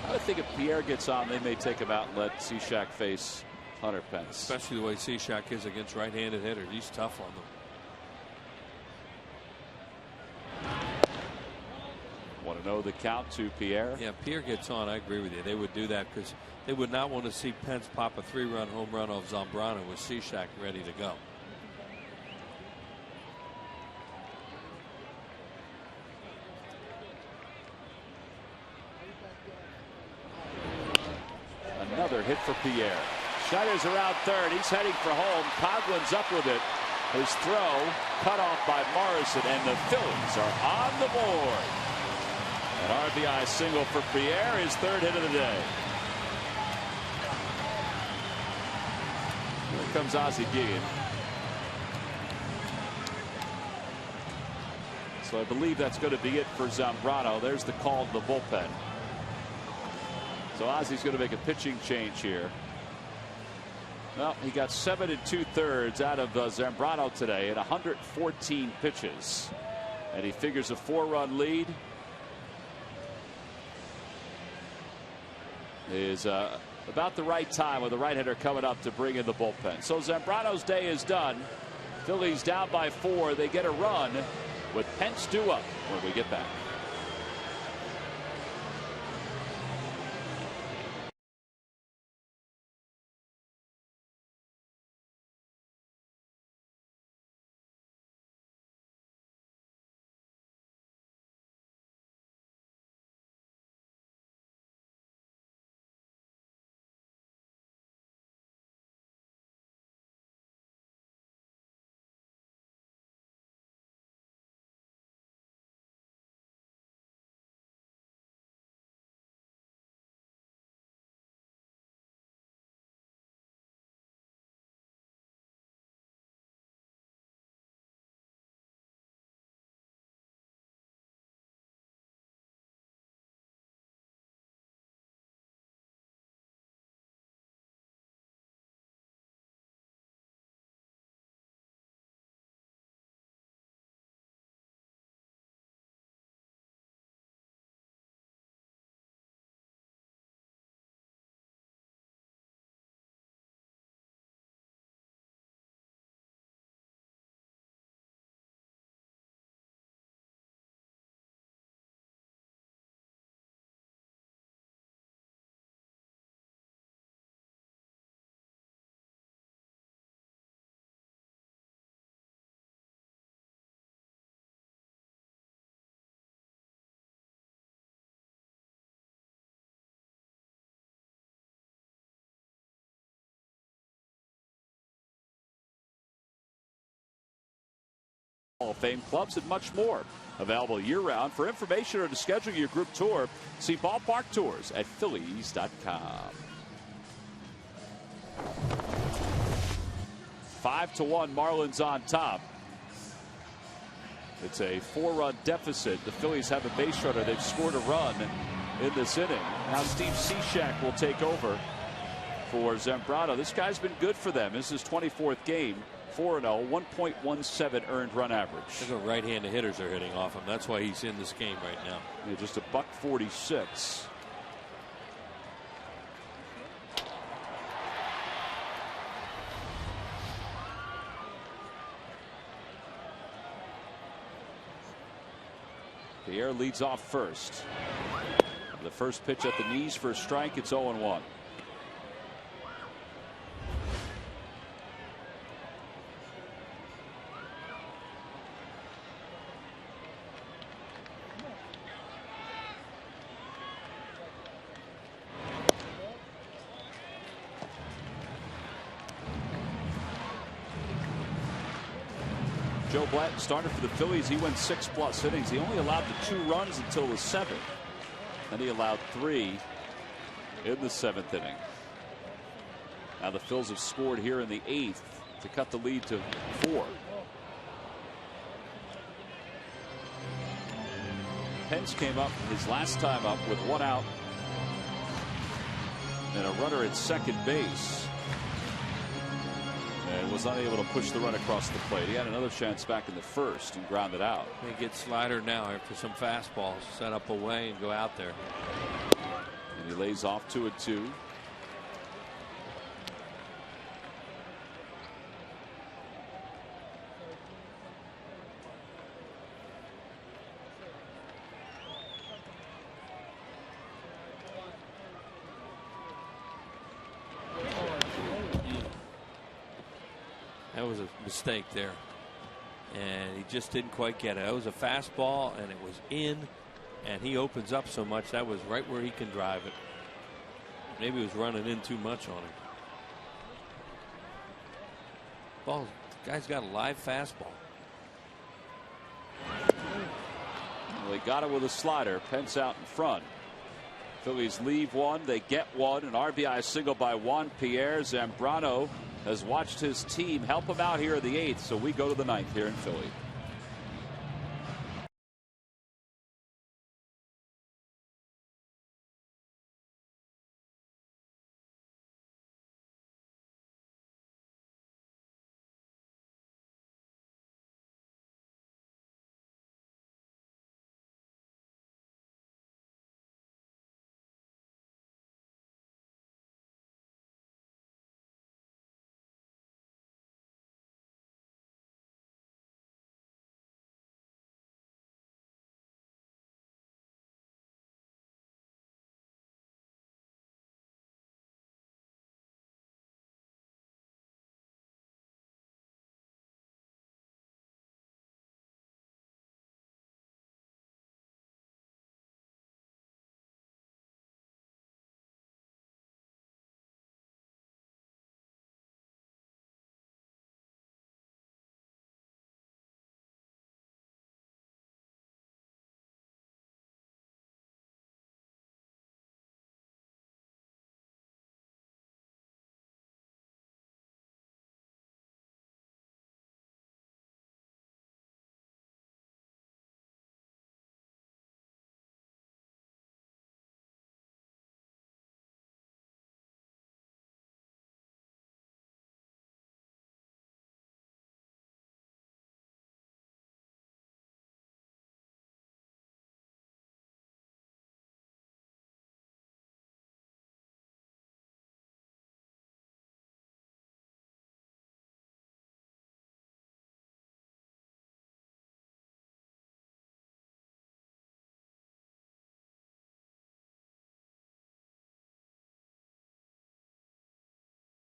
I think if Pierre gets on, they may take him out and let Cishek face Hunter Pence.
Especially the way Cishek is against right-handed hitters. He's tough on them.
Want to know the count to Pierre?
Yeah, Pierre gets on. I agree with you. They would do that because they would not want to see Pence pop a 3-run home run off Zambrano with Cishek ready to go.
Another hit for Pierre. Schneider's around third. He's heading for home. Coghlan's up with it. His throw cut off by Morrison, and the Phillies are on the board. An RBI single for Pierre, his 3rd hit of the day. comes Ozzie Guillen. So I believe that's going to be it for Zambrano. There's the call to the bullpen. So Ozzie's going to make a pitching change here. Well, he got 7 2/3 out of Zambrano today in 114 pitches. And he figures a 4-run lead is about the right time with the right-hander coming up to bring in the bullpen. So Zambrano's day is done. Phillies down by 4. They get a run with Pence due up when we get back. Hall of Fame clubs and much more. Available year-round. For information or to schedule your group tour, see ballpark tours at Phillies.com. 5-1 Marlins on top. It's a 4-run deficit. The Phillies have a base runner. They've scored a run in this inning. Now Steve Cishek will take over for Zambrano. This guy's been good for them. This is his 24th game. 4-0, 1.17 earned run average.
The right-handed hitters are hitting off him. That's why he's in this game right now.
Yeah, just $146. Pierre leads off first. The first pitch at the knees for a strike. It's 0-1. Joe Blanton started for the Phillies. He went 6+ innings. He only allowed the 2 runs until the 7th. Then he allowed 3 in the 7th inning. Now the Phils have scored here in the 8th to cut the lead to 4. Pence came up his last time up with 1 out and a runner at second base. And was unable to push the run across the plate. He had another chance back in the 1st and grounded out.
They get slider now after some fastballs. Set up away and go out there.
And he lays off 2-2.
That was a mistake there, and he just didn't quite get it. That was a fastball, and it was in, and he opens up so much. That was right where he can drive it. Maybe he was running in too much on him. Ball, the guy's got a live fastball.
Well, they got it with a slider. Pence out in front. Phillies leave 1. They get 1. An RBI single by Juan Pierre. Zambrano has watched his team help him out here in the 8th. So we go to the 9th here in Philly.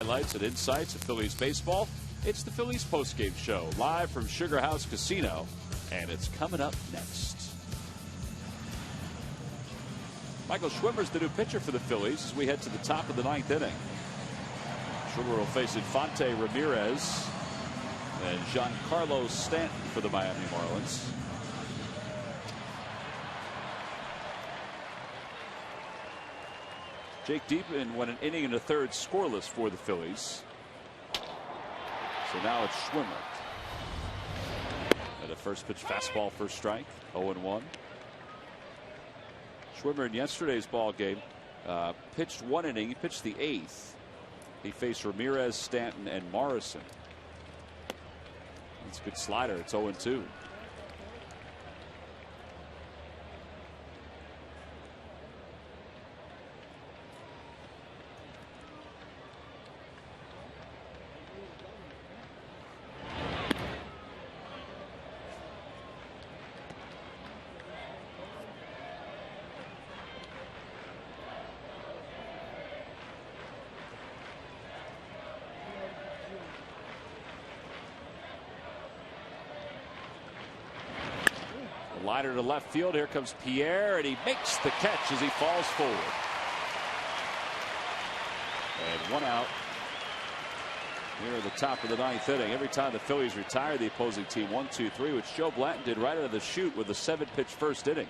Highlights and insights of Phillies baseball. It's the Phillies postgame show live from Sugar House Casino, and it's coming up next. Michael Schwimmer's the new pitcher for the Phillies as we head to the top of the 9th inning. Schwimmer will face Infante, Ramirez, and Giancarlo Stanton for the Miami Marlins. Jake Diekman went an inning and a third scoreless for the Phillies. So now it's Schwimmer. And a first pitch fastball, first strike, 0-1. Schwimmer in yesterday's ball game pitched one inning. He pitched the 8th. He faced Ramirez, Stanton, and Morrison. That's a good slider. It's 0-2. Liner to left field. Here comes Pierre, and he makes the catch as he falls forward. And one out here at the top of the 9th inning. Every time the Phillies retire the opposing team 1-2-3, which Joe Blanton did right out of the chute with a 7-pitch first inning.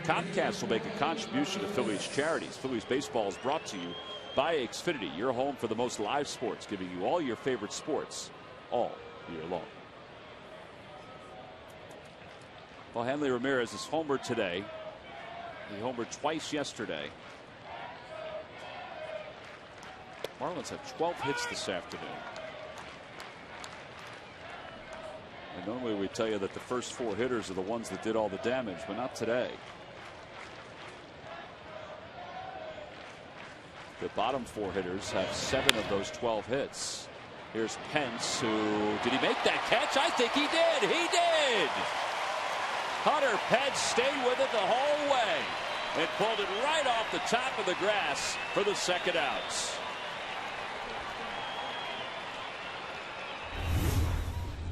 Comcast will make a contribution to Phillies charities. Phillies baseball is brought to you by Xfinity, your home for the most live sports, giving you all your favorite sports all year long. Well, Hanley Ramirez is homered today. He homered twice yesterday. Marlins have 12 hits this afternoon. And normally we tell you that the first 4 hitters are the ones that did all the damage, but not today. The bottom 4 hitters have 7 of those 12 hits. Here's Pence, who did he make that catch? I think he did. He did. Hunter Pence stayed with it the whole way and pulled it right off the top of the grass for the second out.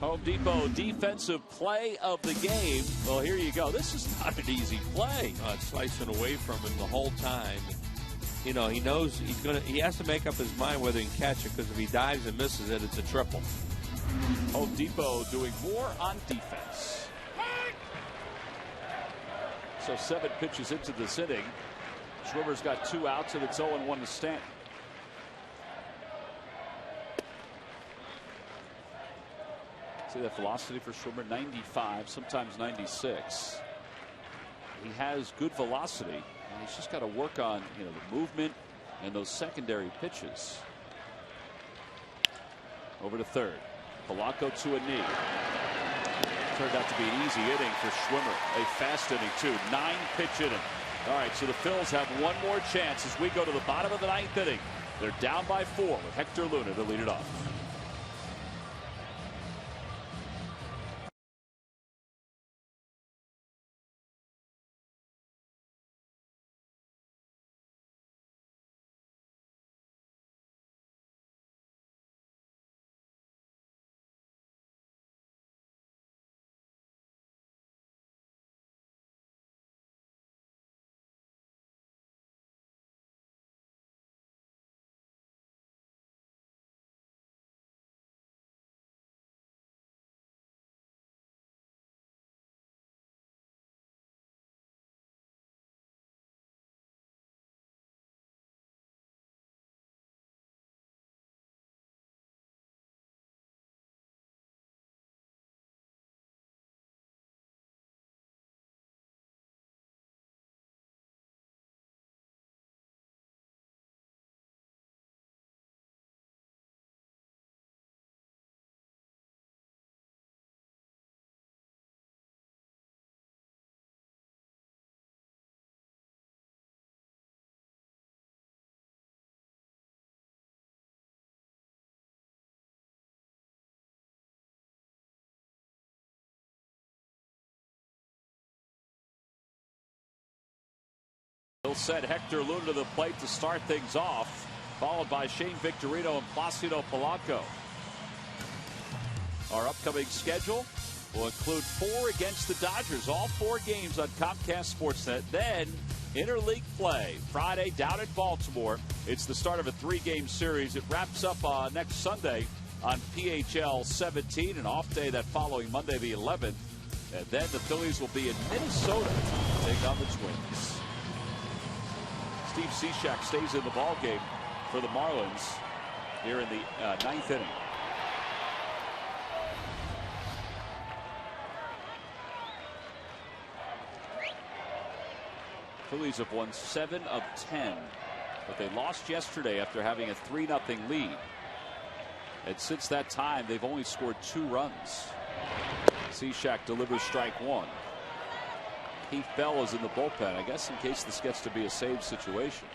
Home Depot defensive play of the game. Well, here you go. This is not an easy play.
It's slicing away from him the whole time. You know, he knows he has to make up his mind whether he can catch it, because if he dives and misses it, it's a triple.
Home Depot doing more on defense. So 7 pitches into this inning. Schwimmer's got 2 outs, and it's 0-1 to Stanton. See that velocity for Schwimmer, 95, sometimes 96. He has good velocity, and he's just got to work on the movement and those secondary pitches. Over to third. Polanco to a knee. Turned out to be an easy inning for Schwimmer. A fast inning, too. 9-pitch inning. All right, so the Phils have one more chance as we go to the bottom of the 9th inning. They're down by 4 with Hector Luna to lead it off. He'll send Hector Luna to the plate to start things off, followed by Shane Victorino and Placido Polanco. Our upcoming schedule will include 4 against the Dodgers, all 4 games on Comcast Sportsnet. Then interleague play Friday down in Baltimore. It's the start of a 3-game series. It wraps up next Sunday on PHL 17, an off day that following Monday the 11th. And then the Phillies will be in Minnesota to take on the Twins. Steve Cishek stays in the ball game for the Marlins here in the 9th inning. Phillies have won 7 of 10, but they lost yesterday after having a 3-0 lead. And since that time, they've only scored 2 runs. Cishek delivers strike 1. Keith Bell is in the bullpen, I guess, in case this gets to be a save situation.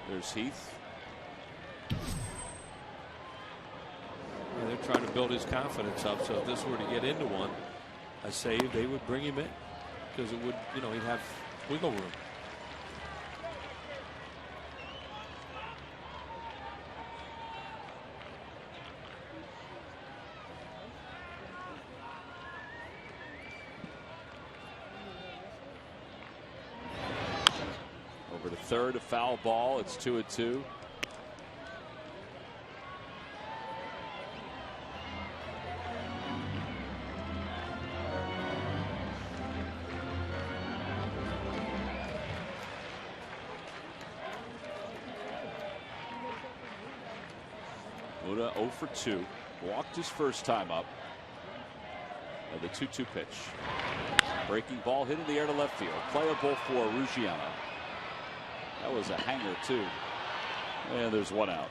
There's Heath.
Yeah, they're trying to build his confidence up, so if this were to get into a save, they would bring him in because it would, he'd have wiggle room.
Over to third, a foul ball. It's 2-2. Luna 0 for 2. Walked his first time up. And the 2-2 pitch. Breaking ball hit in the air to left field. Playable for Ruggiero. That was a hanger, too. And there's 1 out.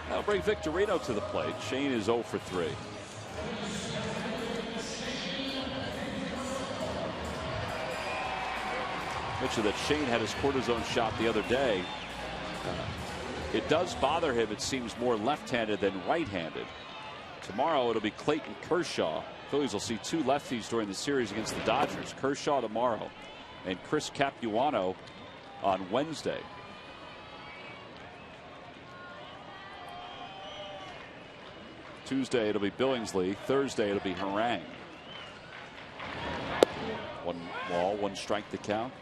That'll bring Victorino to the plate. Shane is 0 for 3. Mentioned that Shane had his cortisone shot the other day. It does bother him, it seems, more left-handed than right-handed. Tomorrow it'll be Clayton Kershaw. Phillies will see 2 lefties during the series against the Dodgers. Kershaw tomorrow and Chris Capuano on Wednesday. Tuesday it'll be Billingsley. Thursday it'll be Harang. 1 ball, 1 strike to count.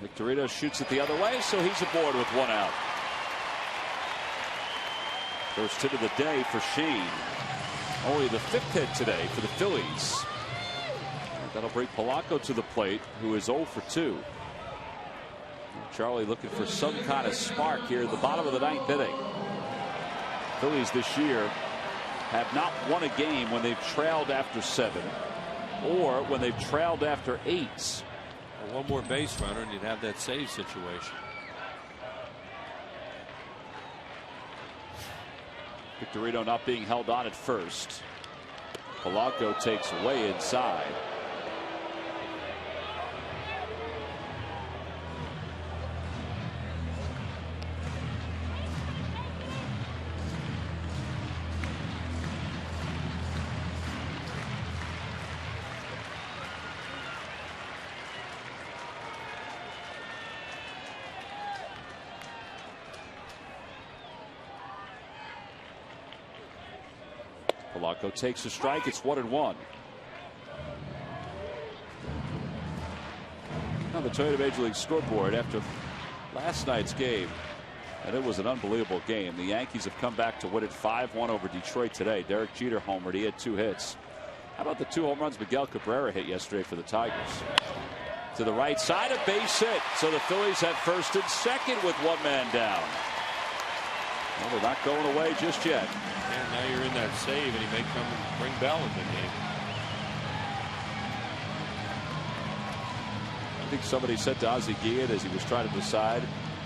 Victorino shoots it the other way, so he's aboard with 1 out. First hit of the day for Sheen. Only the 5th hit today for the Phillies. That'll bring Polanco to the plate, who is 0 for 2. Charlie looking for some kind of spark here at the bottom of the 9th inning. Phillies this year have not won a game when they've trailed after 7 or when they've trailed after 8.
Well, one more base runner and you'd have that save situation.
Victorino not being held on at first. Polanco takes away inside. Polanco takes a strike. It's 1-1. On the Toyota Major League scoreboard after last night's game, and it was an unbelievable game. The Yankees have come back to win it 5-1 over Detroit today. Derek Jeter homered. He had 2 hits. How about the 2 home runs Miguel Cabrera hit yesterday for the Tigers? To the right side, a base hit. So the Phillies have first and second with 1 man down. Well, they're not going away just yet.
And now you're in that save, and he may come and bring Bell in the game.
I think somebody said to Ozzie Guillen as he was trying to decide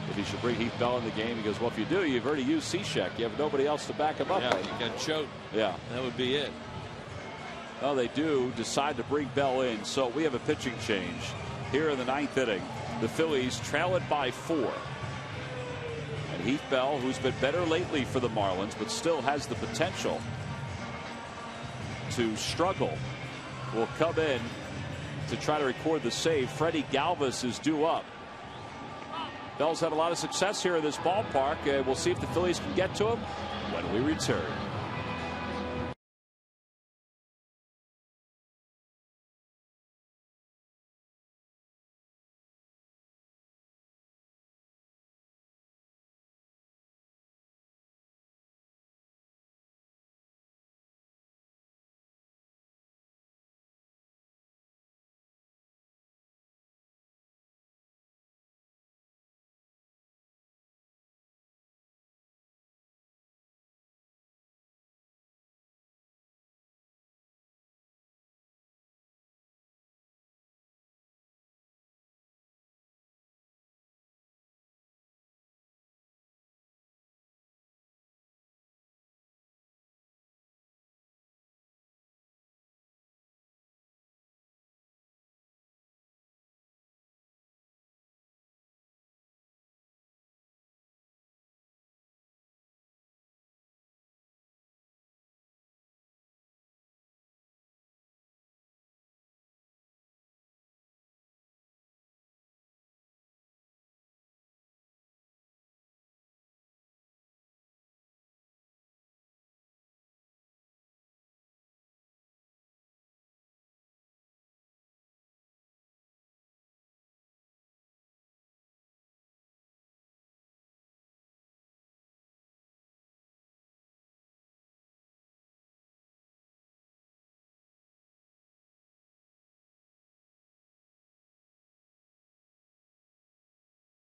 if he should bring Heath Bell in the game, he goes, well, if you do, you've already used Cishek. You have nobody else to back him up.
Yeah, you got Choate.
Yeah.
That would be it.
Well, they do decide to bring Bell in, so we have a pitching change here in the 9th inning. The Phillies trail it by 4. And Heath Bell, who's been better lately for the Marlins, but still has the potential to struggle, will come in to try to record the save. Freddie Galvis is due up. Bell's had a lot of success here in this ballpark. We'll see if the Phillies can get to him when we return.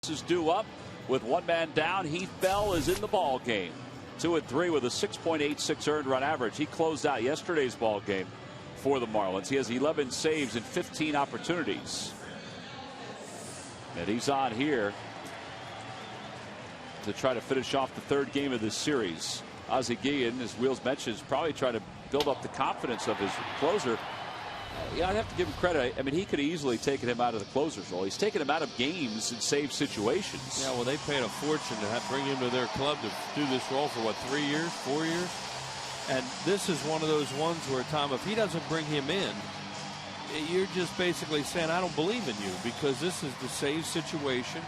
Is due up with 1 man down. Heath Bell is in the ball game. 2-3 with a 6.86 earned run average. He closed out yesterday's ball game for the Marlins. He has 11 saves in 15 opportunities. And he's on here to try to finish off the 3rd game of this series. Ozzie Guillen, as Wheels mentioned, is probably trying to build up the confidence of his closer. Yeah, I'd have to give him credit. I mean, he could have easily taken him out of the closer's role. He's taken him out of games and save situations.
Yeah, well, they paid a fortune to bring him to their club to do this role for, what, 3 years, 4 years? And this is one of those ones where, Tom, if he doesn't bring him in, you're just basically saying, I don't believe in you, because this is the save situation.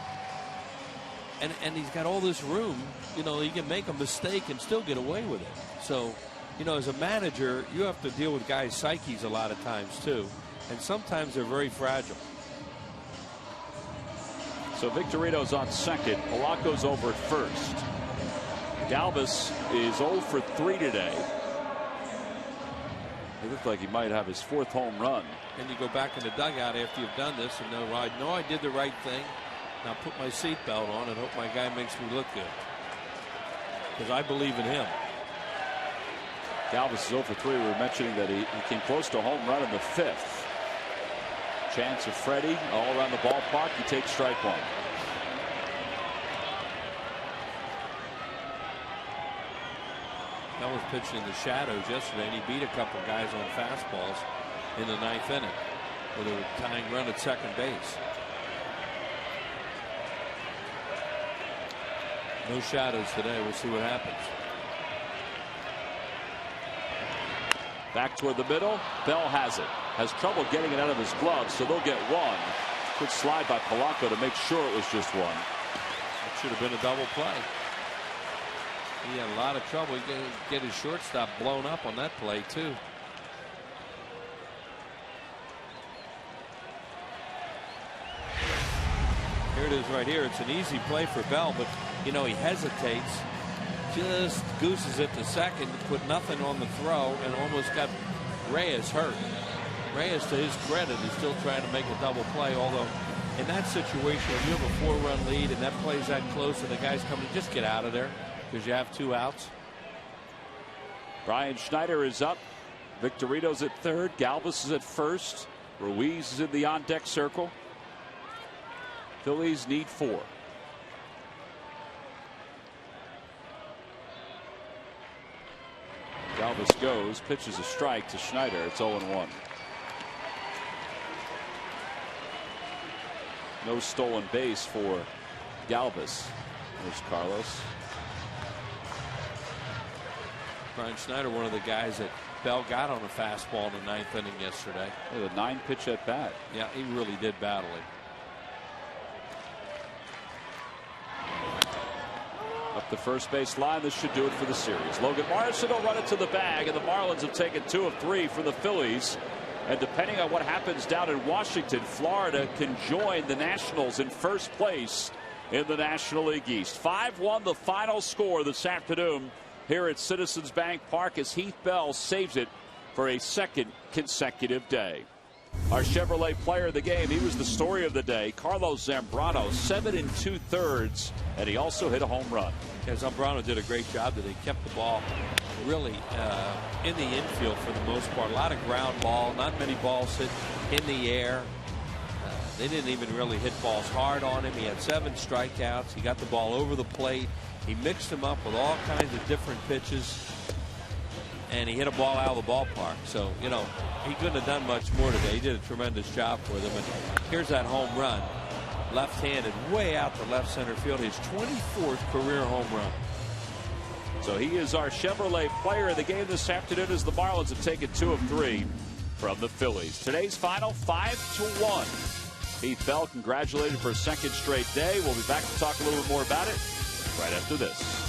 And he's got all this room. You know, he can make a mistake and still get away with it. So, you know, as a manager, you have to deal with guys' psyches a lot of times, too. And sometimes they're very fragile.
So Victorino's on second. Polanco's over at first. Galvis is 0 for 3 today. He looked like he might have his 4th home run.
And you go back in the dugout after you've done this and know I did the right thing. Now put my seatbelt on and hope my guy makes me look good. Because I believe in him.
Galvis is 0 for 3. We were mentioning that he came close to a home run in the 5th. Chance of Freddie all around the ballpark. He takes strike 1.
Bell was pitching in the shadows yesterday, and he beat a couple guys on fastballs in the 9th inning with a tying run at second base. No shadows today. We'll see what happens.
Back toward the middle. Bell has it. Has trouble getting it out of his glove, so they'll get 1. Good slide by Polanco to make sure it was just 1.
It should have been a double play. He had a lot of trouble. He get his shortstop blown up on that play too. Here it is right here. It's an easy play for Bell, but you know he hesitates, just gooses it to second, put nothing on the throw, and almost got Reyes hurt. Reyes, to his credit, is still trying to make a double play, although in that situation, when you have a 4-run lead and that play's that close and the guy's coming, just get out of there because you have 2 outs.
Brian Schneider is up. Victorino's at third. Galvis is at first. Ruiz is in the on-deck circle. Phillies need 4. Galvis goes, pitches a strike to Schneider. It's 0-1. No stolen base for Galvis. There's Carlos.
Brian Schneider, one of the guys that Bell got on a fastball in the 9th inning yesterday.
With a 9-pitch at bat.
Yeah, he really did battle it.
Up the first base line. This should do it for the series. Logan Morrison will run it to the bag, and the Marlins have taken 2 of 3 from the Phillies. And depending on what happens down in Washington, Florida can join the Nationals in first place in the National League East. 5-1 the final score this afternoon here at Citizens Bank Park as Heath Bell saves it for a 2nd consecutive day. Our Chevrolet player of the game, he was the story of the day. Carlos Zambrano, 7 2/3, and he also hit a home run.
Yeah, Zambrano did a great job today. He kept the ball really in the infield for the most part. A lot of ground ball, not many balls hit in the air. They didn't even really hit balls hard on him. He had 7 strikeouts. He got the ball over the plate. He mixed them up with all kinds of different pitches. And he hit a ball out of the ballpark. So, you know, he couldn't have done much more today. He did a tremendous job for them. And here's that home run. Left-handed, way out to left center field. His 24th career home run.
So he is our Chevrolet player of the game this afternoon as the Marlins have taken 2 of 3 from the Phillies. Today's final 5-1. Heath Bell congratulated for a 2nd straight day. We'll be back to talk a little bit more about it right after this.